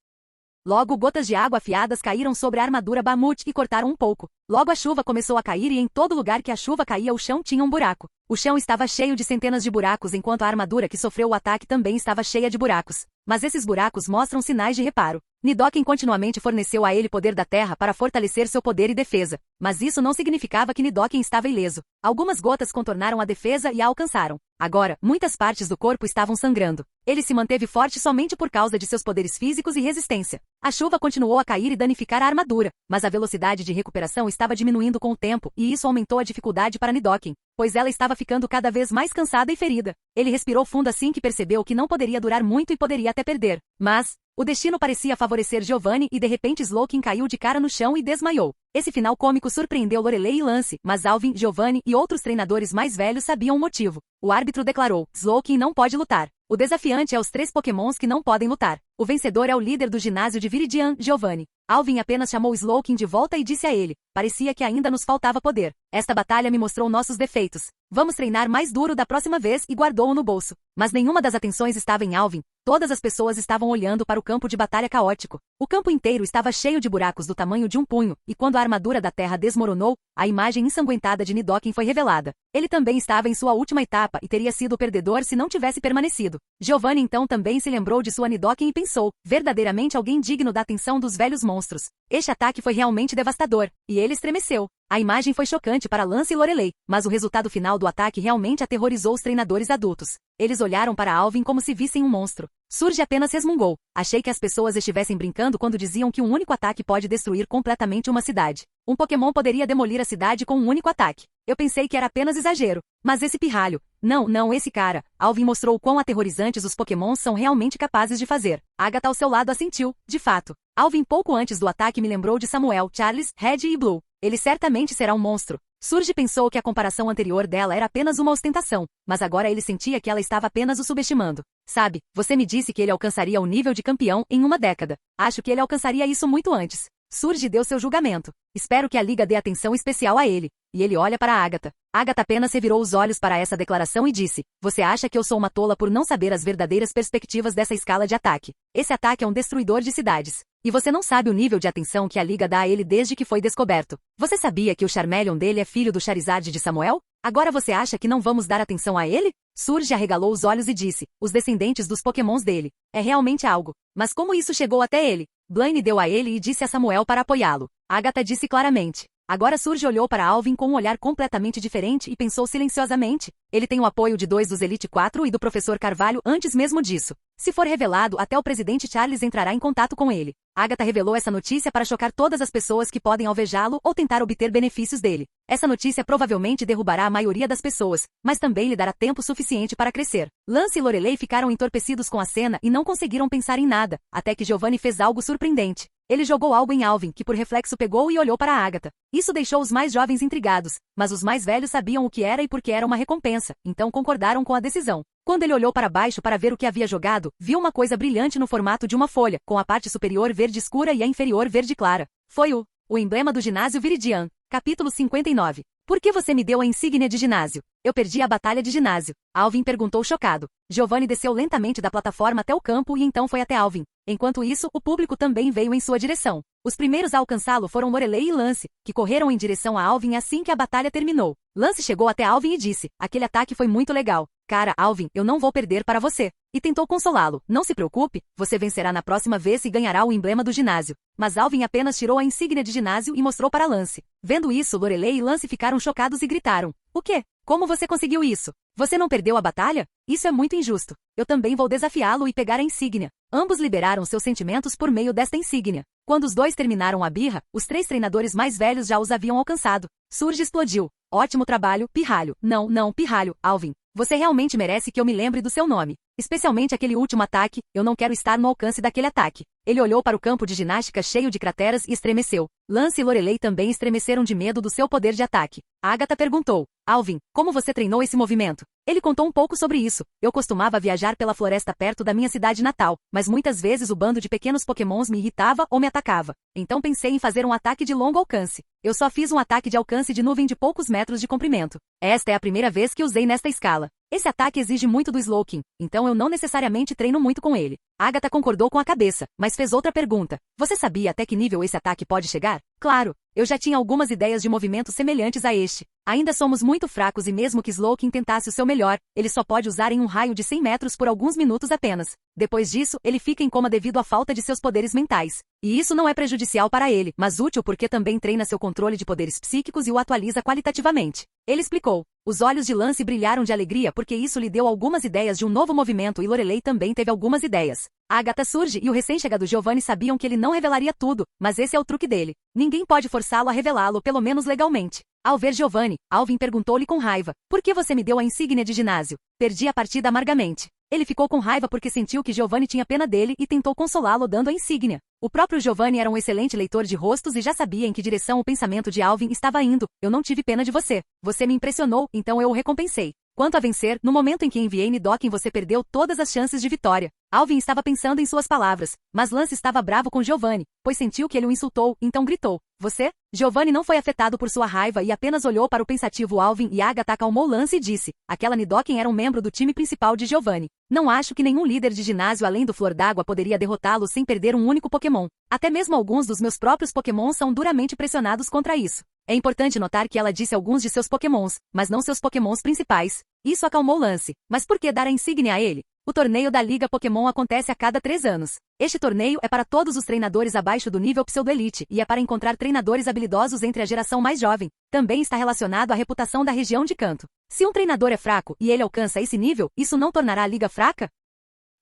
Logo gotas de água afiadas caíram sobre a armadura Bamut e cortaram um pouco. Logo a chuva começou a cair e em todo lugar que a chuva caía o chão tinha um buraco. O chão estava cheio de centenas de buracos enquanto a armadura que sofreu o ataque também estava cheia de buracos. Mas esses buracos mostram sinais de reparo. Nidoking continuamente forneceu a ele poder da terra para fortalecer seu poder e defesa. Mas isso não significava que Nidoking estava ileso. Algumas gotas contornaram a defesa e a alcançaram. Agora, muitas partes do corpo estavam sangrando. Ele se manteve forte somente por causa de seus poderes físicos e resistência. A chuva continuou a cair e danificar a armadura, mas a velocidade de recuperação estava diminuindo com o tempo e isso aumentou a dificuldade para Nidoking, pois ela estava ficando cada vez mais cansada e ferida. Ele respirou fundo assim que percebeu que não poderia durar muito e poderia até perder. Mas o destino parecia favorecer Giovanni e de repente Slowking caiu de cara no chão e desmaiou. Esse final cômico surpreendeu Lorelei e Lance, mas Alvin, Giovanni e outros treinadores mais velhos sabiam o motivo. O árbitro declarou, Slowking não pode lutar. O desafiante é os 3 Pokémons que não podem lutar. O vencedor é o líder do ginásio de Viridian, Giovanni. Alvin apenas chamou Slowking de volta e disse a ele, parecia que ainda nos faltava poder. Esta batalha me mostrou nossos defeitos. Vamos treinar mais duro da próxima vez e guardou-o no bolso. Mas nenhuma das atenções estava em Alvin. Todas as pessoas estavam olhando para o campo de batalha caótico. O campo inteiro estava cheio de buracos do tamanho de um punho, e quando a armadura da terra desmoronou, a imagem ensanguentada de Nidoken foi revelada. Ele também estava em sua última etapa e teria sido o perdedor se não tivesse permanecido. Giovanni então também se lembrou de sua Nidoken e pensou, verdadeiramente alguém digno da atenção dos velhos monstros. Este ataque foi realmente devastador, e ele estremeceu. A imagem foi chocante para Lance e Lorelei, mas o resultado final do ataque realmente aterrorizou os treinadores adultos. Eles olharam para Alvin como se vissem um monstro. Surge apenas resmungou. Achei que as pessoas estivessem brincando quando diziam que um único ataque pode destruir completamente uma cidade. Um Pokémon poderia demolir a cidade com um único ataque. Eu pensei que era apenas exagero. Mas esse pirralho... Não, esse cara. Alvin mostrou o quão aterrorizantes os Pokémons são realmente capazes de fazer. Agatha ao seu lado assentiu, de fato. Alvin pouco antes do ataque me lembrou de Samuel, Charles, Red e Blue. Ele certamente será um monstro. Surge pensou que a comparação anterior dela era apenas uma ostentação, mas agora ele sentia que ela estava apenas o subestimando. Sabe, você me disse que ele alcançaria o nível de campeão em uma década. Acho que ele alcançaria isso muito antes. Surge deu seu julgamento. Espero que a Liga dê atenção especial a ele. E ele olha para Agatha. Agatha apenas revirou os olhos para essa declaração e disse, você acha que eu sou uma tola por não saber as verdadeiras perspectivas dessa escala de ataque? Esse ataque é um destruidor de cidades. E você não sabe o nível de atenção que a Liga dá a ele desde que foi descoberto. Você sabia que o Charmeleon dele é filho do Charizard de Samuel? Agora você acha que não vamos dar atenção a ele? Surge arregalou os olhos e disse, os descendentes dos Pokémons dele. É realmente algo. Mas como isso chegou até ele? Blaine deu a ele e disse a Samuel para apoiá-lo. Agatha disse claramente. Agora Surge olhou para Alvin com um olhar completamente diferente e pensou silenciosamente. Ele tem o apoio de 2 dos Elite 4 e do Professor Carvalho antes mesmo disso. Se for revelado, até o presidente Charles entrará em contato com ele. Agatha revelou essa notícia para chocar todas as pessoas que podem alvejá-lo ou tentar obter benefícios dele. Essa notícia provavelmente derrubará a maioria das pessoas, mas também lhe dará tempo suficiente para crescer. Lance e Lorelei ficaram entorpecidos com a cena e não conseguiram pensar em nada, até que Giovanni fez algo surpreendente. Ele jogou algo em Alvin, que por reflexo pegou e olhou para Agatha. Isso deixou os mais jovens intrigados, mas os mais velhos sabiam o que era e porque era uma recompensa, então concordaram com a decisão. Quando ele olhou para baixo para ver o que havia jogado, viu uma coisa brilhante no formato de uma folha, com a parte superior verde escura e a inferior verde clara. Foi o emblema do ginásio Viridian. Capítulo 59. Por que você me deu a insígnia de ginásio? Eu perdi a batalha de ginásio. Alvin perguntou chocado. Giovanni desceu lentamente da plataforma até o campo e então foi até Alvin. Enquanto isso, o público também veio em sua direção. Os primeiros a alcançá-lo foram Lorelei e Lance, que correram em direção a Alvin assim que a batalha terminou. Lance chegou até Alvin e disse, aquele ataque foi muito legal. Cara, Alvin, eu não vou perder para você. E tentou consolá-lo. Não se preocupe, você vencerá na próxima vez e ganhará o emblema do ginásio. Mas Alvin apenas tirou a insígnia de ginásio e mostrou para Lance. Vendo isso, Lorelei e Lance ficaram chocados e gritaram. O quê? Como você conseguiu isso? Você não perdeu a batalha? Isso é muito injusto. Eu também vou desafiá-lo e pegar a insígnia. Ambos liberaram seus sentimentos por meio desta insígnia. Quando os dois terminaram a birra, os 3 treinadores mais velhos já os haviam alcançado. Surge explodiu. Ótimo trabalho, pirralho. Não, pirralho, Alvin. Você realmente merece que eu me lembre do seu nome. Especialmente aquele último ataque, eu não quero estar no alcance daquele ataque. Ele olhou para o campo de ginástica cheio de crateras e estremeceu. Lance e Lorelei também estremeceram de medo do seu poder de ataque. Agatha perguntou, Alvin, como você treinou esse movimento? Ele contou um pouco sobre isso. Eu costumava viajar pela floresta perto da minha cidade natal, mas muitas vezes o bando de pequenos Pokémons me irritava ou me atacava. Então pensei em fazer um ataque de longo alcance. Eu só fiz um ataque de alcance de nuvem de poucos metros de comprimento. Esta é a primeira vez que usei nesta escala. Esse ataque exige muito do Slowking, então eu não necessariamente treino muito com ele. Agatha concordou com a cabeça, mas fez outra pergunta. Você sabia até que nível esse ataque pode chegar? Claro, eu já tinha algumas ideias de movimentos semelhantes a este. Ainda somos muito fracos e mesmo que Slowking tentasse o seu melhor, ele só pode usar em um raio de 100 metros por alguns minutos apenas. Depois disso, ele fica em coma devido à falta de seus poderes mentais. E isso não é prejudicial para ele, mas útil porque também treina seu controle de poderes psíquicos e o atualiza qualitativamente. Ele explicou. Os olhos de Lance brilharam de alegria porque isso lhe deu algumas ideias de um novo movimento e Lorelei também teve algumas ideias. Agatha Surge e o recém-chegado Giovanni sabiam que ele não revelaria tudo, mas esse é o truque dele. Ninguém pode forçá-lo a revelá-lo, pelo menos legalmente. Ao ver Giovanni, Alvin perguntou-lhe com raiva, por que você me deu a insígnia de ginásio? Perdi a partida amargamente. Ele ficou com raiva porque sentiu que Giovanni tinha pena dele e tentou consolá-lo dando a insígnia. O próprio Giovanni era um excelente leitor de rostos e já sabia em que direção o pensamento de Alvin estava indo. Eu não tive pena de você. Você me impressionou, então eu o recompensei. Quanto a vencer, no momento em que enviei Nidoking você perdeu todas as chances de vitória. Alvin estava pensando em suas palavras, mas Lance estava bravo com Giovanni, pois sentiu que ele o insultou, então gritou. Você? Giovanni não foi afetado por sua raiva e apenas olhou para o pensativo Alvin e Agatha acalmou Lance e disse, aquela Nidoking era um membro do time principal de Giovanni. Não acho que nenhum líder de ginásio além do Flor d'Água poderia derrotá-lo sem perder um único Pokémon. Até mesmo alguns dos meus próprios Pokémon são duramente pressionados contra isso. É importante notar que ela disse alguns de seus Pokémons, mas não seus Pokémons principais. Isso acalmou Lance. Mas por que dar a insígnia a ele? O torneio da Liga Pokémon acontece a cada 3 anos. Este torneio é para todos os treinadores abaixo do nível Pseudo-Elite e é para encontrar treinadores habilidosos entre a geração mais jovem. Também está relacionado à reputação da região de Kanto. Se um treinador é fraco e ele alcança esse nível, isso não tornará a liga fraca?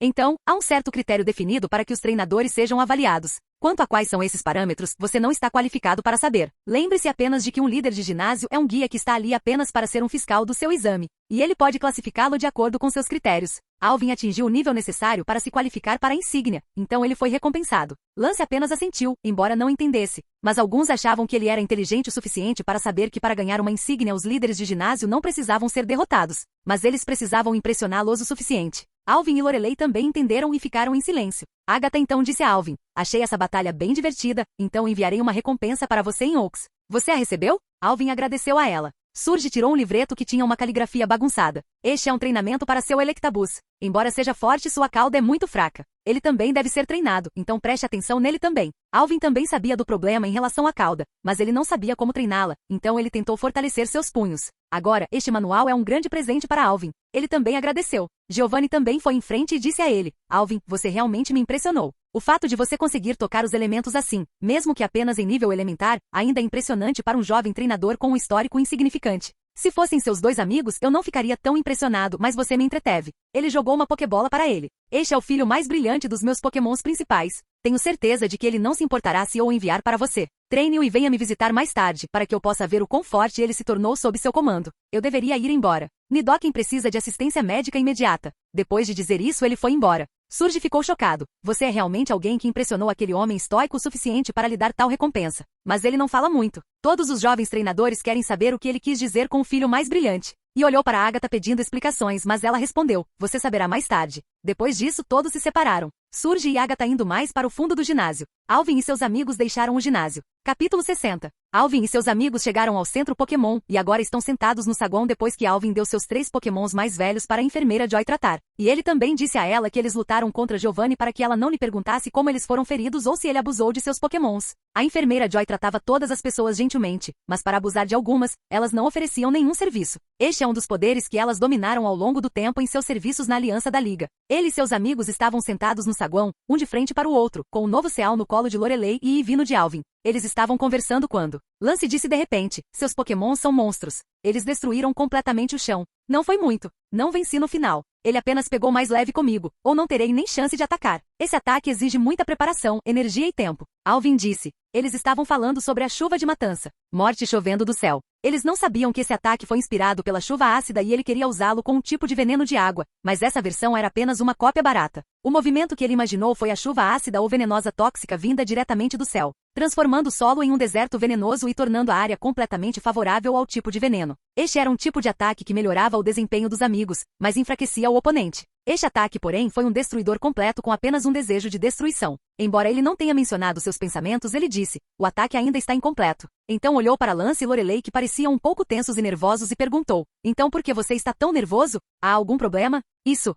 Então, há um certo critério definido para que os treinadores sejam avaliados. Quanto a quais são esses parâmetros, você não está qualificado para saber. Lembre-se apenas de que um líder de ginásio é um guia que está ali apenas para ser um fiscal do seu exame, e ele pode classificá-lo de acordo com seus critérios. Alvin atingiu o nível necessário para se qualificar para a insígnia, então ele foi recompensado. Lance apenas assentiu, embora não entendesse, mas alguns achavam que ele era inteligente o suficiente para saber que para ganhar uma insígnia os líderes de ginásio não precisavam ser derrotados, mas eles precisavam impressioná-los o suficiente. Alvin e Lorelei também entenderam e ficaram em silêncio. Agatha então disse a Alvin, achei essa batalha bem divertida, então enviarei uma recompensa para você em Oaks. Você a recebeu? Alvin agradeceu a ela. Surge tirou um livreto que tinha uma caligrafia bagunçada. Este é um treinamento para seu Electabuzz. Embora seja forte, sua cauda é muito fraca. Ele também deve ser treinado, então preste atenção nele também. Alvin também sabia do problema em relação à cauda, mas ele não sabia como treiná-la, então ele tentou fortalecer seus punhos. Agora, este manual é um grande presente para Alvin. Ele também agradeceu. Giovanni também foi em frente e disse a ele, Alvin, você realmente me impressionou. O fato de você conseguir tocar os elementos assim, mesmo que apenas em nível elementar, ainda é impressionante para um jovem treinador com um histórico insignificante. Se fossem seus 2 amigos, eu não ficaria tão impressionado, mas você me entreteve. Ele jogou uma Pokébola para ele. Este é o filho mais brilhante dos meus Pokémons principais. Tenho certeza de que ele não se importará se eu o enviar para você. Treine-o e venha me visitar mais tarde, para que eu possa ver o quão forte ele se tornou sob seu comando. Eu deveria ir embora. Nidoking precisa de assistência médica imediata. Depois de dizer isso, ele foi embora. Surge ficou chocado. Você é realmente alguém que impressionou aquele homem estoico o suficiente para lhe dar tal recompensa. Mas ele não fala muito. Todos os jovens treinadores querem saber o que ele quis dizer com o filho mais brilhante. E olhou para Agatha pedindo explicações, mas ela respondeu, você saberá mais tarde. Depois disso, todos se separaram. Surge e Agatha indo mais para o fundo do ginásio. Alvin e seus amigos deixaram o ginásio. Capítulo 60. Alvin e seus amigos chegaram ao centro Pokémon, e agora estão sentados no saguão depois que Alvin deu seus 3 Pokémons mais velhos para a enfermeira Joy tratar. E ele também disse a ela que eles lutaram contra Giovanni para que ela não lhe perguntasse como eles foram feridos ou se ele abusou de seus Pokémons. A enfermeira Joy tratava todas as pessoas gentilmente, mas para abusar de algumas, elas não ofereciam nenhum serviço. Este é um dos poderes que elas dominaram ao longo do tempo em seus serviços na Aliança da Liga. Ele e seus amigos estavam sentados no saguão, um de frente para o outro, com o novo Seal no colo de Lorelei e Ivino de Alvin. Eles estavam conversando quando Lance disse de repente, seus Pokémons são monstros. Eles destruíram completamente o chão. Não foi muito. Não venci no final. Ele apenas pegou mais leve comigo, ou não terei nem chance de atacar. Esse ataque exige muita preparação, energia e tempo. Alvin disse. Eles estavam falando sobre a chuva de matança. Morte chovendo do céu. Eles não sabiam que esse ataque foi inspirado pela chuva ácida e ele queria usá-lo com um tipo de veneno de água, mas essa versão era apenas uma cópia barata. O movimento que ele imaginou foi a chuva ácida ou venenosa tóxica vinda diretamente do céu, transformando o solo em um deserto venenoso e tornando a área completamente favorável ao tipo de veneno. Este era um tipo de ataque que melhorava o desempenho dos amigos, mas enfraquecia o oponente. Este ataque, porém, foi um destruidor completo com apenas um desejo de destruição. Embora ele não tenha mencionado seus pensamentos, ele disse, o ataque ainda está incompleto. Então olhou para Lance e Lorelei que pareciam um pouco tensos e nervosos e perguntou, então por que você está tão nervoso? Há algum problema? Isso,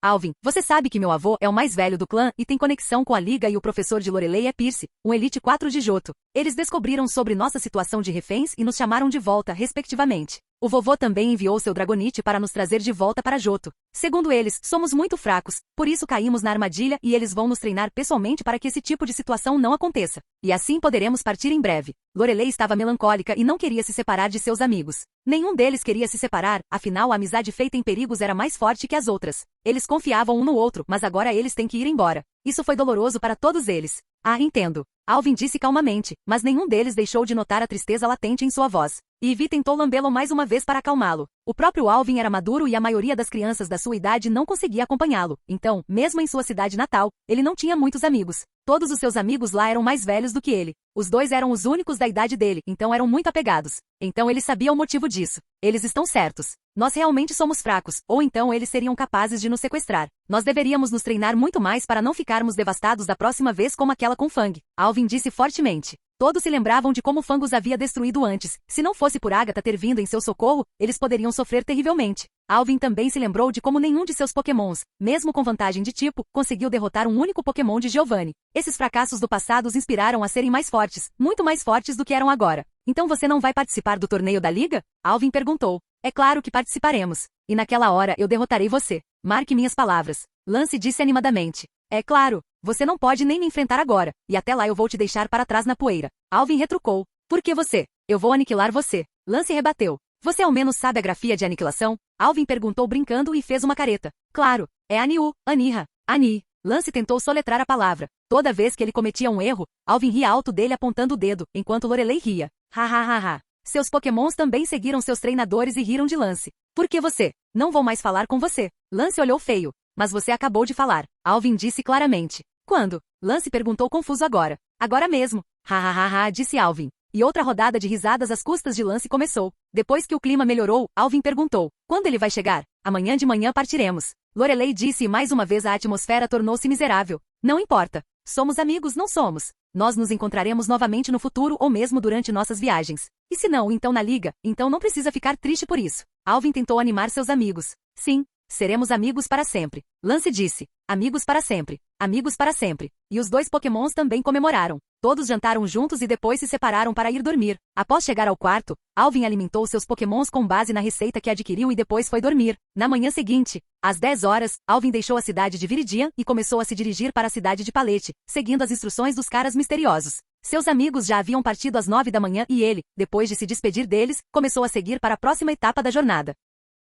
Alvin, você sabe que meu avô é o mais velho do clã e tem conexão com a Liga e o professor de Lorelei é Pierce, um Elite 4 de Johto. Eles descobriram sobre nossa situação de reféns e nos chamaram de volta, respectivamente. O vovô também enviou seu Dragonite para nos trazer de volta para Johto. Segundo eles, somos muito fracos, por isso caímos na armadilha e eles vão nos treinar pessoalmente para que esse tipo de situação não aconteça. E assim poderemos partir em breve. Lorelei estava melancólica e não queria se separar de seus amigos. Nenhum deles queria se separar, afinal a amizade feita em perigos era mais forte que as outras. Eles confiavam um no outro, mas agora eles têm que ir embora. Isso foi doloroso para todos eles. Entendo. Alvin disse calmamente, mas nenhum deles deixou de notar a tristeza latente em sua voz. e Ivy tentou lambê-lo mais uma vez para acalmá-lo. O próprio Alvin era maduro e a maioria das crianças da sua idade não conseguia acompanhá-lo. Então, mesmo em sua cidade natal, ele não tinha muitos amigos. Todos os seus amigos lá eram mais velhos do que ele. Os dois eram os únicos da idade dele, então eram muito apegados. Então ele sabia o motivo disso. Eles estão certos. Nós realmente somos fracos, ou então eles seriam capazes de nos sequestrar. Nós deveríamos nos treinar muito mais para não ficarmos devastados da próxima vez como aquela com Fang. Alvin disse fortemente. Todos se lembravam de como Fang os havia destruído antes. Se não fosse por Agatha ter vindo em seu socorro, eles poderiam sofrer terrivelmente. Alvin também se lembrou de como nenhum de seus pokémons, mesmo com vantagem de tipo, conseguiu derrotar um único pokémon de Giovanni. Esses fracassos do passado os inspiraram a serem mais fortes, muito mais fortes do que eram agora. Então você não vai participar do torneio da liga? Alvin perguntou. É claro que participaremos. E naquela hora eu derrotarei você. Marque minhas palavras. Lance disse animadamente. É claro. Você não pode nem me enfrentar agora, e até lá eu vou te deixar para trás na poeira. Alvin retrucou. Por que você? Eu vou aniquilar você. Lance rebateu. Você ao menos sabe a grafia de aniquilação? Alvin perguntou brincando e fez uma careta. Claro, é Aniu, Anirra, Ani. Lance tentou soletrar a palavra. Toda vez que ele cometia um erro, Alvin ria alto dele apontando o dedo, enquanto Lorelei ria. Ha ha ha ha. Seus pokémons também seguiram seus treinadores e riram de Lance. Por que você? Não vou mais falar com você. Lance olhou feio. Mas você acabou de falar. Alvin disse claramente. Quando? Lance perguntou confuso agora. Agora mesmo. Ha ha ha ha, disse Alvin. E outra rodada de risadas às custas de Lance começou. Depois que o clima melhorou, Alvin perguntou. Quando ele vai chegar? Amanhã de manhã partiremos. Lorelei disse e mais uma vez a atmosfera tornou-se miserável. Não importa. Somos amigos, não somos. Nós nos encontraremos novamente no futuro ou mesmo durante nossas viagens. E se não, então na liga, então não precisa ficar triste por isso. Alvin tentou animar seus amigos. Sim. Seremos amigos para sempre. Lance disse. Amigos para sempre. Amigos para sempre. E os dois pokémons também comemoraram. Todos jantaram juntos e depois se separaram para ir dormir. Após chegar ao quarto, Alvin alimentou seus pokémons com base na receita que adquiriu e depois foi dormir. Na manhã seguinte, às 10 horas, Alvin deixou a cidade de Viridian e começou a se dirigir para a cidade de Palete, seguindo as instruções dos caras misteriosos. Seus amigos já haviam partido às 9 da manhã e ele, depois de se despedir deles, começou a seguir para a próxima etapa da jornada.